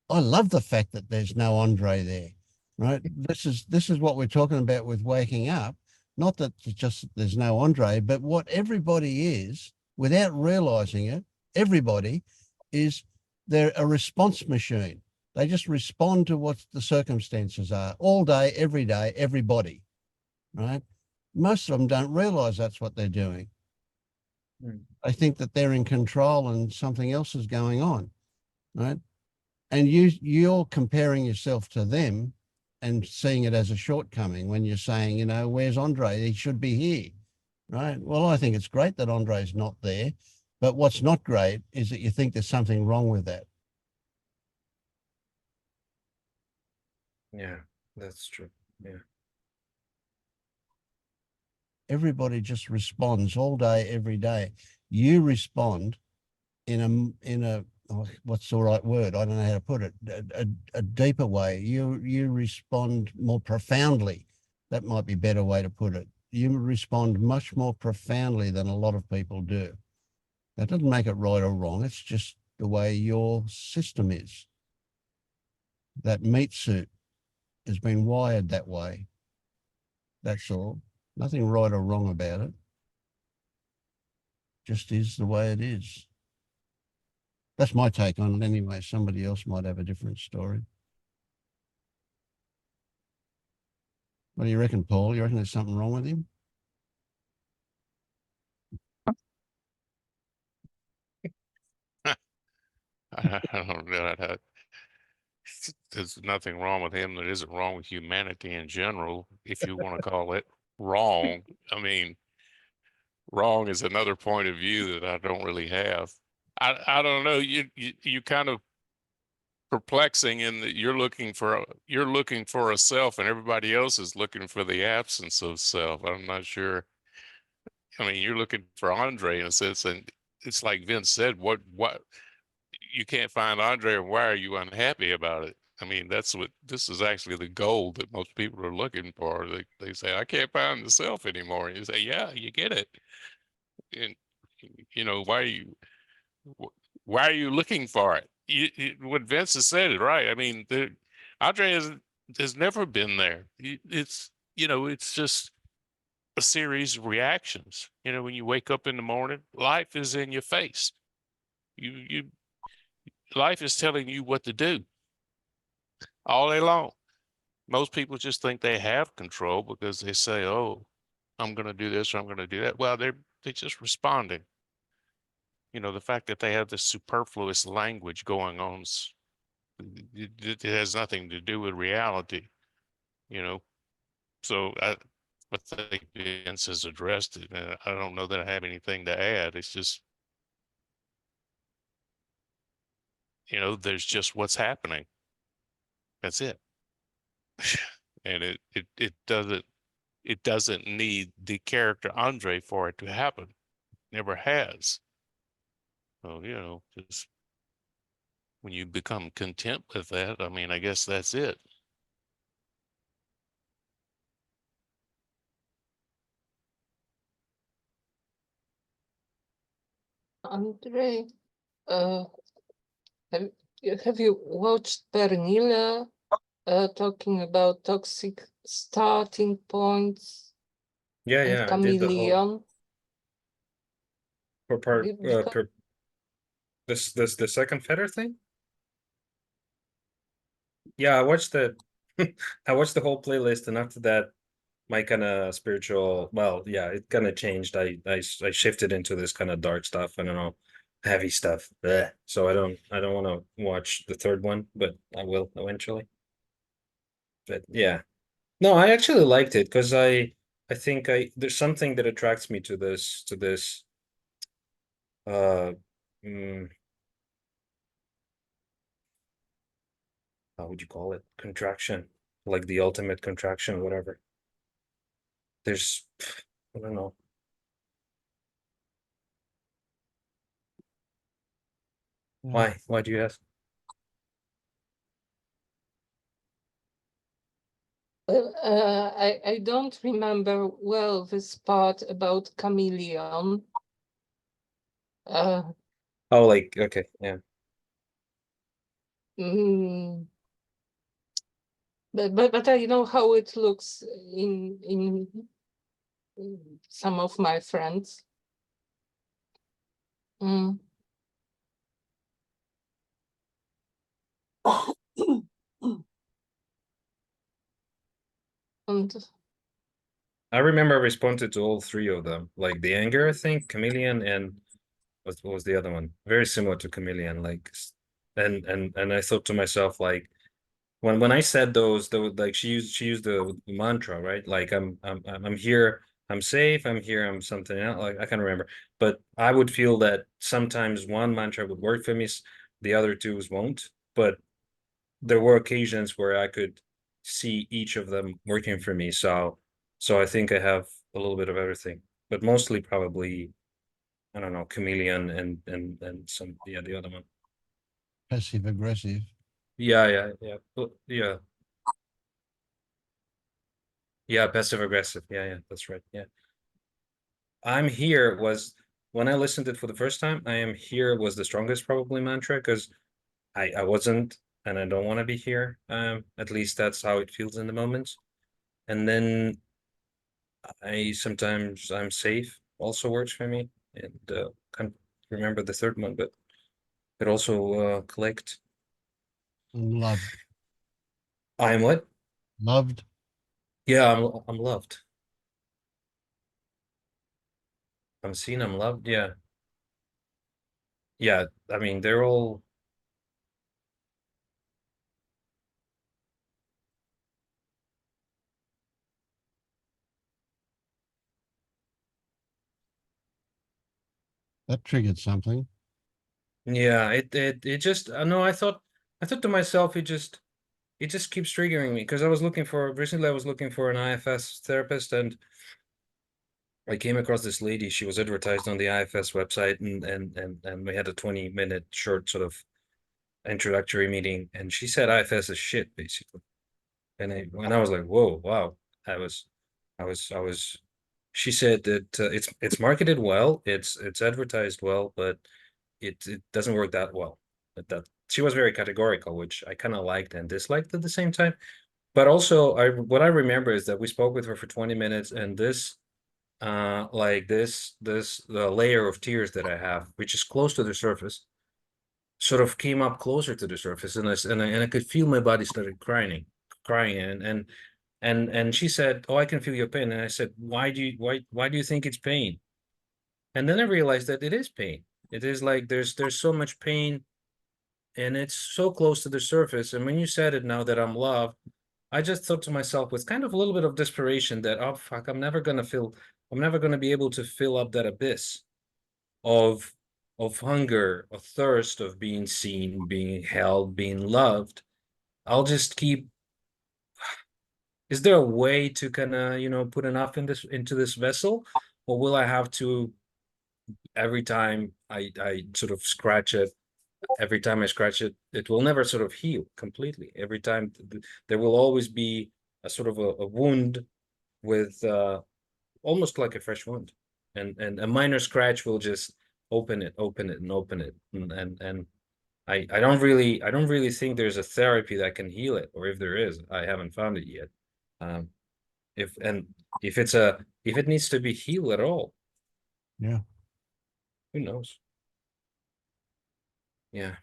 I love the fact that there's no Andre there. Right. This is what we're talking about with waking up. Not that it's just there's no Andre, but what everybody is, without realizing it, everybody is, they're a response machine. They just respond to what the circumstances are all day, everybody. Right. Most of them don't realize that's what they're doing. They think that they're in control and something else is going on. Right. And you're comparing yourself to them and seeing it as a shortcoming when you're saying, where's Andre? He should be here. Right. Well, I think it's great that Andre's not there. But what's not great is that you think there's something wrong with that. yeah, that's true. Yeah. Everybody just responds all day, every day. You respond in a what's the right word? I don't know how to put it. A deeper way. You respond more profoundly. That might be a better way to put it. You respond much more profoundly than a lot of people do. That doesn't make it right or wrong. It's just the way your system is. That meat suit has been wired that way. That's all. Nothing right or wrong about it. Just is the way it is. That's my take on it anyway. Somebody else might have a different story. What do you reckon, Paul? You reckon there's something wrong with him? I don't know. There's nothing wrong with him that isn't wrong with humanity in general, if you want to call it wrong. I mean, wrong is another point of view that I don't really have. I don't know. You kind of perplexing in that you're looking for a self and everybody else is looking for the absence of self. I'm not sure. I mean, you're looking for Andre in a sense, and it's like Vince said, what you can't find Andre, and why are you unhappy about it? I mean, this is actually the goal that most people are looking for. They say, I can't find the self anymore. And you say, yeah, you get it. And why are you looking for it? What Vince has said is right. I mean, Andre has never been there. It's just a series of reactions. When you wake up in the morning, life is in your face. Life is telling you what to do all day long. Most people just think they have control because they say, oh, I'm going to do this or I'm going to do that. Well, they're just responding. The fact that they have this superfluous language going on, it has nothing to do with reality, So I think Vince has addressed it, and I don't know that I have anything to add. It's just, you know, there's just what's happening. That's it. And it doesn't need the character Andre for it to happen. Never has. So, you know, just when you become content with that, I mean, I guess that's it. Andre, uh, have you watched Pernille talking about toxic starting points Yeah, and yeah, I did the whole chameleon? per part Because per this the second feather thing. Yeah, I watched the I watched the whole playlist, and after that, my kind of spiritual, well, yeah, it kind of changed. I shifted into this kind of dark stuff. I don't know, heavy stuff. Bleh. So I don't want to watch the third one, but I will eventually. But yeah, no, I actually liked it because I think there's something that attracts me to this uh mm, how would you call it, contraction, like the ultimate contraction, whatever. There's, I don't know. Why do you ask? I don't remember well this part about chameleon. Oh, like, okay, yeah. Mm, but I know how it looks in some of my friends. Mm. And I remember I responded to all three of them, like the anger, I think, chameleon, and what was the other one? Very similar to chameleon, like, and I thought to myself, like, when I said those, like she used the mantra, right? Like I'm here, I'm safe, I'm here, I'm something else. Like I can't remember, but I would feel that sometimes one mantra would work for me, the other twos won't. But there were occasions where I could see each of them working for me. So I think I have a little bit of everything, but mostly probably, I don't know, chameleon and some, yeah, the other one. Passive aggressive. Yeah. Yeah, passive aggressive. Yeah, that's right. Yeah. I'm here was when I listened to it for the first time, I am here was the strongest probably mantra because I wasn't and I don't want to be here. At least that's how it feels in the moment. And then I sometimes I'm safe also works for me. And can't remember the third one, but it also clicked. I'm loved. I'm what? Loved. Yeah, I'm loved. I'm seen, I'm loved. Yeah. Yeah, I mean they're all That triggered something. yeah, it just no, I thought to myself it just keeps triggering me because I was looking for recently I was looking for an IFS therapist and I came across this lady. She was advertised on the IFS website and we had a 20-minute short sort of introductory meeting and she said IFS is shit basically. And I was like, whoa, wow. I was she said that it's marketed well, it's advertised well, but it doesn't work that well. That she was very categorical, which I kind of liked and disliked at the same time. But also, what I remember is that we spoke with her for 20 minutes, and this, like the layer of tears that I have, which is close to the surface, sort of came up closer to the surface, and I could feel my body started crying, and she said, "Oh, I can feel your pain," and I said, "Why do you think it's pain?" And then I realized that it is pain. It is like there's so much pain and it's so close to the surface. And when you said it now that I'm loved, I just thought to myself with kind of a little bit of desperation that, oh fuck, I'm never gonna be able to fill up that abyss of hunger, of thirst, of being seen, being held, being loved. I'll just keep. Is there a way to kind of, put enough into this vessel, or will I have to every time I sort of scratch it, every time I scratch it, it will never sort of heal completely. Every time there will always be a sort of a wound with almost like a fresh wound, and a minor scratch will just open it, and I don't really think there's a therapy that can heal it, or if there is, I haven't found it yet. If it needs to be healed at all, Yeah. who knows? Yeah.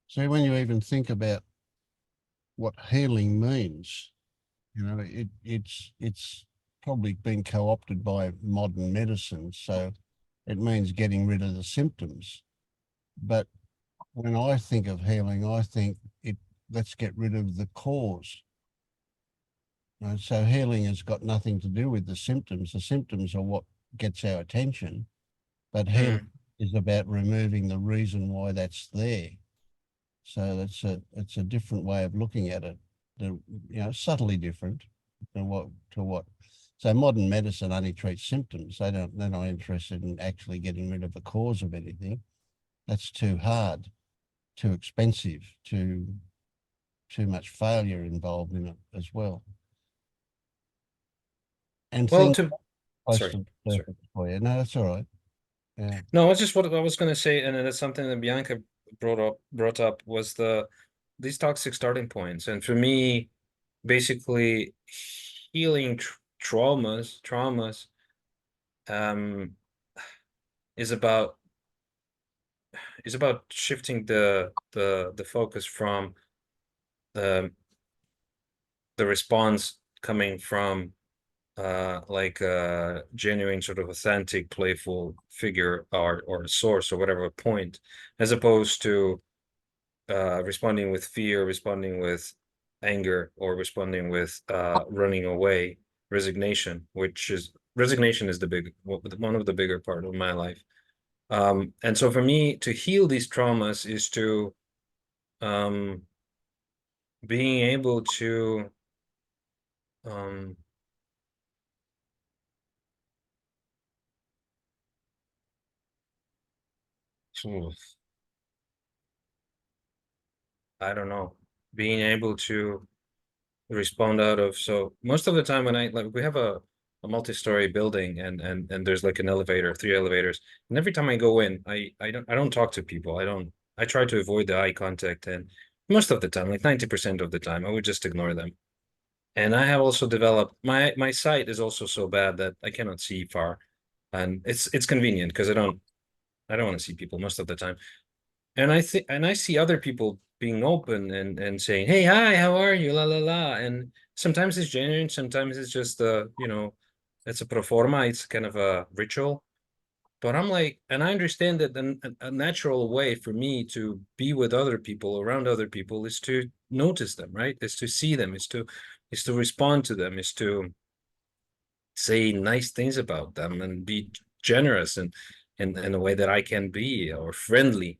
So when you even think about what healing means, it's probably been co-opted by modern medicine. So it means getting rid of the symptoms. But when I think of healing, I think let's get rid of the cause. Right? So healing has got nothing to do with the symptoms. The symptoms are what gets our attention, but healing is about removing the reason why that's there. So it's a different way of looking at it. Subtly different to what. So modern medicine only treats symptoms. They're not interested in actually getting rid of the cause of anything. That's too hard, too expensive, too much failure involved in it as well. And Well, things close to the sorry. surface for you. No, that's all right. Yeah. No, it's just what I was going to say, and that's something that Bianca brought up was these toxic starting points, and for me, basically, healing traumas is about shifting the focus from the response coming from like a genuine sort of authentic playful figure or source or whatever point, as opposed to responding with fear, responding with anger, or responding with running away, resignation, resignation is one of the bigger part of my life. And so for me to heal these traumas is to being able to I don't know, being able to respond out of, so most of the time when we have a multi-story building and there's like an elevator, 3 elevators, and every time I go in, I don't talk to people. I try to avoid the eye contact, and most of the time, like 90% of the time, I would just ignore them. And I have also developed my sight is also so bad that I cannot see far, and it's convenient because I don't want to see people most of the time. And I see other people being open and saying, "Hey, hi, how are you?" La la la. And sometimes it's genuine, sometimes it's just it's a pro forma, it's kind of a ritual. But I'm like, and I understand that a natural way for me to be with other people, around other people, is to notice them, right? Is to see them, is to respond to them, is to say nice things about them and be generous and in a way that I can be, or friendly.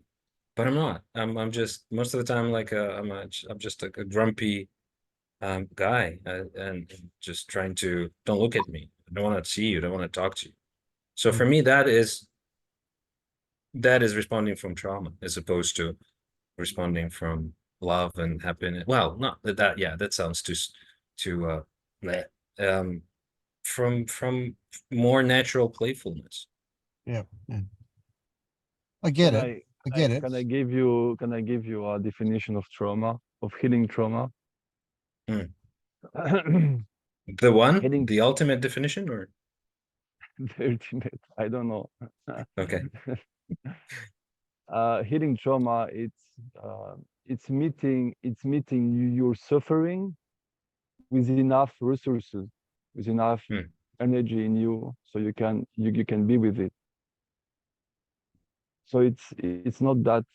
But I'm not. I'm just most of the time like I'm just a grumpy guy and just trying to don't look at me. I don't want to see you. Don't want to talk to you. So for me, that is responding from trauma as opposed to responding from love and happiness. Well, not that. Yeah, that sounds too from more natural playfulness. Yeah. I get it. I get it. Can I give you a definition of trauma, of healing trauma? The one, the ultimate definition, or the ultimate? I don't know. Okay. Healing trauma, it's meeting your suffering with enough resources, with enough energy in you, so you can be with it. So it's not that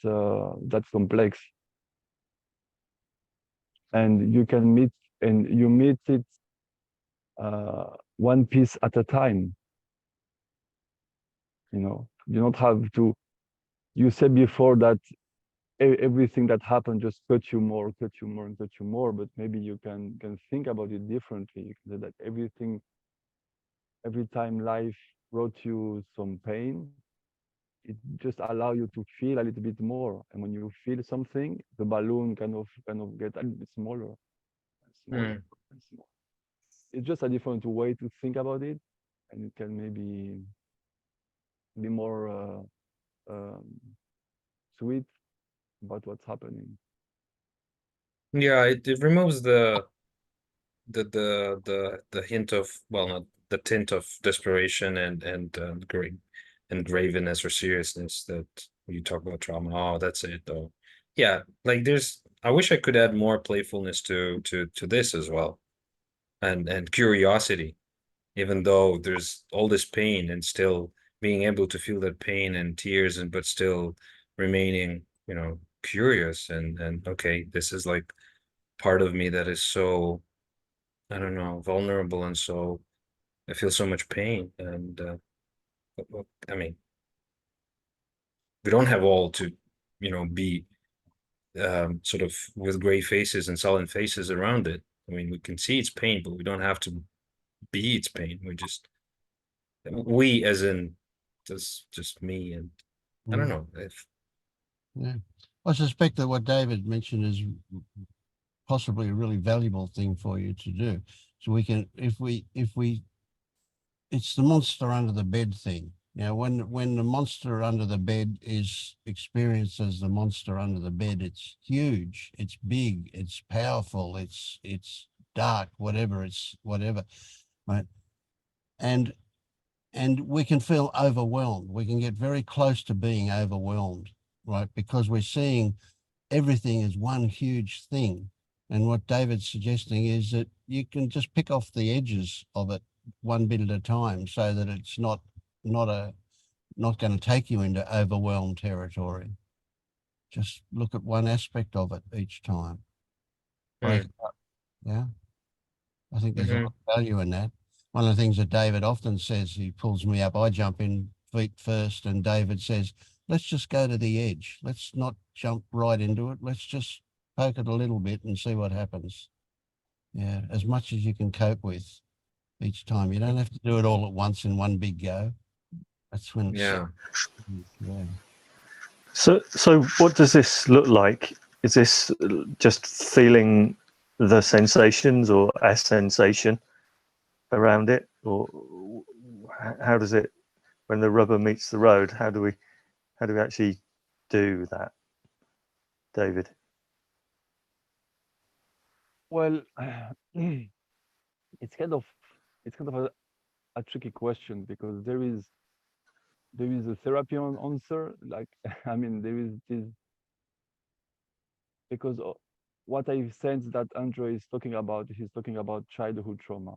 complex. and you can meet, and you meet it one piece at a time. You know, you don't have to. You said before that everything that happened just cut you more, cut you more, and cut you more. But maybe you can think about it differently. You can say that every time life brought you some pain, it just allow you to feel a little bit more. And when you feel something, the balloon kind of get a little bit smaller, and smaller, and smaller. It's just a different way to think about it, and it can maybe be more sweet about what's happening. Yeah, it removes the hint of, well, not the tint of desperation and gravenness or seriousness that you talk about trauma. Oh, that's it though. Yeah, like I wish I could add more playfulness to this as well, and curiosity, even though there's all this pain, and still being able to feel that pain and tears, and but still remaining, you know, curious, and okay, this is like part of me that is so, I don't know, vulnerable, and so I feel so much pain. And I mean, we don't have all to, you know, be sort of with gray faces and sullen faces around it. I mean, we can see its pain, but we don't have to be its pain. We as in just me, and I don't know if. Yeah, I suspect that what David mentioned is possibly a really valuable thing for you to do. So we can, if we, it's the monster under the bed thing. You know, when the monster under the bed is experienced as the monster under the bed, it's huge, it's big, it's powerful, it's dark, whatever, right? And we can feel overwhelmed. We can get very close to being overwhelmed, right? Because we're seeing everything as one huge thing. And what David's suggesting is that you can just pick off the edges of it one bit at a time, so that it's not going to take you into overwhelmed territory. Just look at one aspect of it each time. Break it up. Yeah. I think there's a lot of value in that. One of the things that David often says, he pulls me up, I jump in feet first, and David says, let's just go to the edge. Let's not jump right into it. Let's just poke it a little bit and see what happens. Yeah, as much as you can cope with each time. You don't have to do it all at once in one big go. That's when it's, Yeah. Yeah. So what does this look like? Is this just feeling the sensations, or a sensation around it, or how does it, when the rubber meets the road, how do we actually do that, David? Well, it's kind of a tricky question, because there is a therapy answer. Like, I mean, there is this, because what I sense that Andre is talking about, he's talking about childhood trauma.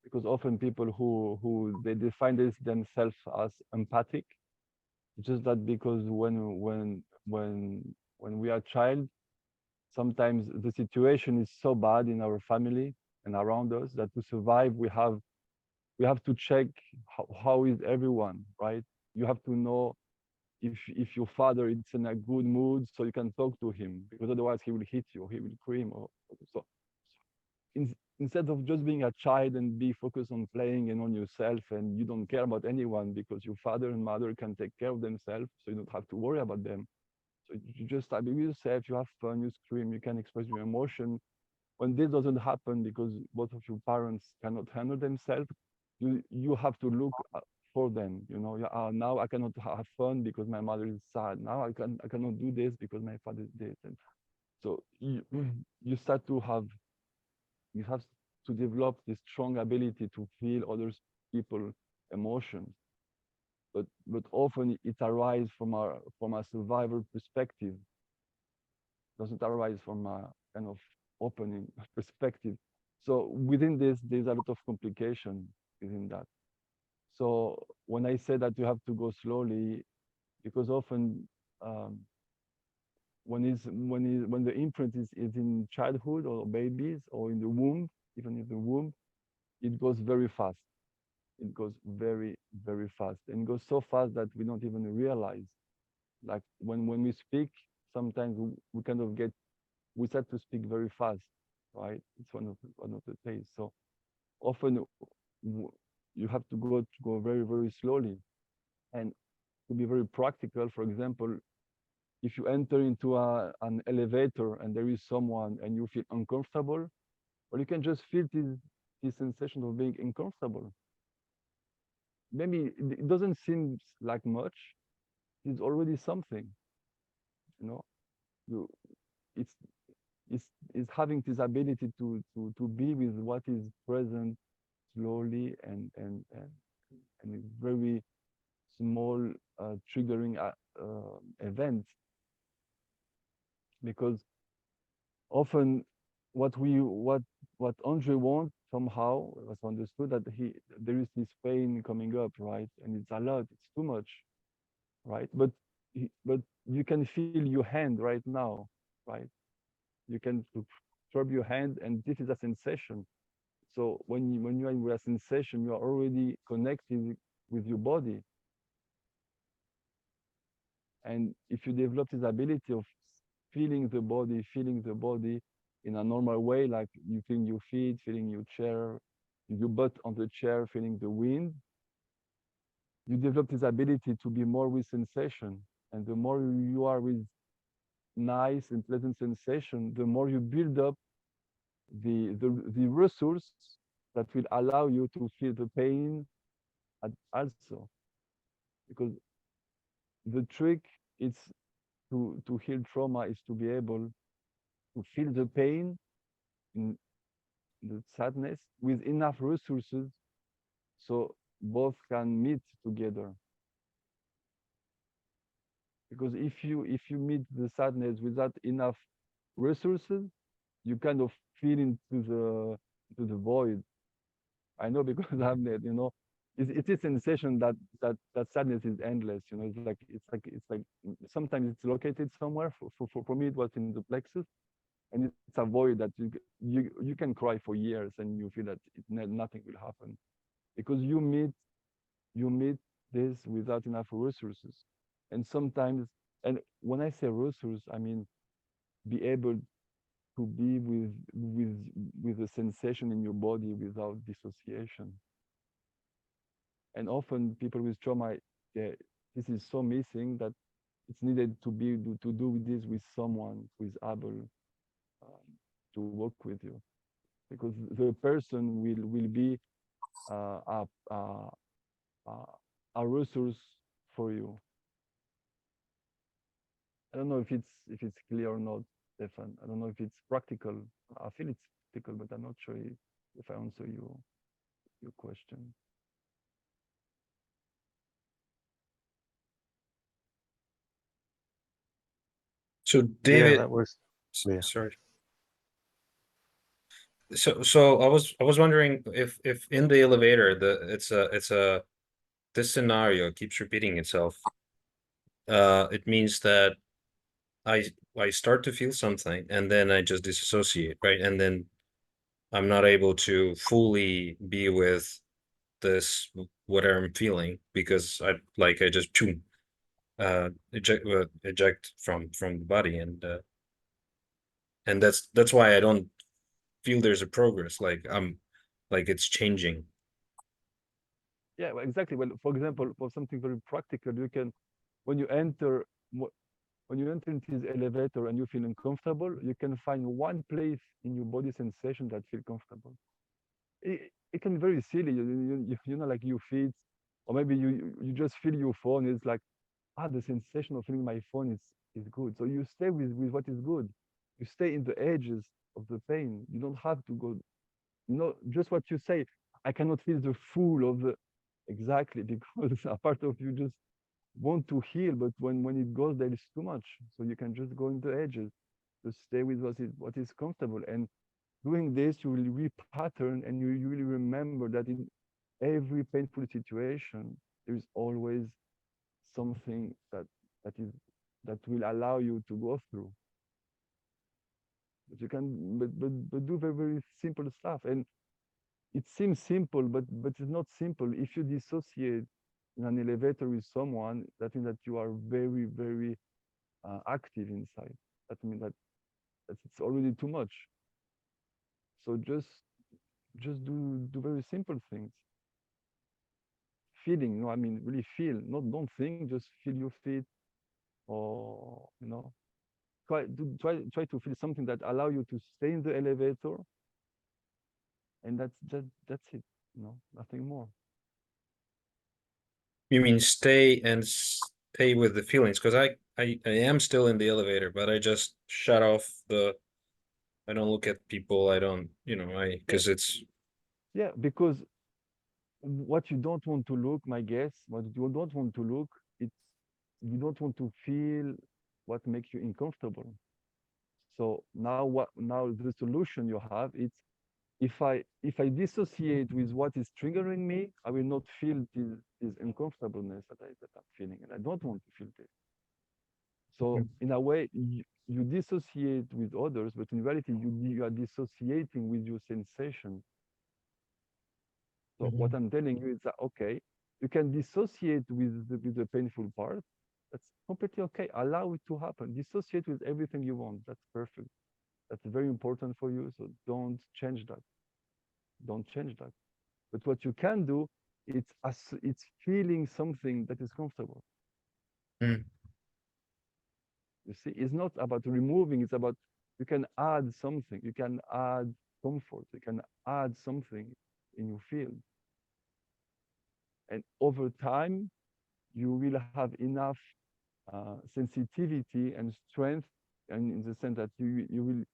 Because often people who they define themselves as empathic, just that because when we are child, sometimes the situation is so bad in our family and around us that to survive we have to check how is everyone, right? You have to know if your father is in a good mood, so you can talk to him, because otherwise he will hit you, he will scream, or so. Instead of just being a child and be focused on playing and on yourself, and you don't care about anyone because your father and mother can take care of themselves, so you don't have to worry about them. So you just be with yourself, you have fun, you scream, you can express your emotion. When this doesn't happen because both of your parents cannot handle themselves, you have to look for them. You know, now I cannot have fun because my mother is sad. Now I cannot do this because my father is this. And so you start to have to develop this strong ability to feel other people's emotions. But often it arises from a survival perspective. It doesn't arise from a kind of opening perspective. So within this, there's a lot of complication within that. So when I say that you have to go slowly, because often when the imprint is in childhood or babies or in the womb, even in the womb, it goes very fast. It goes very, very fast, and it goes so fast that we don't even realize. Like when we speak, sometimes we kind of we start to speak very fast, right? It's one of the things. So often you have to go very, very slowly. And to be very practical, for example, if you enter into an elevator and there is someone and you feel uncomfortable, well, you can just feel this sensation of being uncomfortable. Maybe it doesn't seem like much. It's already something, you know. It's having this ability to be with what is present slowly and a very small triggering event. Because often what Andre wants somehow was understood that there is this pain coming up, right? And it's a lot, it's too much, right? But you can feel your hand right now, right? You can rub your hand, and this is a sensation. So when you are with a sensation, you are already connected with your body. And if you develop this ability of feeling the body in a normal way, like you feeling your feet, feeling your chair, your butt on the chair, feeling the wind, you develop this ability to be more with sensation. And the more you are with nice and pleasant sensation, the more you build up the resource that will allow you to feel the pain also. Because the trick is to heal trauma is to be able to feel the pain, in the sadness, with enough resources so both can meet together. Because if you meet the sadness without enough resources, you kind of feel into the void. I know because I've met, it's a sensation that sadness is endless. It's like sometimes it's located somewhere. For me, it was in the plexus, and it's a void that you can cry for years and you feel that nothing will happen, because you meet this without enough resources. And sometimes, and when I say resource, I mean be able to be with the sensation in your body without dissociation. And often people with trauma, this is so missing that it's needed to do this with someone who is able to work with you, because the person will be a resource for you. I don't know if it's clear or not, Stefan. I don't know if it's practical. I feel it's practical, but I'm not sure if I answer your question. So David, that was clear. sorry. So I was wondering if in the elevator this scenario keeps repeating itself. It means that I start to feel something and then I just disassociate, right? And then I'm not able to fully be with this whatever I'm feeling, because I just eject from the body, and that's why I don't feel there's a progress, like it's changing. Yeah, well, exactly. Well, for example, for something very practical, you can, when you enter into this elevator and you feel uncomfortable, you can find one place in your body sensation that feel comfortable. It can be very silly, like your feet, or maybe you just feel your phone. It's like, the sensation of feeling my phone is good. So you stay with what is good. You stay in the edges of the pain. You don't have to go, just what you say. I cannot feel the full of the, exactly, because a part of you just want to heal, but when it goes there is too much. So you can just go in the edges, just stay with what is comfortable. And doing this, you will repattern, and you will remember that in every painful situation, there is always something that is that will allow you to go through. But you can, but do very, very simple stuff. And it seems simple, but it's not simple. If you dissociate in an elevator with someone, that means that you are very, very active inside. That means that it's already too much. So just do very simple things. Feeling, you know, I mean, really feel. Not don't think, just feel your feet, or you know, try to feel something that allow you to stay in the elevator, and that's it. You know, nothing more. You mean stay and stay with the feelings? Because I am still in the elevator, but I just shut off the. I don't look at people. I don't, you know, because it's. Yeah, because what you don't want to look, my guess, what you don't want to look, it's you don't want to feel what makes you uncomfortable. So now the solution you have, it's if I dissociate with what is triggering me, I will not feel this uncomfortableness that I'm feeling, and I don't want to feel this. So in a way, you dissociate with others, but in reality, you are dissociating with your sensation. So what I'm telling you is that, okay, you can dissociate with the painful part. That's completely okay. Allow it to happen. Dissociate with everything you want. That's perfect. That's very important for you. So don't change that. Don't change that. But what you can do, it's feeling something that is comfortable. Mm. You see, it's not about removing. It's about you can add something. You can add comfort. You can add something in your field. And over time, you will have enough sensitivity and strength, and in the sense that you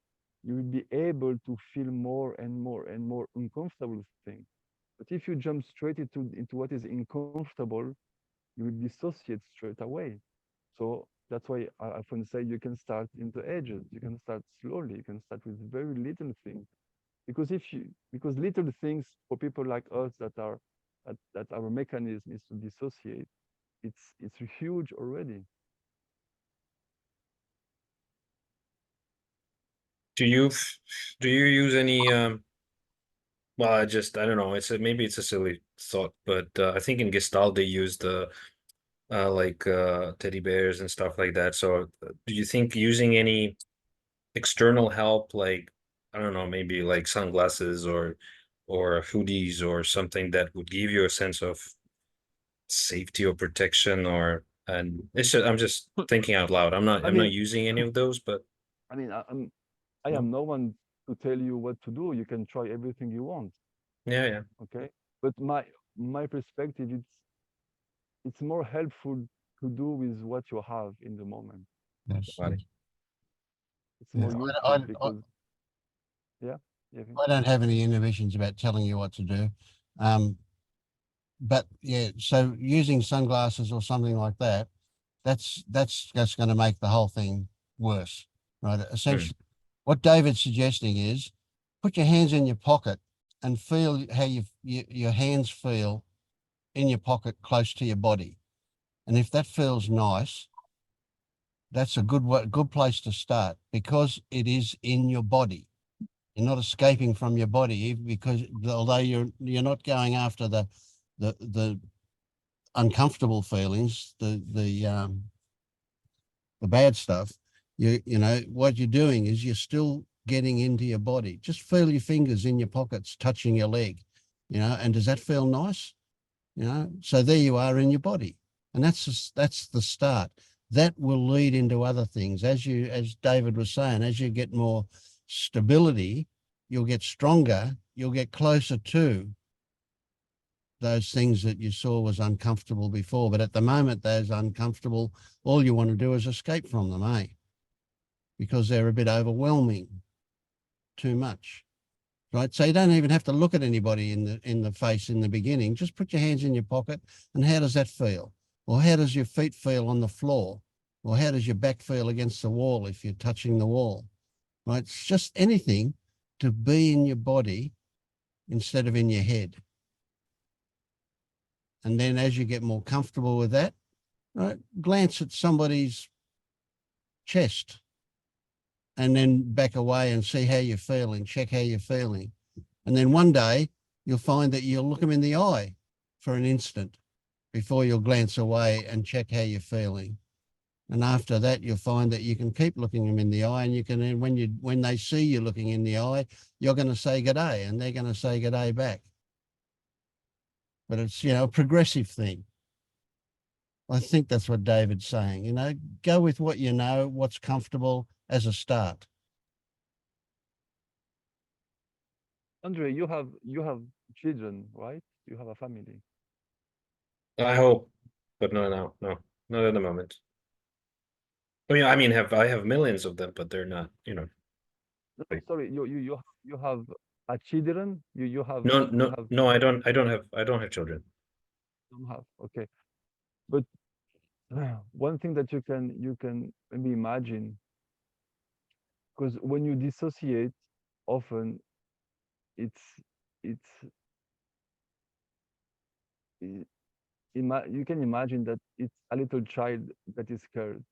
will be able to feel more and more and more uncomfortable things. But if you jump straight into what is uncomfortable, you will dissociate straight away. So that's why I often say you can start in the edges. You can start slowly. You can start with very little things, because because little things for people like us that our mechanism is to dissociate, it's huge already. Do you use any well, I don't know, maybe it's a silly thought, but I think in Gestalt they use the like teddy bears and stuff like that. So do you think using any external help, like I don't know, maybe like sunglasses or hoodies or something that would give you a sense of safety or protection, or and it's just I'm just thinking out loud. I'm not using any of those, but I mean, I am no one to tell you what to do. You can try everything you want. yeah. Okay, but my perspective, it's more helpful to do with what you have in the moment. Yes. Got it. It's more useful because I don't have any inhibitions about telling you what to do. But yeah, so using sunglasses or something like that, that's just going to make the whole thing worse, right? Essentially, what David's suggesting is put your hands in your pocket and feel how your hands feel in your pocket close to your body. And if that feels nice, that's a good place to start, because it is in your body. You're not escaping from your body, because although you're not going after the uncomfortable feelings, the bad stuff, you know what you're doing is you're still getting into your body. Just feel your fingers in your pockets touching your leg, you know, and does that feel nice? You know, so there you are in your body, and that's the start. That will lead into other things. As David was saying, as you get more stability, you'll get stronger, you'll get closer to those things that you saw was uncomfortable before. But at the moment, those uncomfortable, all you want to do is escape from them, eh? Because they're a bit overwhelming, too much, right? So you don't even have to look at anybody in the face in the beginning. Just put your hands in your pocket, and how does that feel? Or how does your feet feel on the floor? Or how does your back feel against the wall if you're touching the wall, right? It's just anything to be in your body instead of in your head. And then as you get more comfortable with that, right, glance at somebody's chest, and then back away and see how you're feeling, check how you're feeling. And then one day you'll find that you'll look them in the eye for an instant before you'll glance away and check how you're feeling. And after that, you'll find that you can keep looking them in the eye, and you can, and when they see you looking in the eye, you're going to say good day, and they're going to say good day back. But it's, you know, a progressive thing. I think that's what David's saying, you know, go with what you know, what's comfortable as a start. Andre, you have children, right? You have a family. I hope, but no, not at the moment. I mean, I have millions of them, but they're not, you know. No, sorry, you have a children. You have No, I don't have children. Don't have, okay. But one thing that you can maybe imagine, because when you dissociate, often you can imagine that it's a little child that is scared,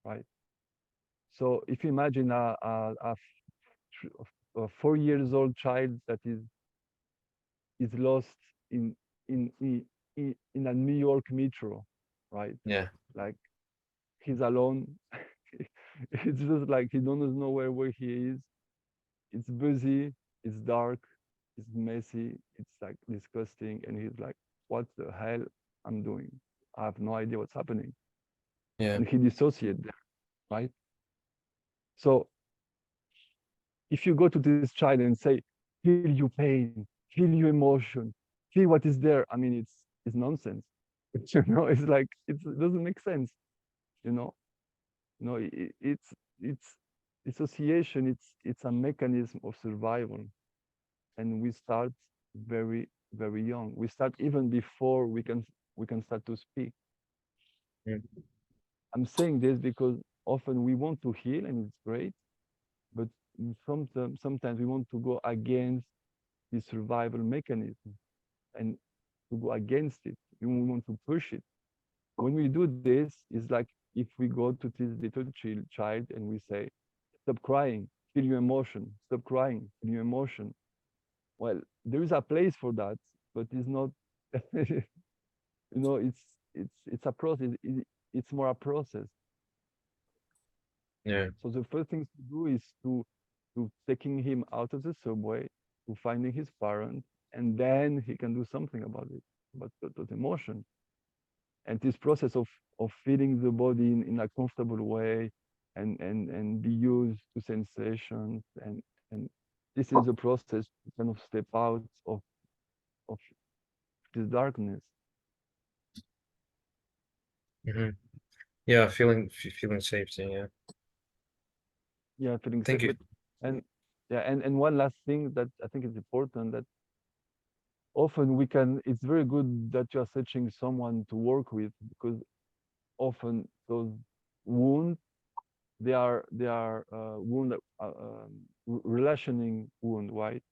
right? So if you imagine a 4 years old child that is lost in a New York metro, right? Yeah. Like he's alone. It's just like he doesn't know where he is. It's busy, it's dark, it's messy, it's like disgusting, and he's like, what the hell I'm doing? I have no idea what's happening. Yeah. And he dissociates there, right? So if you go to this child and say, feel your pain, feel your emotion, feel what is there, I mean, it's nonsense. You know, it's like it doesn't make sense. You know, it's dissociation. It's a mechanism of survival, and we start very young. We start even before we can start to speak. Yeah. I'm saying this because often we want to heal, and it's great, but sometimes we want to go against the survival mechanism and to go against it. We want to push it. When we do this, it's like if we go to this little child and we say, stop crying, feel your emotion, stop crying, feel your emotion. Well, there is a place for that, but it's not, you know, it's a process. It's more a process. Yeah. So the first thing to do is to taking him out of the subway, to finding his parents, and then he can do something about it, about the emotion. And this process of feeding the body in a comfortable way and be used to sensations and this is a process to kind of step out of this darkness. Mm-hmm. Yeah, feeling safety. Yeah. Yeah, feeling Thank safe. you. And yeah, and one last thing that I think is important, that often it's very good that you're searching someone to work with, because often those wounds, they are wound, relationing wound, right?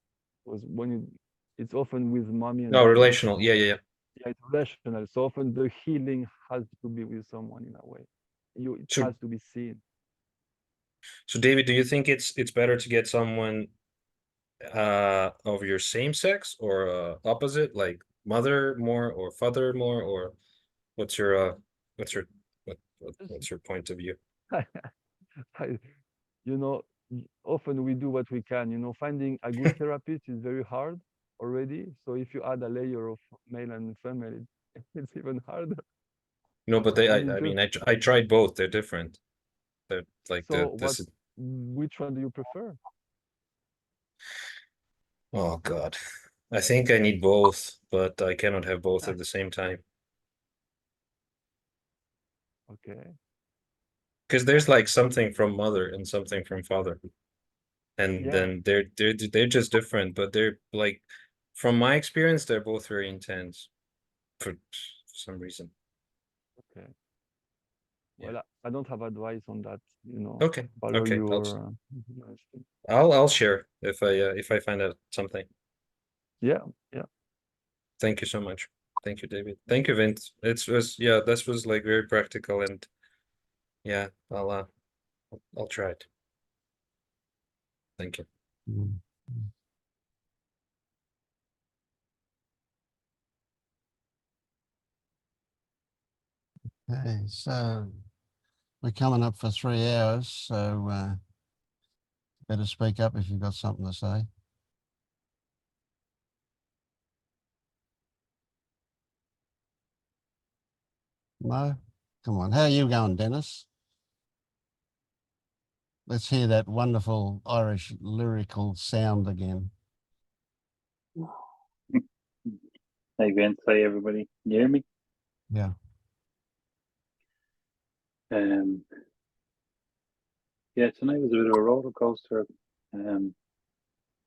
Because when it's often with mommy and No, daddy. relational. Yeah. Yeah, it's relational. So often the healing has to be with someone in a way. It So- has to be seen. So David, do you think it's better to get someone of your same sex or opposite, like mother more or father more, or what's your point of view? You know, often we do what we can. You know, finding a good therapist is very hard already. So if you add a layer of male and female, it's even harder. No, but I mean, I tried both. They're different. They're like So this. which one do you prefer? Oh God, I think I need both, but I cannot have both at the same time. Okay. Because there's like something from mother and something from father, and Yeah. then they're just different, but they're like, from my experience, they're both very intense for some reason. Okay. Well, I don't have advice on that, you know. Okay. Follow Okay. your I'll share if I find out something. yeah. Thank you so much. Thank you, David. Thank you, Vince. This was like very practical, and Yeah, I'll try it. Thank you. Mm. Okay, so we're coming up for 3 hours, so better speak up if you've got something to say. No? Come on. How are you going, Dennis? Let's hear that wonderful Irish lyrical sound again. Hi Vince, hi everybody. Can you hear me? Yeah. Yeah, tonight was a bit of a roller coaster.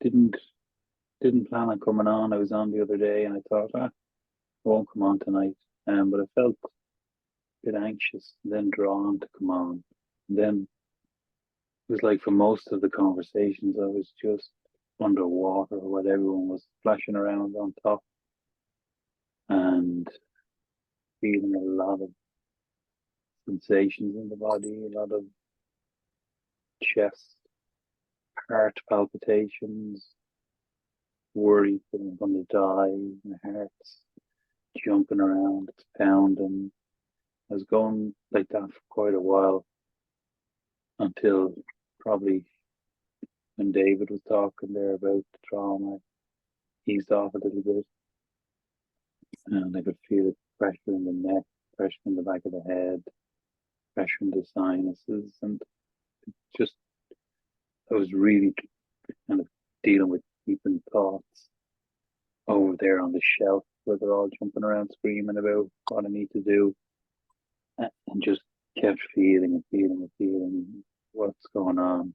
Didn't plan on coming on. I was on the other day and I thought, I won't come on tonight. But I felt a bit anxious and then drawn to come on. And then it was like for most of the conversations I was just underwater while everyone was splashing around on top and feeling a lot of sensations in the body, a lot of chest, heart palpitations, worry that I'm going to die, my heart's jumping around, it's pounding. I was going like that for quite a while until probably when David was talking there about the trauma, eased off a little bit, and I could feel it pressure in the neck, pressure in the back of the head, pressure in the sinuses, and just I was really kind of dealing with keeping thoughts over there on the shelf where they're all jumping around screaming about what I need to do, and just kept feeling what's going on,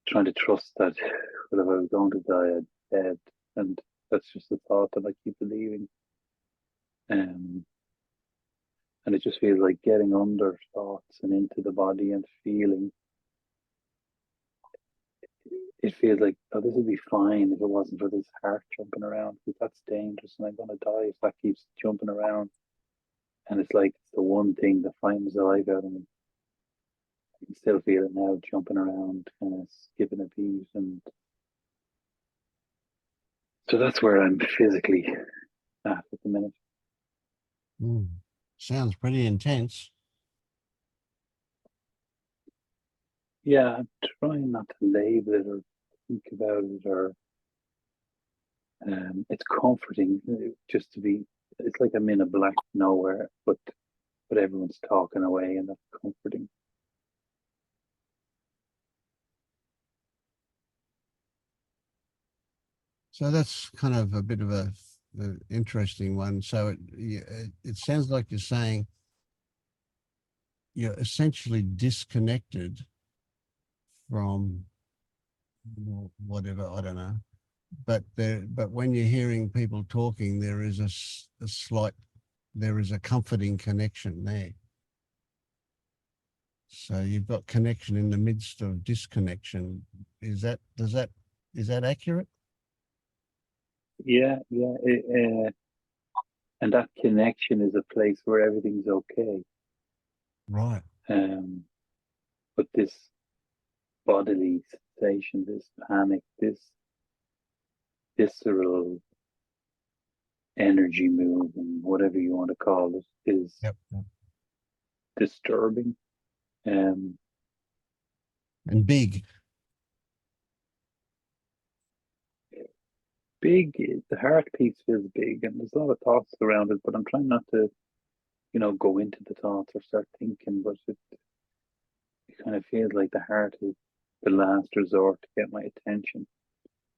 trying to trust that if I was going to die, I'd dead, and that's just the thought that I keep believing. And it just feels like getting under thoughts and into the body and feeling. It feels like, oh, this would be fine if it wasn't for this heart jumping around, because that's dangerous and I'm going to die if that keeps jumping around. And it's like it's the one thing that finds the life out of me. I can still feel it now, jumping around, kind of skipping a beat. And so that's where I'm physically at the minute. Sounds pretty intense. Yeah, I'm trying not to label it or think about it, or it's comforting just to be. It's like I'm in a black nowhere, but everyone's talking away, and that's comforting. So that's kind of a bit of a interesting one. So it sounds like you're saying you're essentially disconnected from whatever, I don't know. But when you're hearing people talking, there is a slight, there is a comforting connection there. So you've got connection in the midst of disconnection. Is that accurate? Yeah. And that connection is a place where everything's okay. Right. But this bodily sensation, this panic, this visceral energy move, and whatever you want to call it, is disturbing. And big. Big, the heart piece feels big, and there's a lot of thoughts around it, but I'm trying not to, go into the thoughts or start thinking, but it kind of feels like the heart is the last resort to get my attention.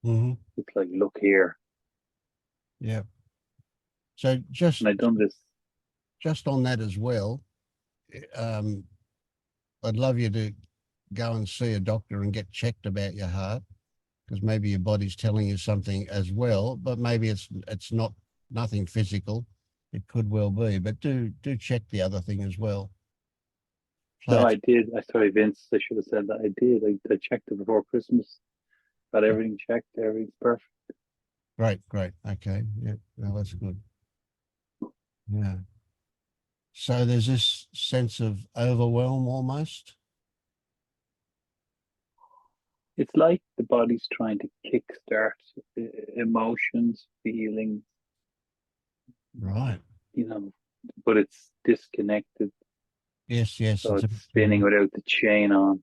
Mm-hmm. It's like, look here. Yeah. So and I've done this. Just on that as well, I'd love you to go and see a doctor and get checked about your heart, because maybe your body's telling you something as well, but maybe it's not nothing physical. It could well be, but do check the other thing as well. No, I did. Sorry, Vince, I should have said that. I did. I checked it before Christmas. Got everything checked. Everything's perfect. Great. Okay. Yeah, no, that's good. Yeah. So there's this sense of overwhelm almost. It's like the body's trying to kickstart emotions, feelings, Right. you know, but it's disconnected. Yes, yes. So It's it's spinning without the chain on.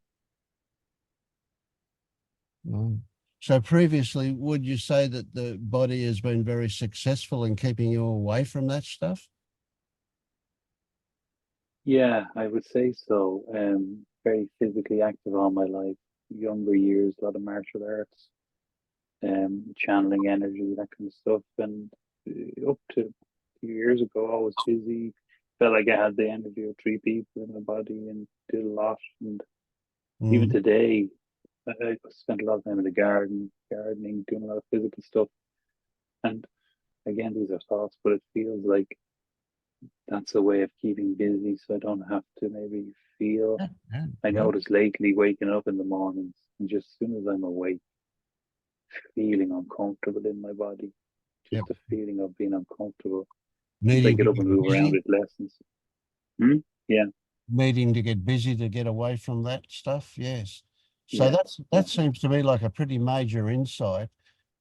Mm. So previously, would you say that the body has been very successful in keeping you away from that stuff? Yeah, I would say so. Very physically active all my life. Younger years, a lot of martial arts, channeling energy, that kind of stuff. And up to a few years ago, I was busy. Felt like I had the energy of three people in my body and did a lot. And even Mm. today, I spent a lot of time in the gardening, doing a lot of physical stuff. And again, these are thoughts, but it feels like that's a way of keeping busy so I don't have to maybe feel. Yeah, yeah, I yeah. notice lately waking up in the mornings and just as soon as I'm awake, feeling uncomfortable in my body, just Yep. the feeling of being uncomfortable. Once I Needing get to up and get move around, busy, it lessens. Yeah, needing to get busy to get away from that stuff. Yes. So yeah, yeah, that seems to me like a pretty major insight,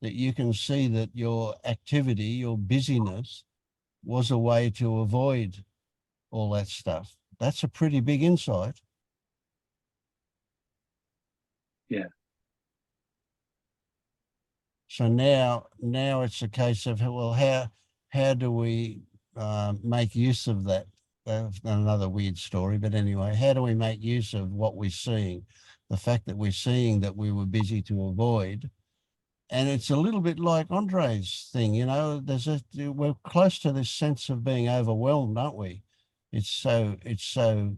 that you can see that your activity, your busyness was a way to avoid all that stuff. That's a pretty big insight. yeah. So now it's a case of, well, how do we make use of that? Another weird story, but anyway, how do we make use of what we're seeing? The fact that we're seeing that we were busy to avoid, and it's a little bit like Andre's thing, you know. We're close to this sense of being overwhelmed, aren't we? It's so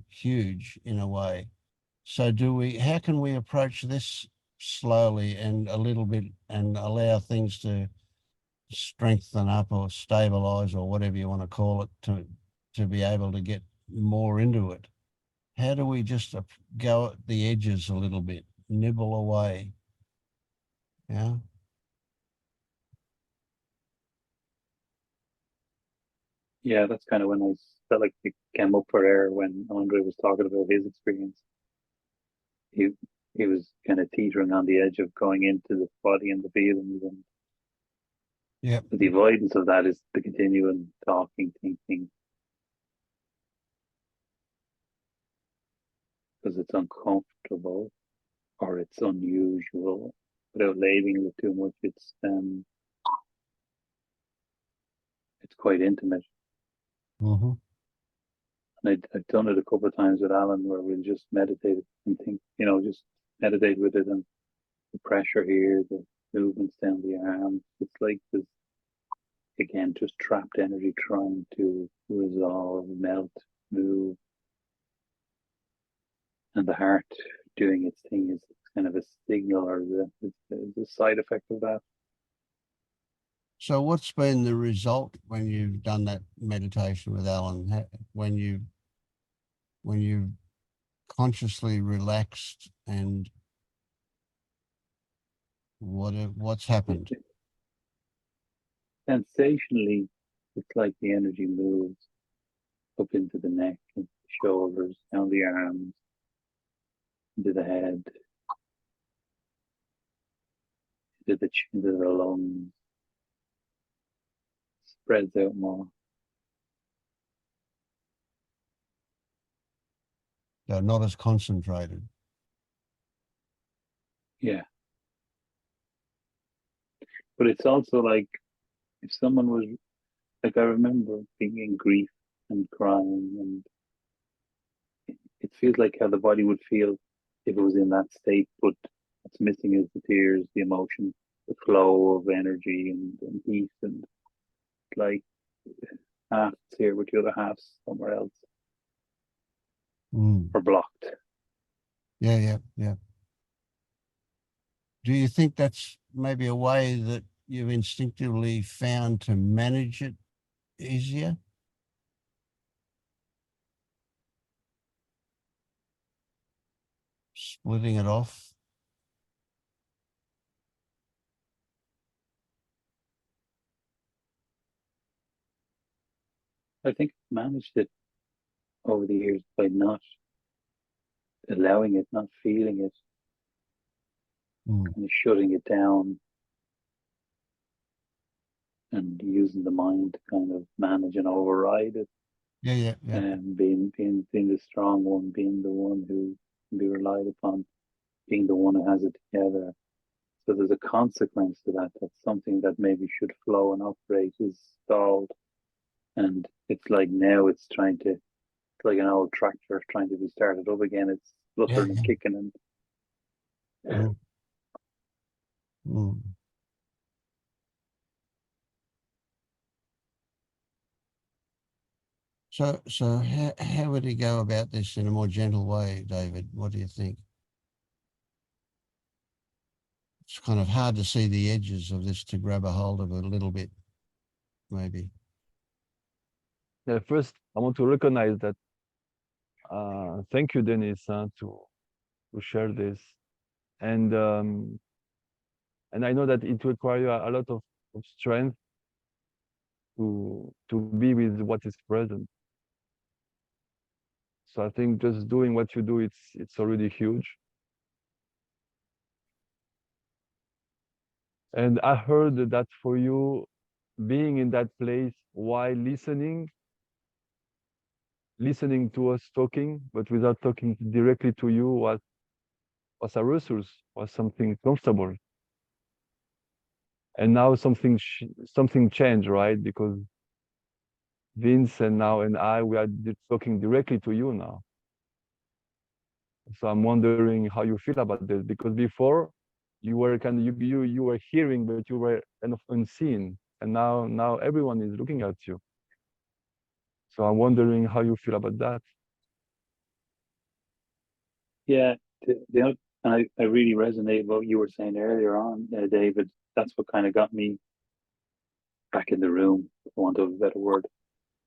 huge in a way. So how can we approach this slowly and a little bit and allow things to strengthen up or stabilize or whatever you want to call it to be able to get more into it? How do we just go at the edges a little bit, nibble away? Yeah. Yeah, that's kind of when I felt like it came up for air when Andre was talking about his experience. He he was kind of teetering on the edge of going into the body and the feelings, and Yep. the avoidance of that is the continuing talking, thinking, because it's uncomfortable or it's unusual. Without labeling it too much, it's quite intimate. Mm-hmm. And I've done it a couple of times with Alan where we'll just meditate and think, just meditate with it and the pressure here, the movements down the arms. It's like this, again, just trapped energy trying to resolve, melt, move. And the heart doing its thing is kind of a signal or the side effect of that. So what's been the result when you've done that meditation with Alan? When you consciously relaxed, and what's happened? Sensationally, it's like the energy moves up into the neck and the shoulders, down the arms, into the head, into the chin, into the lungs, spreads out more. They're not as concentrated. Yeah. But it's also like if someone was like, I remember being in grief and crying, and it feels like how the body would feel if it was in that state, but what's missing is the tears, the emotion, the flow of energy and peace, and like half it's here with the other half's somewhere else Mm. or blocked. Yeah. Do you think that's maybe a way that you've instinctively found to manage it easier? Splitting it off? I think I've managed it over the years by not allowing it, not feeling it, Mm. kind of shutting it down and using the mind to kind of manage and override it. Yeah. And being the strong one, being the one who can be relied upon, being the one who has it together. So there's a consequence to that. That's something that maybe should flow and operate is stalled. And it's like now it's like an old tractor trying to be started up again. It's fluttering and kicking and Mm. Mm. So how would he go about this in a more gentle way, David? What do you think? It's kind of hard to see the edges of this to grab a hold of it a little bit, maybe. Yeah, first, I want to recognize that. Thank you, Dennis, to share this, and I know that it requires a lot of strength to be with what is present. So I think just doing what you do, it's already huge. And I heard that for you, being in that place while listening to us talking, but without talking directly to you, was a resource, was something comfortable. And now something changed, right? Because Vince and I, we are talking directly to you now. So I'm wondering how you feel about this, because before you were you were hearing, but you were kind of unseen, and now everyone is looking at you. So I'm wondering how you feel about that. yeah, and I really resonate with what you were saying earlier on, David. That's what kind of got me back in the room, for want of a better word.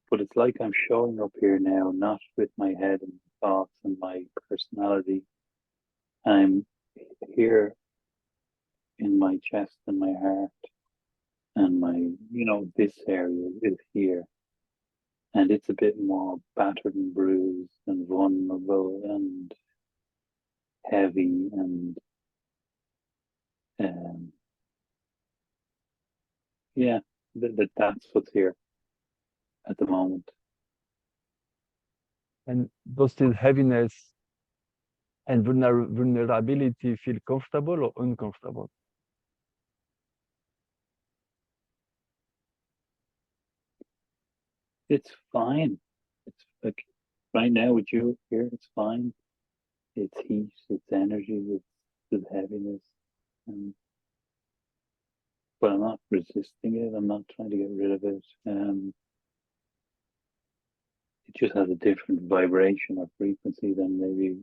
But it's like I'm showing up here now, not with my head and thoughts and my personality. I'm here in my chest and my heart, and my, this area is here. And it's a bit more battered and bruised and vulnerable and heavy and yeah, that's what's here at the moment. And does this heaviness and vulnerability feel comfortable or uncomfortable? It's fine. It's like right now with you here, it's fine. It's heat, it's energy, it's heaviness. But I'm not resisting it. I'm not trying to get rid of it. It just has a different vibration or frequency than maybe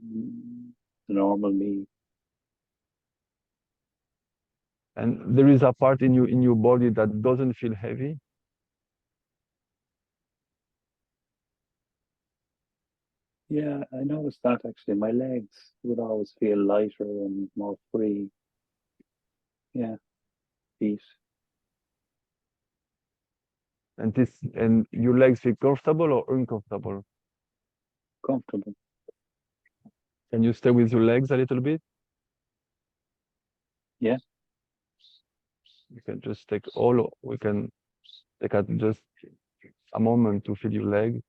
the normal me. And there is a part in your body that doesn't feel heavy. Yeah, I noticed that actually. My legs would always feel lighter and more free. Yeah, peace. And your legs feel comfortable or uncomfortable? Comfortable. Can you stay with your legs a little bit? Yeah. You can just we can take just a moment to feel your leg.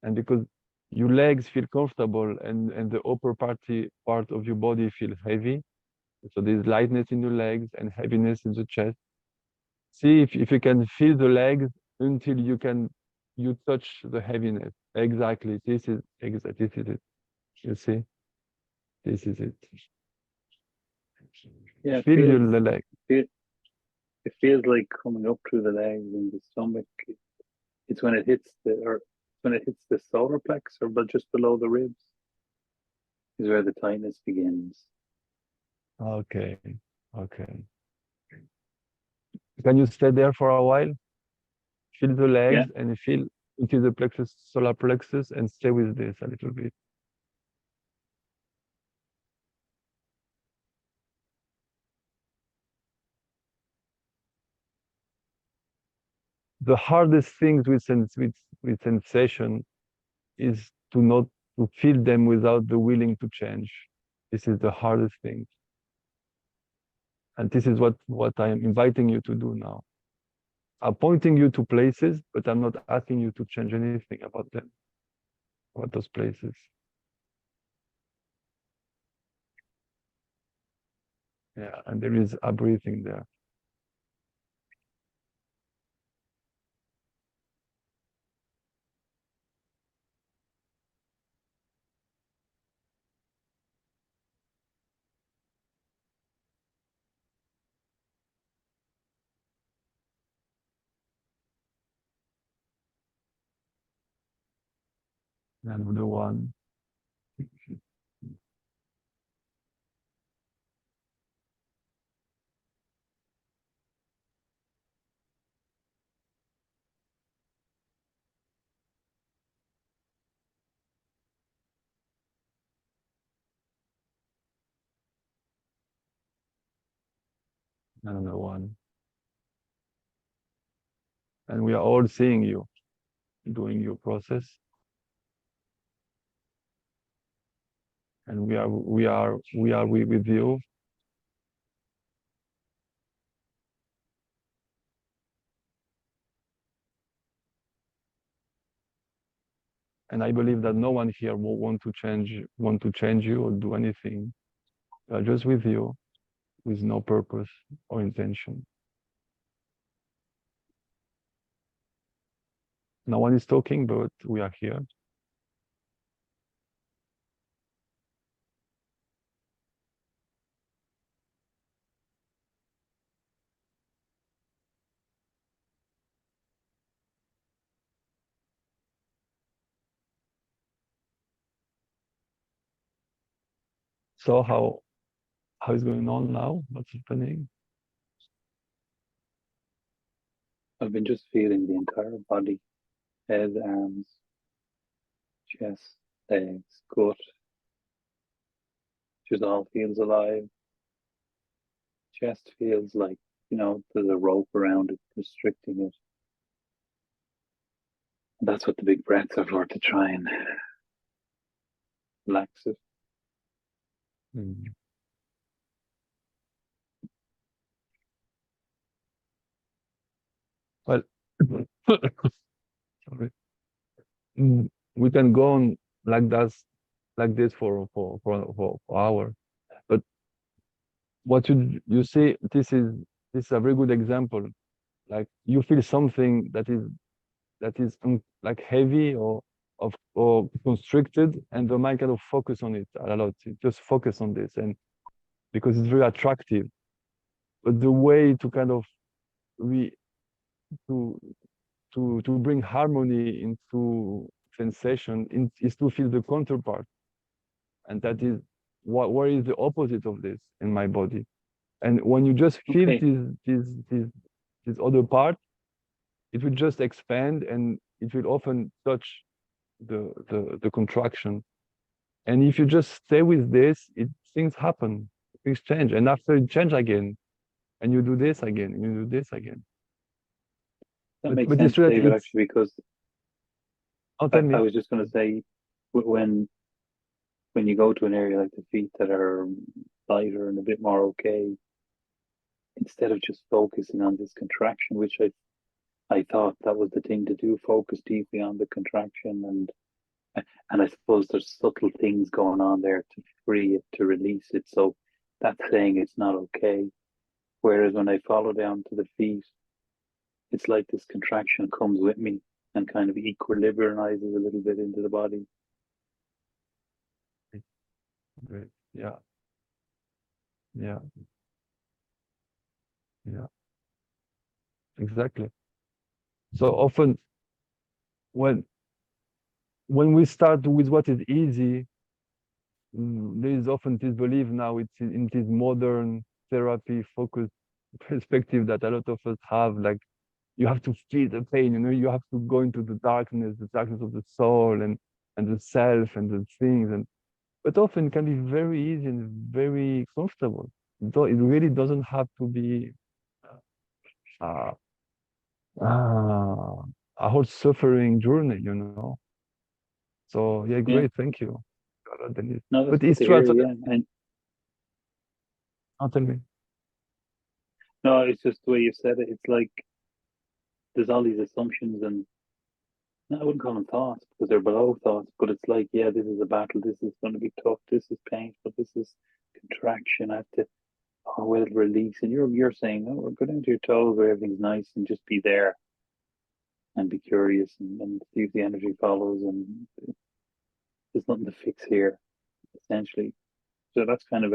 And because your legs feel comfortable and the upper part of your body feel heavy, so there's lightness in your legs and heaviness in the chest. See if you can feel the legs until you touch the heaviness. Exactly. This is it. You see? This is it. Yeah. Feel the leg. It feels like coming up through the legs and the stomach. It's when it hits the solar plex, but just below the ribs is where the tightness begins. Okay. Can you stay there for a while? Feel the legs and feel into the solar plexus and stay with this a little bit. the hardest things with sensation is to not to feel them without the willing to change. This is the hardest thing. And this is what I am inviting you to do now. I'm pointing you to places, but I'm not asking you to change anything about them, about those places. Yeah, and there is a breathing there. Another one. Another one. And we are all seeing you doing your process. And we are with you. And I believe that no one here will want to change you or do anything. We are just with you, with no purpose or intention. No one is talking, but we are here. So how is going on now? What's happening? I've been just feeling the entire body, head, arms, chest, legs, gut. Just all feels alive. Chest feels like, you know, there's a rope around it, restricting it. And that's what the big breaths are for, to try and relax it. Mm. Well, sorry. We can go on like this for hours. But what you see, this is a very good example. Like you feel something that is like heavy or constricted, and the mind kind of focus on it a lot. It just focus on this, and because it's very attractive. But the way to kind of to bring harmony into sensation is to feel the counterpart, and that is what is the opposite of this in my body. And when you just feel this other part, it will just expand, and it will often touch the contraction. And if you just stay with this, things happen, things change, and after it change again, and you do this again, and you do this again. That makes sense, David, actually, because I was just going to say, when you go to an area like the feet that are lighter and a bit more okay, instead of just focusing on this contraction, which I thought that was the thing to do, focus deeply on the contraction, and I suppose there's subtle things going on there to free it, to release it. So that's saying it's not okay. Whereas when I follow down to the feet, it's like this contraction comes with me and kind of equilibrizes a little bit into the body. Great. Yeah. Yeah. Yeah. Exactly. So often when we start with what is easy, there is often this belief now it's in this modern therapy focused perspective that a lot of us have, like you have to feel the pain, you have to go into the darkness of the soul and the self and the things, but often it can be very easy and very comfortable. Though it really doesn't have to be a whole suffering journey, you know. So yeah, Yeah. great, thank you. Denise. No, that's But good it's to true. hear. Yeah, and Tell me. no, it's just the way you said it. It's like there's all these assumptions, and no, I wouldn't call them thoughts because they're below thoughts. But it's like, yeah, this is a battle. This is going to be tough. This is painful. This is contraction. I have to, oh, well, release. And you're saying, oh, go down to your toes where everything's nice and just be there and be curious and see if the energy follows. And there's nothing to fix here, essentially. So that's kind of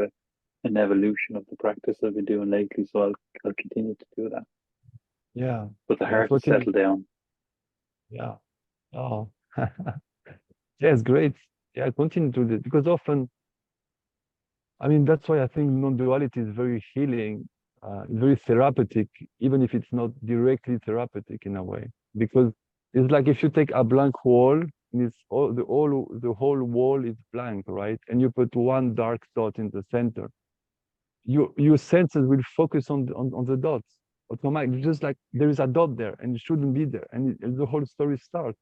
an evolution of the practice I've been doing lately. So I'll continue to do that. Yeah. But the Yeah, heart to settle down. Yeah. Oh. Yeah, it's great. Yeah, continue to do it because often, I mean, that's why I think non-duality is very healing, very therapeutic, even if it's not directly therapeutic in a way. Because it's like if you take a blank wall, and it's the whole wall is blank, right? And you put one dark dot in the center. Your senses will focus on the dots automatically, just like there is a dot there and it shouldn't be there, and the whole story starts.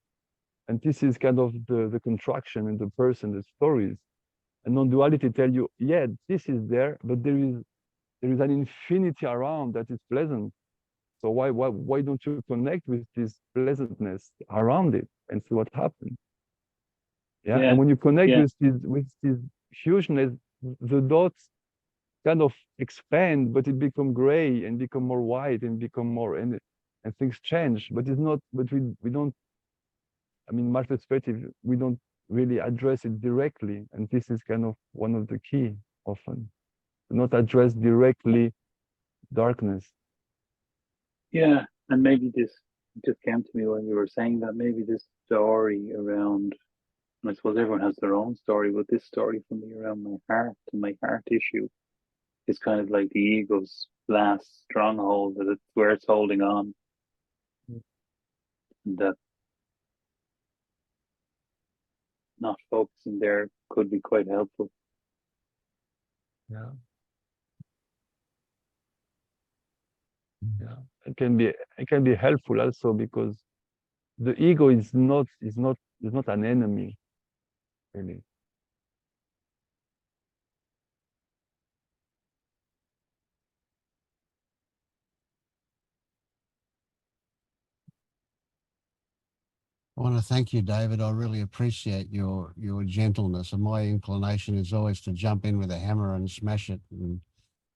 And this is kind of the contraction in the person, the stories. And non-duality tell you, yeah, this is there, but there is an infinity around that is pleasant. So why don't you connect with this pleasantness around it and see what happens? Yeah. And when you connect with this hugeness, the dots kind of expand, but it become gray and become more white and become more and things change. But it's not. But we don't. I mean, my perspective, we don't really address it directly, and this is kind of one of the key often, not address directly darkness. Yeah, and maybe this just came to me when you were saying that. Maybe this story around, and I suppose everyone has their own story, but this story for me around my heart and my heart issue is kind of like the ego's last stronghold, that it's where it's holding on. And that not focusing there could be quite helpful. Yeah. Yeah. It can be helpful also because the ego is not an enemy, really. I want to thank you, David. I really appreciate your gentleness, and my inclination is always to jump in with a hammer and smash it. And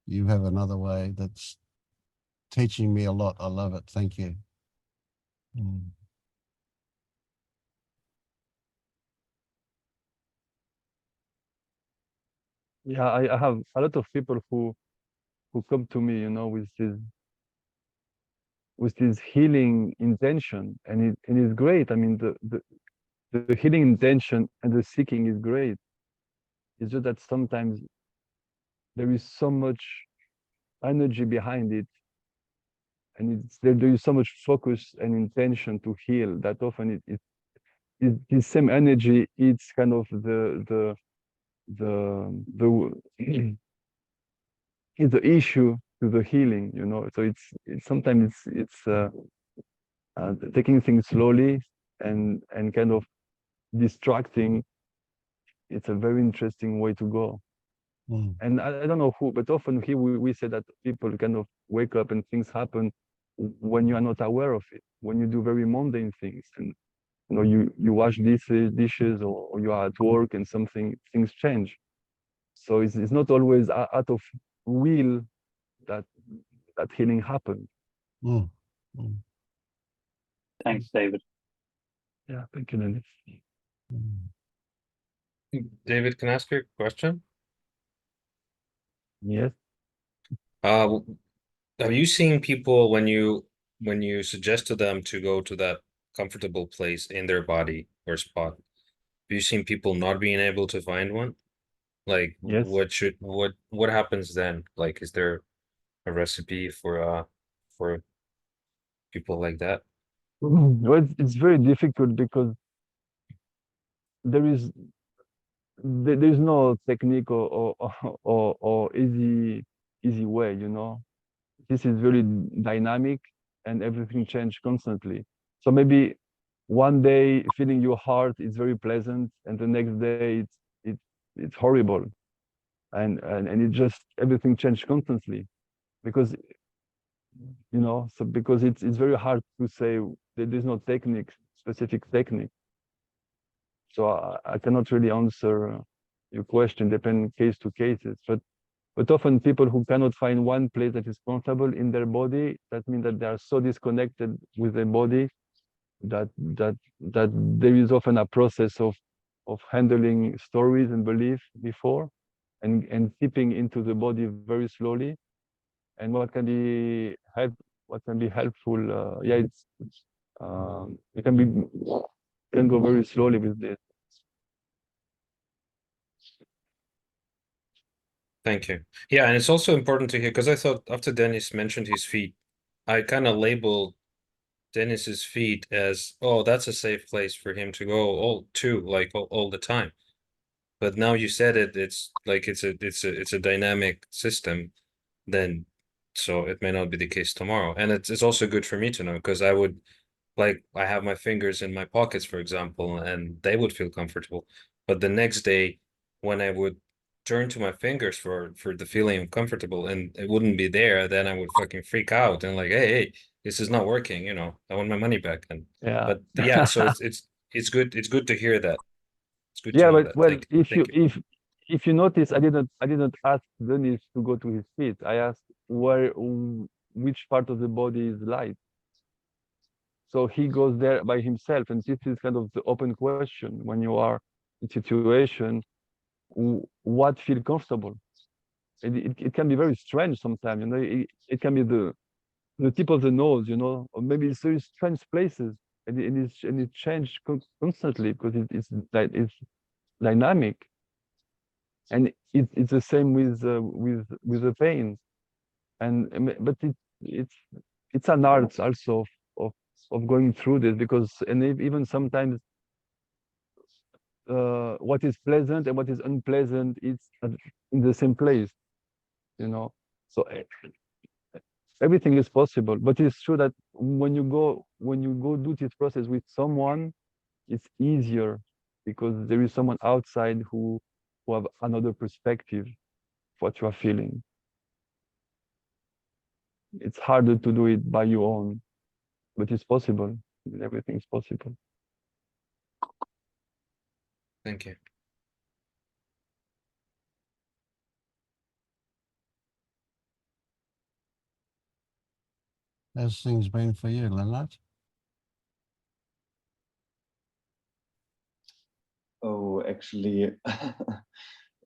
you have another way that's teaching me a lot. I love it. Thank you. Yeah, I have a lot of people who come to me, you know, with this healing intention, and it's great. I mean, the healing intention and the seeking is great. It's just that sometimes there is so much energy behind it, and there is so much focus and intention to heal that often it the same energy. It's kind of the is the issue to the healing, you know. So it's sometimes it's taking things slowly and kind of distracting. It's a very interesting way to go. And I don't know who, but often here we say that people kind of wake up and things happen when you are not aware of it, when you do very mundane things, and you know you wash dishes or you are at work and things change. So it's not always out of will that healing happens. Thanks, David. Yeah, thank you, Dennis. David, can I ask you a question? Yes. Have you seen people when you suggest to them to go to that comfortable place in their body or spot, have you seen people not being able to find one? Like, yes. What happens then? Like, is there a recipe for people like that? Well, it's very difficult because there's no technique or easy way, you know. This is very dynamic, and everything changes constantly. So maybe one day feeling your heart is very pleasant, and the next day it's horrible, and it just everything changes constantly, because so because it's very hard to say that there's no specific technique. So I cannot really answer your question, depending case to cases, but often people who cannot find one place that is comfortable in their body, that means that they are so disconnected with their body that there is often a process of handling stories and belief before, and tipping into the body very slowly. And what can be helpful, it can go very slowly with this. Thank you. Yeah, and it's also important to hear, because I thought after Dennis mentioned his feet, I kind of labeled Dennis's feet as, oh, that's a safe place for him to go all the time. But now you said it, it's like it's a dynamic system, then so it may not be the case tomorrow. And it's also good for me to know, because I would, like, I have my fingers in my pockets, for example, and they would feel comfortable. But the next day, when I would turn to my fingers for the feeling of comfortable and it wouldn't be there, then I would fucking freak out and like, hey, this is not working, I want my money back. And Yeah. but yeah, so it's good to hear that. It's good to Yeah, know but that. well, Thank you. if you notice, I didn't ask Dennis to go to his feet. I asked which part of the body is light. So he goes there by himself, and this is kind of the open question when you are in situation. What feel comfortable? It can be very strange sometimes. It can be the tip of the nose, or maybe it's very strange places, and it changes constantly because it's dynamic, and it's the same with the pain, but it's an art also of going through this, because even sometimes what is pleasant and what is unpleasant, it's in the same place, so everything is possible. But it's true that when you go do this process with someone, it's easier because there is someone outside who have another perspective of what you are feeling. It's harder to do it by your own, but it's possible. Everything is possible. Thank you. How's things been for you, Leonard? Oh, actually,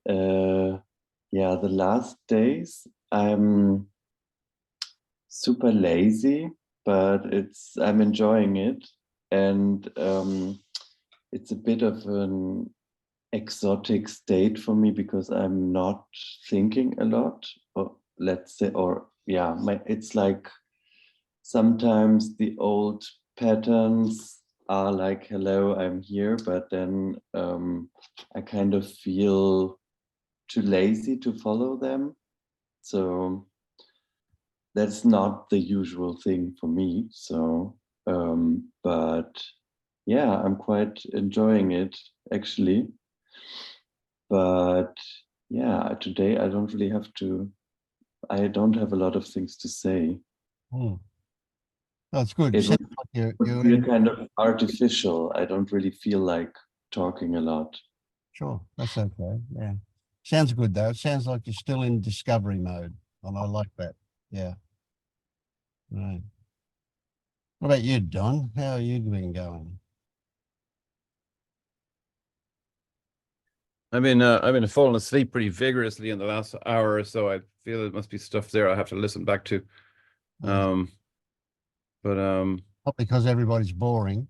yeah, the last days I'm super lazy, but I'm enjoying it, and it's a bit of an exotic state for me because I'm not thinking a lot, or let's say, it's like sometimes the old patterns are like, hello, I'm here, but then I kind of feel too lazy to follow them. So that's not the usual thing for me. So, but yeah, I'm quite enjoying it actually. But yeah, today I don't have a lot of things to say. That's good. It Sounds would like you're feel kind of artificial. I don't really feel like talking a lot. Sure, that's okay. Yeah. Sounds good though. It sounds like you're still in discovery mode. And I like that. Yeah. Right. What about you, Don? How are you been going? I've been falling asleep pretty vigorously in the last hour or so. I feel there must be stuff there I have to listen back to. Not because everybody's boring.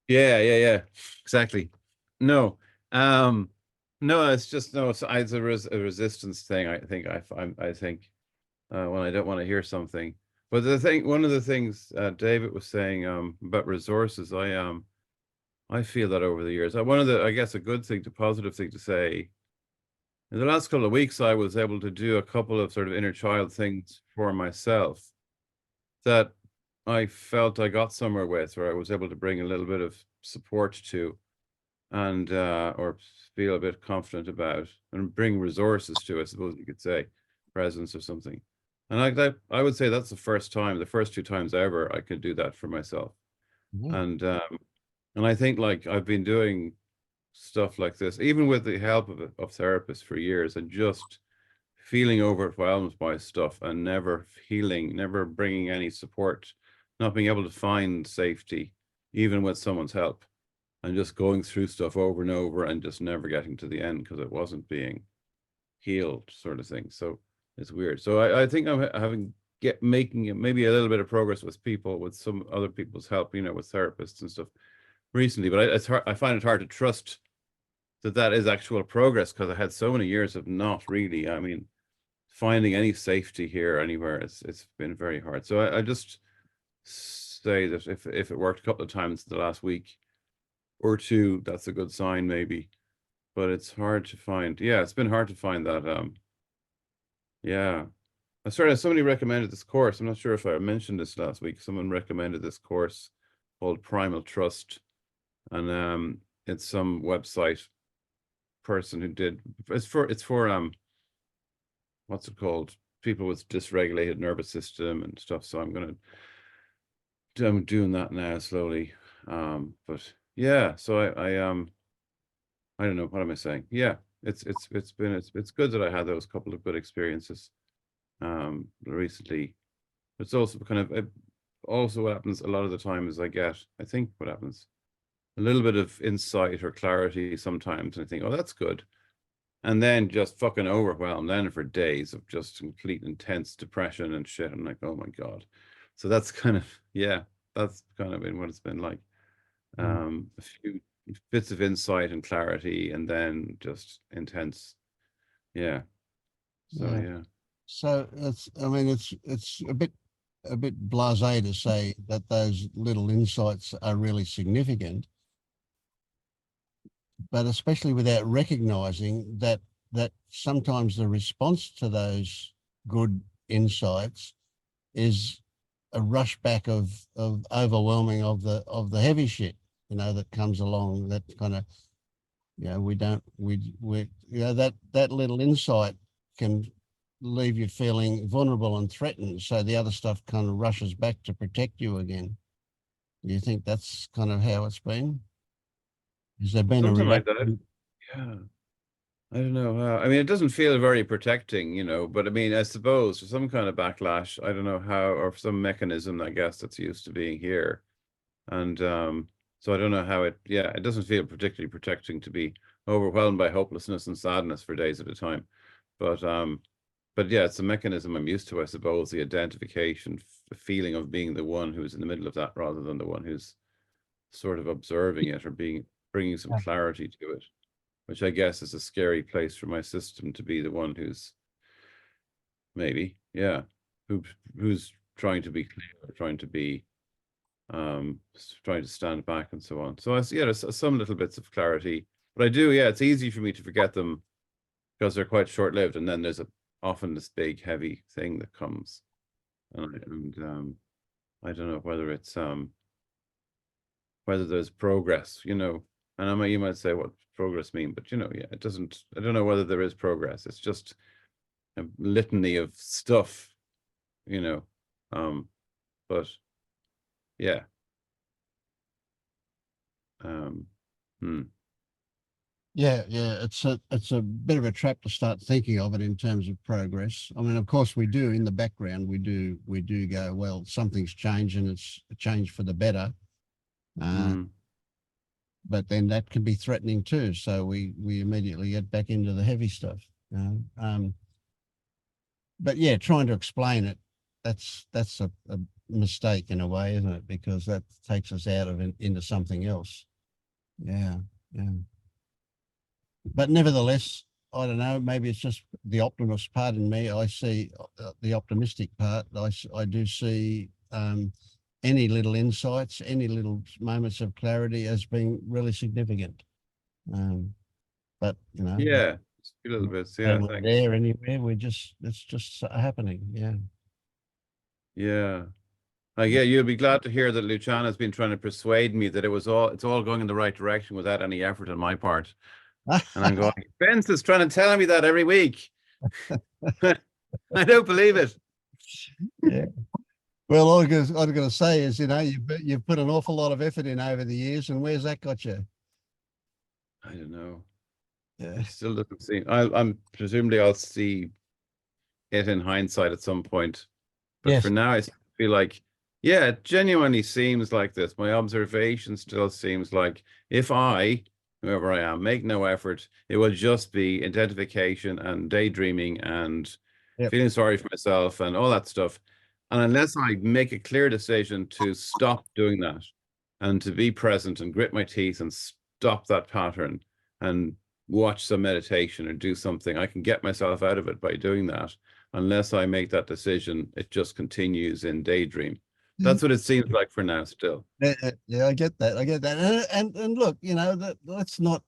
Yeah, exactly. No, it's just it's a resistance thing. I think when I don't want to hear something. But one of the things David was saying about resources, I feel that over the years. I guess a positive thing to say, in the last couple of weeks, I was able to do a couple of sort of inner child things for myself that I felt I got somewhere with, or I was able to bring a little bit of support to, and or feel a bit confident about, and bring resources to, I suppose you could say, presence or something. And I would say that's the first two times ever I could do that for myself. And I think like I've been doing stuff like this, even with the help of therapists for years, and just feeling overwhelmed by stuff and never bringing any support, not being able to find safety, even with someone's help, and just going through stuff over and over and just never getting to the end because it wasn't being healed, sort of thing. So it's weird. So I think I'm making maybe a little bit of progress with people, with some other people's help, you know, with therapists and stuff recently, but I find it hard to trust that is actual progress, because I had so many years of not really, I mean, finding any safety here anywhere. It's been very hard. So I just say that if it worked a couple of times the last week or two, that's a good sign maybe. But it's hard to find. Yeah, it's been hard to find that. Yeah. Somebody recommended this course. I'm not sure if I mentioned this last week. Someone recommended this course called Primal Trust. And it's some website person who did, it's for what's it called, people with dysregulated nervous system and stuff. So I'm doing that now slowly. But yeah, so I don't know, what am I saying? Yeah, it's good that I had those couple of good experiences recently. It's also kind of also what happens a lot of the time is I think what happens, a little bit of insight or clarity sometimes, and I think, oh, that's good. And then just fucking overwhelmed then for days of just complete intense depression and shit. I'm like, oh my God. So that's kind of, yeah, that's kind of been what it's been like. A few bits of insight and clarity, and then just intense. Yeah. So yeah. So I mean, it's a bit blasé to say that those little insights are really significant, but especially without recognizing that sometimes the response to those good insights is a rush back of overwhelming of the heavy shit, you know, that comes along, that kind of, you know, we you know, that little insight can leave you feeling vulnerable and threatened, so the other stuff kind of rushes back to protect you again. Do you think that's kind of how it's been? Has there been Something a like reaction? that. Yeah. I don't know how. I mean, it doesn't feel very protecting, you know, but I mean, I suppose for some kind of backlash, I don't know how, or some mechanism, I guess, that's used to being here. And so I don't know how it doesn't feel particularly protecting to be overwhelmed by hopelessness and sadness for days at a time. But yeah, it's a mechanism I'm used to, I suppose, the identification, the feeling of being the one who's in the middle of that rather than the one who's sort of observing it or bringing some clarity to it, which I guess is a scary place for my system to be the one who's maybe, yeah, who's trying to be clear, trying to be, trying to stand back and so on. So there's some little bits of clarity, but I do, it's easy for me to forget them because they're quite short-lived, and then there's often this big heavy thing that comes, and I don't know whether it's whether there's progress, you know. And you might say, what progress mean? But, you know, yeah, it doesn't, I don't know whether there is progress. It's just a litany of stuff, you know. But yeah. Yeah, it's a bit of a trap to start thinking of it in terms of progress. I mean, of course we do in the background, we do go, well, something's changed and it's a change for the better. But then that can be threatening too. So we immediately get back into the heavy stuff. You know? But yeah, trying to explain it, that's a mistake in a way, isn't it? Because that takes us out of into something else. Yeah. But nevertheless, I don't know, maybe it's just the optimist part in me. I see the optimistic part. I do see any little insights, any little moments of clarity as being really significant. But, you know. Yeah, a little bit. Yeah, and we're there anywhere. It's just happening. Yeah. Yeah. Yeah, you'll be glad to hear that Luciana's been trying to persuade me that it's all going in the right direction without any effort on my part. And I'm going, Vince is trying to tell me that every week. I don't believe it. Yeah. Well, all I'm going to say is, you've put an awful lot of effort in over the years, and where's that got you? I don't know. Yeah. It still doesn't seem. I'm presumably I'll see it in hindsight at some point, but Yes. for now I feel like, yeah, it genuinely seems like this. My observation still seems like if I, whoever I am, make no effort, it will just be identification and daydreaming and feeling sorry for myself and all that stuff. And unless I make a clear decision to stop doing that and to be present and grit my teeth and stop that pattern and watch some meditation or do something, I can get myself out of it by doing that. Unless I make that decision, it just continues in daydream. That's what it seems like for now still. Yeah, I get that. And look, let's not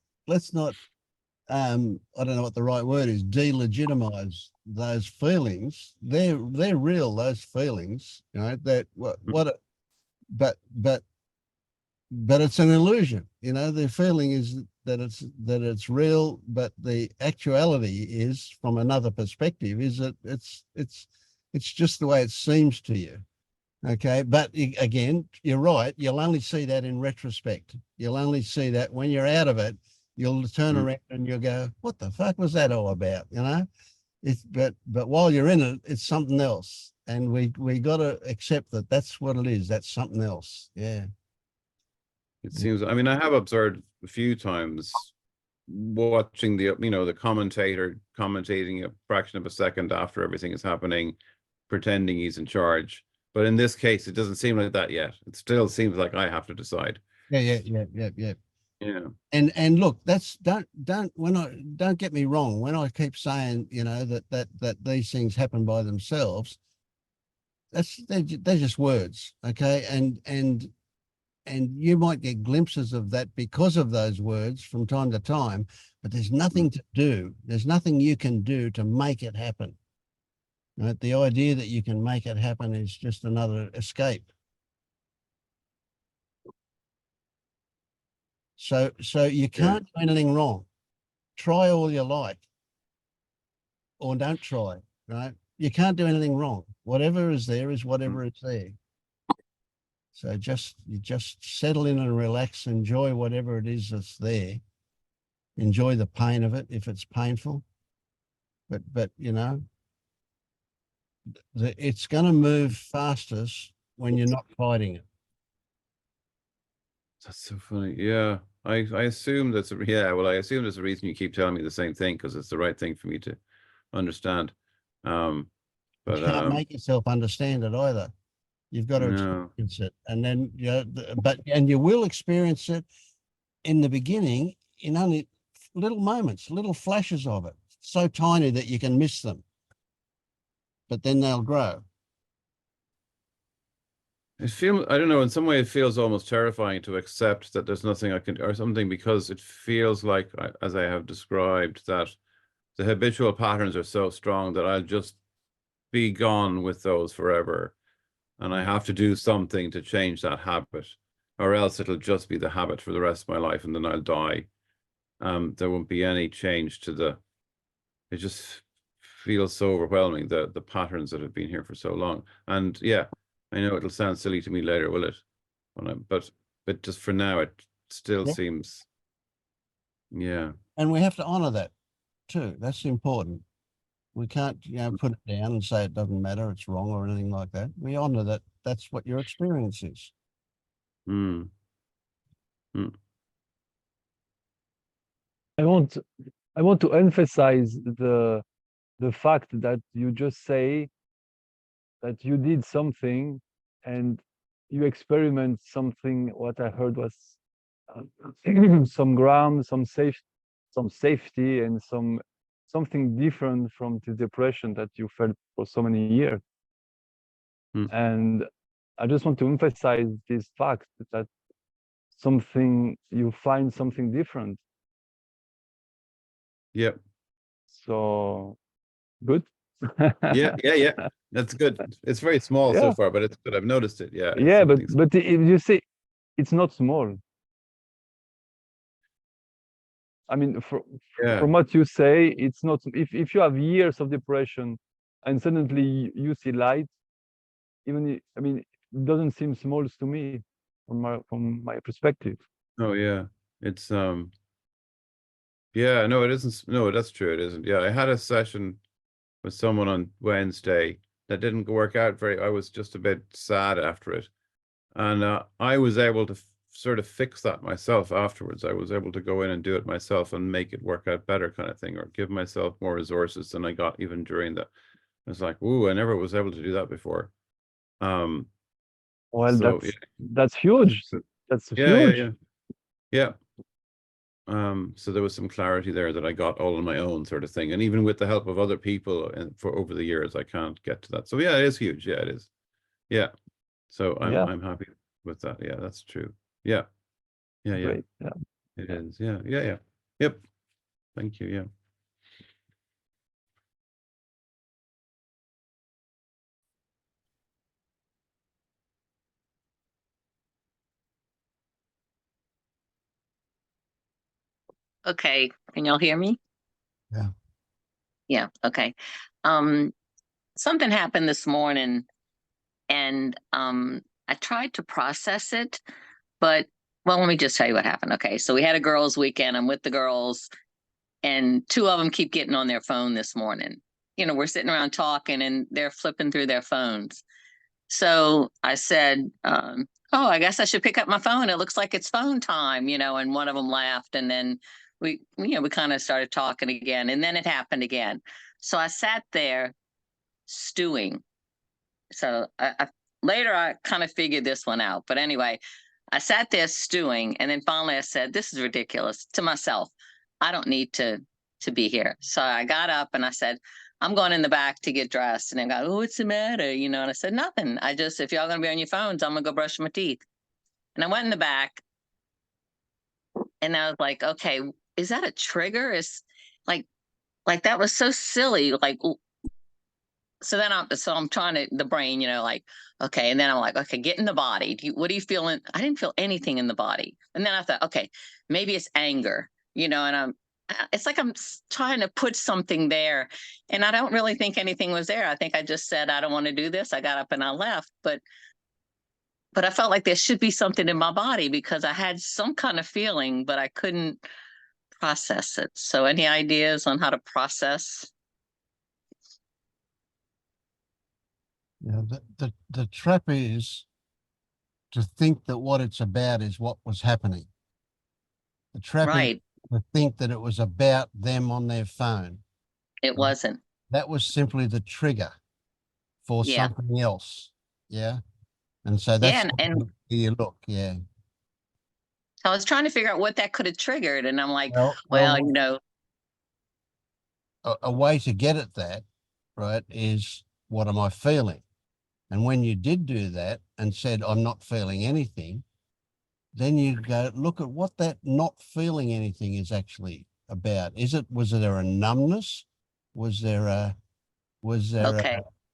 I don't know what the right word is, delegitimize those feelings. They're real, those feelings, that but it's an illusion. The feeling is that it's real, but the actuality is, from another perspective, is that it's just the way it seems to you. Okay, but again, you're right. You'll only see that in retrospect. You'll only see that when you're out of it. You'll turn around and you'll go, "What the fuck was that all about?" But while you're in it, it's something else, and we got to accept that that's what it is. That's something else. Yeah. It seems. I mean, I have observed a few times watching the commentator commentating a fraction of a second after everything is happening, pretending he's in charge. But in this case, it doesn't seem like that yet. It still seems like I have to decide. Yeah. Yeah. And look, don't get me wrong. When I keep saying, that these things happen by themselves, they're just words. Okay. And you might get glimpses of that because of those words from time to time, but there's nothing to do. There's nothing you can do to make it happen. Right? The idea that you can make it happen is just another escape. So you can't do anything wrong. Try all you like, or don't try, right? You can't do anything wrong. Whatever is there is whatever is there. So you just settle in and relax, enjoy whatever it is that's there. Enjoy the pain of it if it's painful. But it's going to move fastest when you're not fighting it. That's so funny. Yeah. I assume that's I assume there's a reason you keep telling me the same thing, because it's the right thing for me to understand. But you can't make yourself understand it either. You've got to experience it, and then and you will experience it in the beginning in only little moments, little flashes of it, so tiny that you can miss them. But then they'll grow. I don't know, in some way it feels almost terrifying to accept that there's nothing I can, or something, because it feels like, as I have described, that the habitual patterns are so strong that I'll just be gone with those forever. And I have to do something to change that habit, or else it'll just be the habit for the rest of my life, and then I'll die. There won't be any change to it just feels so overwhelming, the patterns that have been here for so long. And yeah, I know it'll sound silly to me later, will it? But just for now, it still seems, yeah. And we have to honor that too. That's important. We can't, put it down and say it doesn't matter, it's wrong or anything like that. We honor that. That's what your experience is. I want to emphasize the fact that you just say that you did something and you experiment something. What I heard was some ground, some safety, and something different from the depression that you felt for so many years. And I just want to emphasize this fact that you find something different. Yep. So good. Yeah. That's good. It's very small so Yeah. far, but it's good. I've noticed it. Yeah. it's Yeah, but something if you see, it's not small. I mean, Yeah. from what you say, it's not. If you have years of depression, and suddenly you see light, I mean, it doesn't seem small to me from my perspective. Oh yeah. It's yeah, no, it isn't. No, that's true. It isn't. Yeah, I had a session with someone on Wednesday that didn't work out I was just a bit sad after it. And I was able to sort of fix that myself afterwards. I was able to go in and do it myself and make it work out better, kind of thing, or give myself more resources than I got even during the. I was like, ooh, I never was able to do that before. Well, So that's huge. That's huge. Yeah. So there was some clarity there that I got all on my own, sort of thing, and even with the help of other people and for over the years, I can't get to that. So yeah, it is huge. Yeah, it is. Yeah. So I'm happy with that. Yeah, that's true. Yeah. Great. Yeah. It is. Yeah. Yep. Thank you. Yeah. Okay, can y'all hear me? Yeah. Yeah, okay. Something happened this morning and I tried to process it, but well, let me just tell you what happened. Okay, so we had a girls' weekend. I'm with the girls, and two of them keep getting on their phone this morning. You know, we're sitting around talking and they're flipping through their phones. So I said, oh, I guess I should pick up my phone. It looks like it's phone time, you know, and one of them laughed. And then we kind of started talking again. And then it happened again. So I sat there stewing. So later I kind of figured this one out. But anyway, I sat there stewing. And then finally I said, this is ridiculous to myself. I don't need to be here. So I got up and I said, I'm going in the back to get dressed. And they go, oh, what's the matter? You know, and I said, nothing. If y'all gonna be on your phones, I'm gonna go brush my teeth. And I went in the back and I was like, okay, is that a trigger? Is like that was so silly. Like, so then I'm trying to, the brain, you know, like, okay. And then I'm like, okay, get in the body. What are you feeling? I didn't feel anything in the body. And then I thought, okay, maybe it's anger, you know, and it's like I'm trying to put something there and I don't really think anything was there. I think I just said, I don't want to do this. I got up and I left, but I felt like there should be something in my body because I had some kind of feeling, but I couldn't process it. So any ideas on how to process? Yeah, the trap is to think that what it's about is what was happening. The trap is to think that it was about them on their phone. It wasn't. That was simply the trigger for something else. Yeah. And so that's and you look, yeah. I was trying to figure out what that could have triggered. And I'm like, well, you know. A way to get at that, right, is what am I feeling? And when you did do that and said, I'm not feeling anything, then you go, look at what that not feeling anything is actually about. Was there a numbness? Was there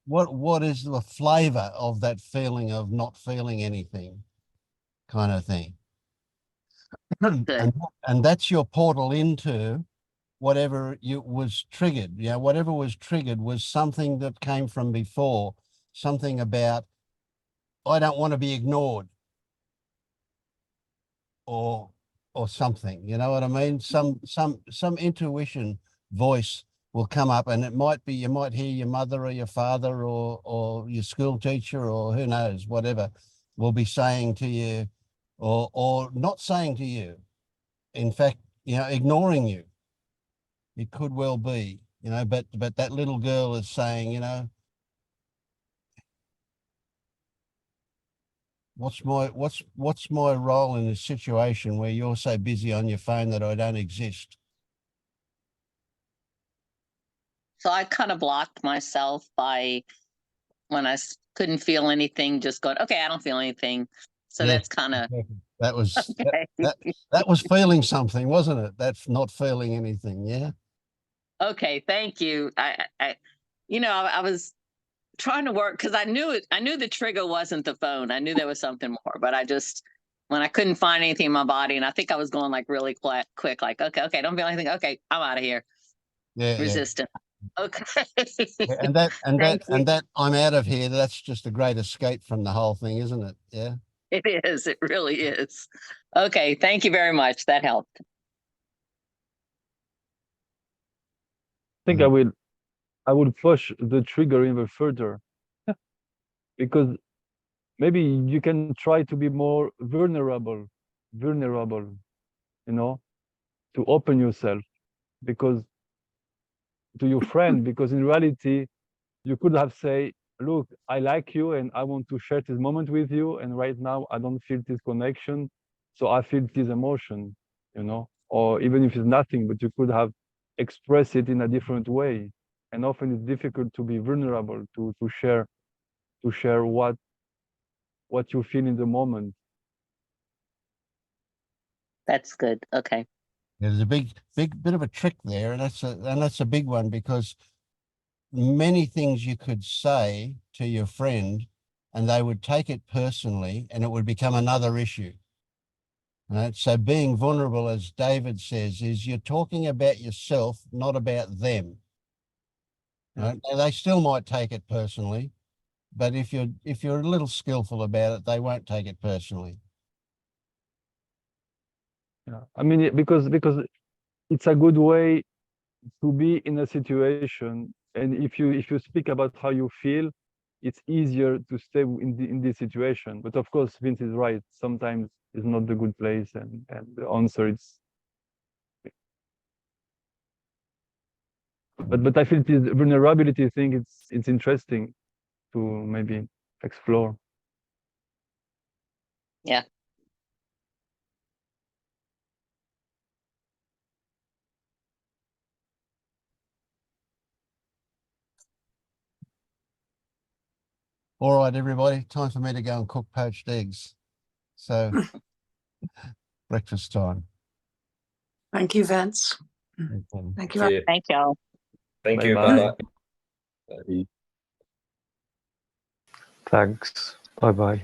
what is the flavor of that feeling of not feeling anything kind of thing? And that's your portal into whatever was triggered. Yeah, whatever was triggered was something that came from before, something about, I don't want to be ignored or something, you know what I mean? Some intuition voice will come up and it might be, you might hear your mother or your father or your school teacher or who knows, whatever will be saying to you or not saying to you. In fact, you know, ignoring you. It could well be, you know, but that little girl is saying, you know, what's my role in this situation where you're so busy on your phone that I don't exist? So I kind of blocked myself by when I couldn't feel anything, just going, okay, I don't feel anything. So that's kind of that was that was feeling something, wasn't it? That's not feeling anything. Yeah. Okay, thank you. you know, I was trying to work because I knew the trigger wasn't the phone. I knew there was something more, but when I couldn't find anything in my body, and I think I was going like really quick, like, okay, don't feel anything. Okay, I'm out of here. Yeah, Resistant. Okay. yeah. And Thank you. that I'm out of here. That's just a great escape from the whole thing, isn't it? Yeah. It is. It really is. Okay. Thank you very much. That helped. I think I would push the trigger even further because maybe you can try to be more vulnerable, you know, to open yourself because to your friend, because in reality, you could have say, look, I like you and I want to share this moment with you. And right now I don't feel this connection. So I feel this emotion, you know, or even if it's nothing, but you could have expressed it in a different way. And often it's difficult to be vulnerable, to share what you feel in the moment. That's good. Okay. There's a big bit of a trick there, and that's a big one because many things you could say to your friend and they would take it personally and it would become another issue. Right? So being vulnerable, as David says, is you're talking about yourself, not about them. Right? Now, they still might take it personally, but if you're a little skillful about it, they won't take it personally. Yeah. I mean, because it's a good way to be in a situation, and if you speak about how you feel, it's easier to stay in this situation. But of course, Vince is right. Sometimes it's not the good place, and the answer is. But I feel this vulnerability thing. It's interesting to maybe explore. Yeah. All right, everybody, time for me to go and cook poached eggs. So breakfast time. Thank you, Vince. Okay. Thank you. Thank y'all. Thank you. Bye-bye. Bye-bye. Thanks. Bye bye.